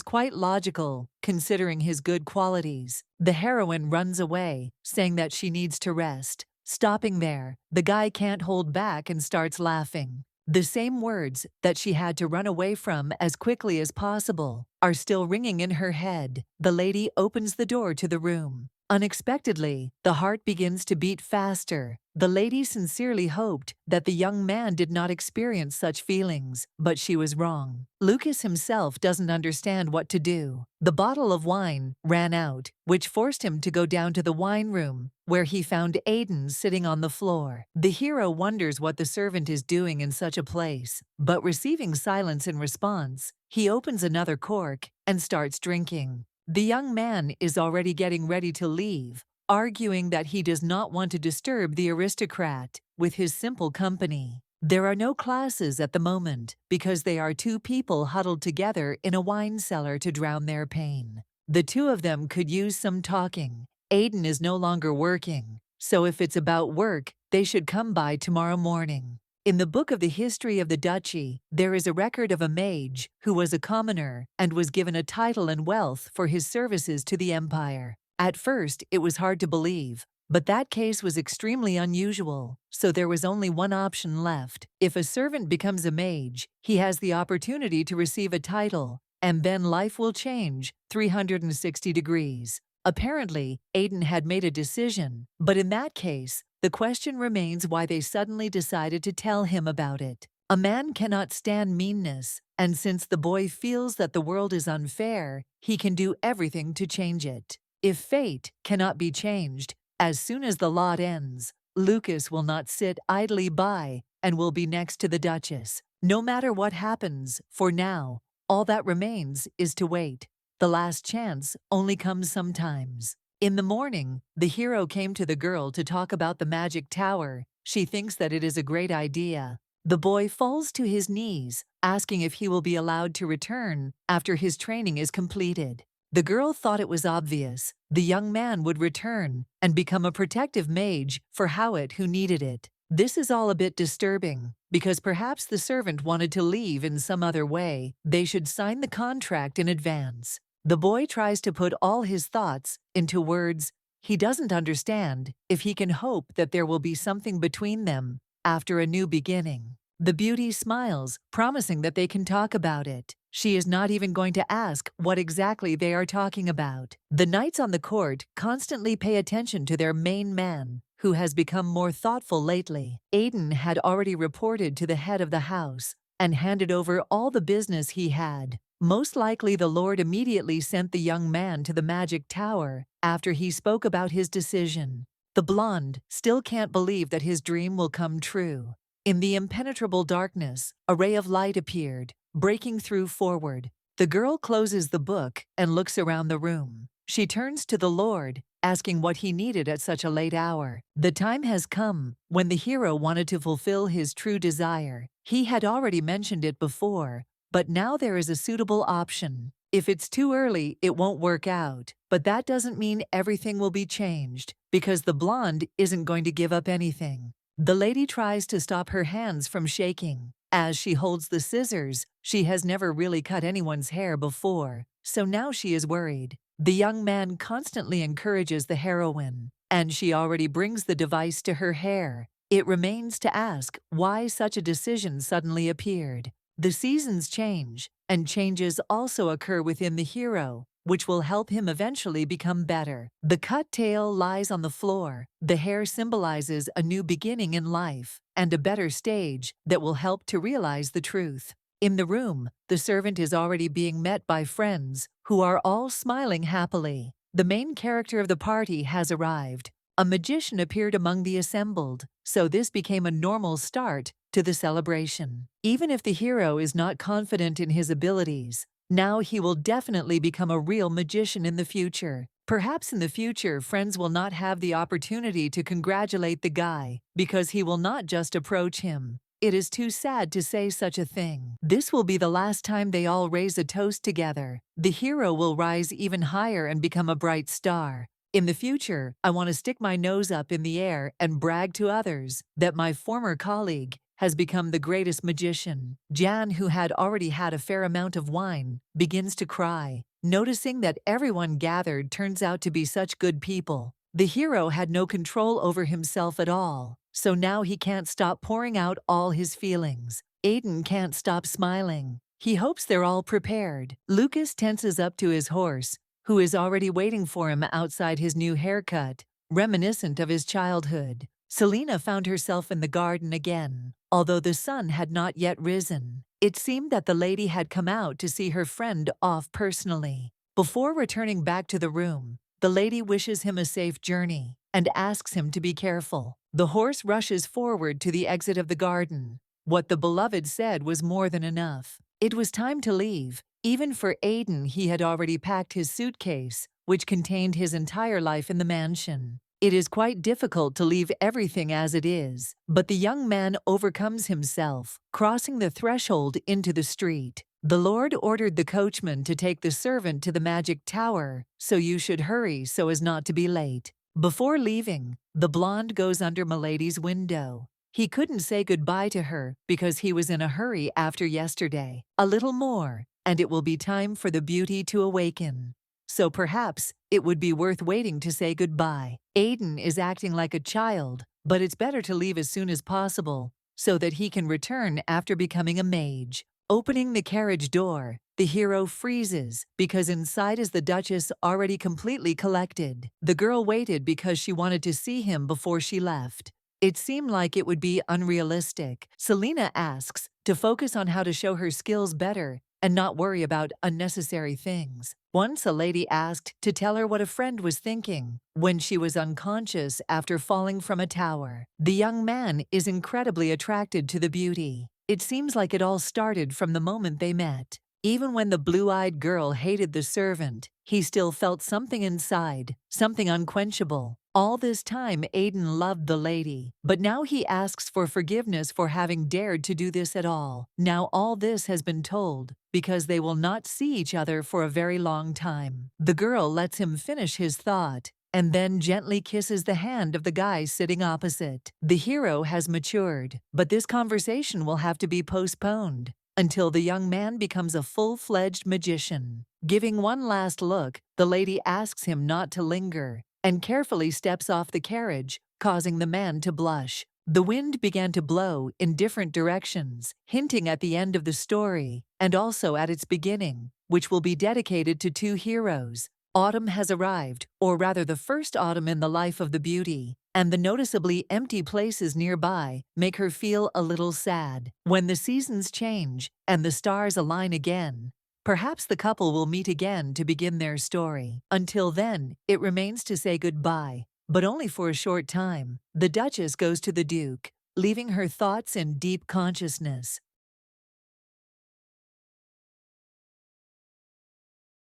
quite logical, considering his good qualities. The heroine runs away, saying that she needs to rest. Stopping there, the guy can't hold back and starts laughing. The same words that she had to run away from as quickly as possible are still ringing in her head. The lady opens the door to the room. Unexpectedly, the heart begins to beat faster. The lady sincerely hoped that the young man did not experience such feelings, but she was wrong. Lucas himself doesn't understand what to do. The bottle of wine ran out, which forced him to go down to the wine room, where he found Aiden sitting on the floor. The hero wonders what the servant is doing in such a place, but receiving silence in response, he opens another cork and starts drinking. The young man is already getting ready to leave, arguing that he does not want to disturb the aristocrat with his simple company. There are no classes at the moment because they are two people huddled together in a wine cellar to drown their pain. The two of them could use some talking. Aiden is no longer working, so if it's about work, they should come by tomorrow morning. In the book of the history of the duchy, there is a record of a mage who was a commoner and was given a title and wealth for his services to the empire. At first, it was hard to believe, but that case was extremely unusual, so there was only one option left. If a servant becomes a mage, he has the opportunity to receive a title, and then life will change 360 degrees. Apparently, Aiden had made a decision, but in that case, the question remains why they suddenly decided to tell him about it. A man cannot stand meanness, and since the boy feels that the world is unfair, he can do everything to change it. If fate cannot be changed, as soon as the lot ends, Lucas will not sit idly by and will be next to the Duchess. No matter what happens, for now, all that remains is to wait. The last chance only comes sometimes. In the morning, the hero came to the girl to talk about the magic tower. She thinks that it is a great idea. The boy falls to his knees, asking if he will be allowed to return after his training is completed. The girl thought it was obvious. The young man would return and become a protective mage for Howitt who needed it. This is all a bit disturbing, because perhaps the servant wanted to leave in some other way. They should sign the contract in advance. The boy tries to put all his thoughts into words he doesn't understand if he can hope that there will be something between them after a new beginning. The beauty smiles, promising that they can talk about it. She is not even going to ask what exactly they are talking about. The knights on the court constantly pay attention to their main man, who has become more thoughtful lately. Aiden had already reported to the head of the house and handed over all the business he had. Most likely the Lord immediately sent the young man to the magic tower after he spoke about his decision. The blonde still can't believe that his dream will come true. In the impenetrable darkness, a ray of light appeared, breaking through forward. The girl closes the book and looks around the room. She turns to the Lord, asking what he needed at such a late hour. The time has come when the hero wanted to fulfill his true desire. He had already mentioned it before, but now there is a suitable option. If it's too early, it won't work out. But that doesn't mean everything will be changed, because the blonde isn't going to give up anything. The lady tries to stop her hands from shaking. As she holds the scissors, she has never really cut anyone's hair before, so now she is worried. The young man constantly encourages the heroine, and she already brings the device to her hair. It remains to ask why such a decision suddenly appeared. The seasons change, and changes also occur within the hero, which will help him eventually become better. The cut tail lies on the floor. The hair symbolizes a new beginning in life and a better stage that will help to realize the truth. In the room, the servant is already being met by friends who are all smiling happily. The main character of the party has arrived. A magician appeared among the assembled, so this became a normal start to the celebration. Even if the hero is not confident in his abilities, now he will definitely become a real magician in the future. Perhaps in the future, friends will not have the opportunity to congratulate the guy because he will not just approach him. It is too sad to say such a thing. This will be the last time they all raise a toast together. The hero will rise even higher and become a bright star. In the future, I want to stick my nose up in the air and brag to others that my former colleague has become the greatest magician. Jan, who had already had a fair amount of wine, begins to cry, noticing that everyone gathered turns out to be such good people. The hero had no control over himself at all, so now he can't stop pouring out all his feelings. Aiden can't stop smiling. He hopes they're all prepared. Lucas tenses up to his horse, who is already waiting for him outside his new haircut, reminiscent of his childhood. Selena found herself in the garden again. Although the sun had not yet risen, it seemed that the lady had come out to see her friend off personally. Before returning back to the room, the lady wishes him a safe journey and asks him to be careful. The horse rushes forward to the exit of the garden. What the beloved said was more than enough. It was time to leave. Even for Aiden, he had already packed his suitcase, which contained his entire life in the mansion. It is quite difficult to leave everything as it is, but the young man overcomes himself, crossing the threshold into the street. The Lord ordered the coachman to take the servant to the magic tower, so you should hurry so as not to be late. Before leaving, the blonde goes under Milady's window. He couldn't say goodbye to her because he was in a hurry after yesterday. A little more, and it will be time for the beauty to awaken. So perhaps it would be worth waiting to say goodbye. Aiden is acting like a child, but it's better to leave as soon as possible so that he can return after becoming a mage. Opening the carriage door, the hero freezes because inside is the Duchess already completely collected. The girl waited because she wanted to see him before she left. It seemed like it would be unrealistic. Selena asks to focus on how to show her skills better and not worry about unnecessary things. Once a lady asked to tell her what a friend was thinking when she was unconscious after falling from a tower. The young man is incredibly attracted to the beauty. It seems like it all started from the moment they met. Even when the blue-eyed girl hated the servant, he still felt something inside, something unquenchable. All this time, Aiden loved the lady, but now he asks for forgiveness for having dared to do this at all. Now all this has been told, because they will not see each other for a very long time. The girl lets him finish his thought, and then gently kisses the hand of the guy sitting opposite. The hero has matured, but this conversation will have to be postponed until the young man becomes a full-fledged magician. Giving one last look, the lady asks him not to linger and carefully steps off the carriage, causing the man to blush. The wind began to blow in different directions, hinting at the end of the story and also at its beginning, which will be dedicated to two heroes. Autumn has arrived, or rather the first autumn in the life of the beauty, and the noticeably empty places nearby make her feel a little sad. When the seasons change and the stars align again, perhaps the couple will meet again to begin their story. Until then, it remains to say goodbye, but only for a short time. The Duchess goes to the Duke, leaving her thoughts in deep consciousness.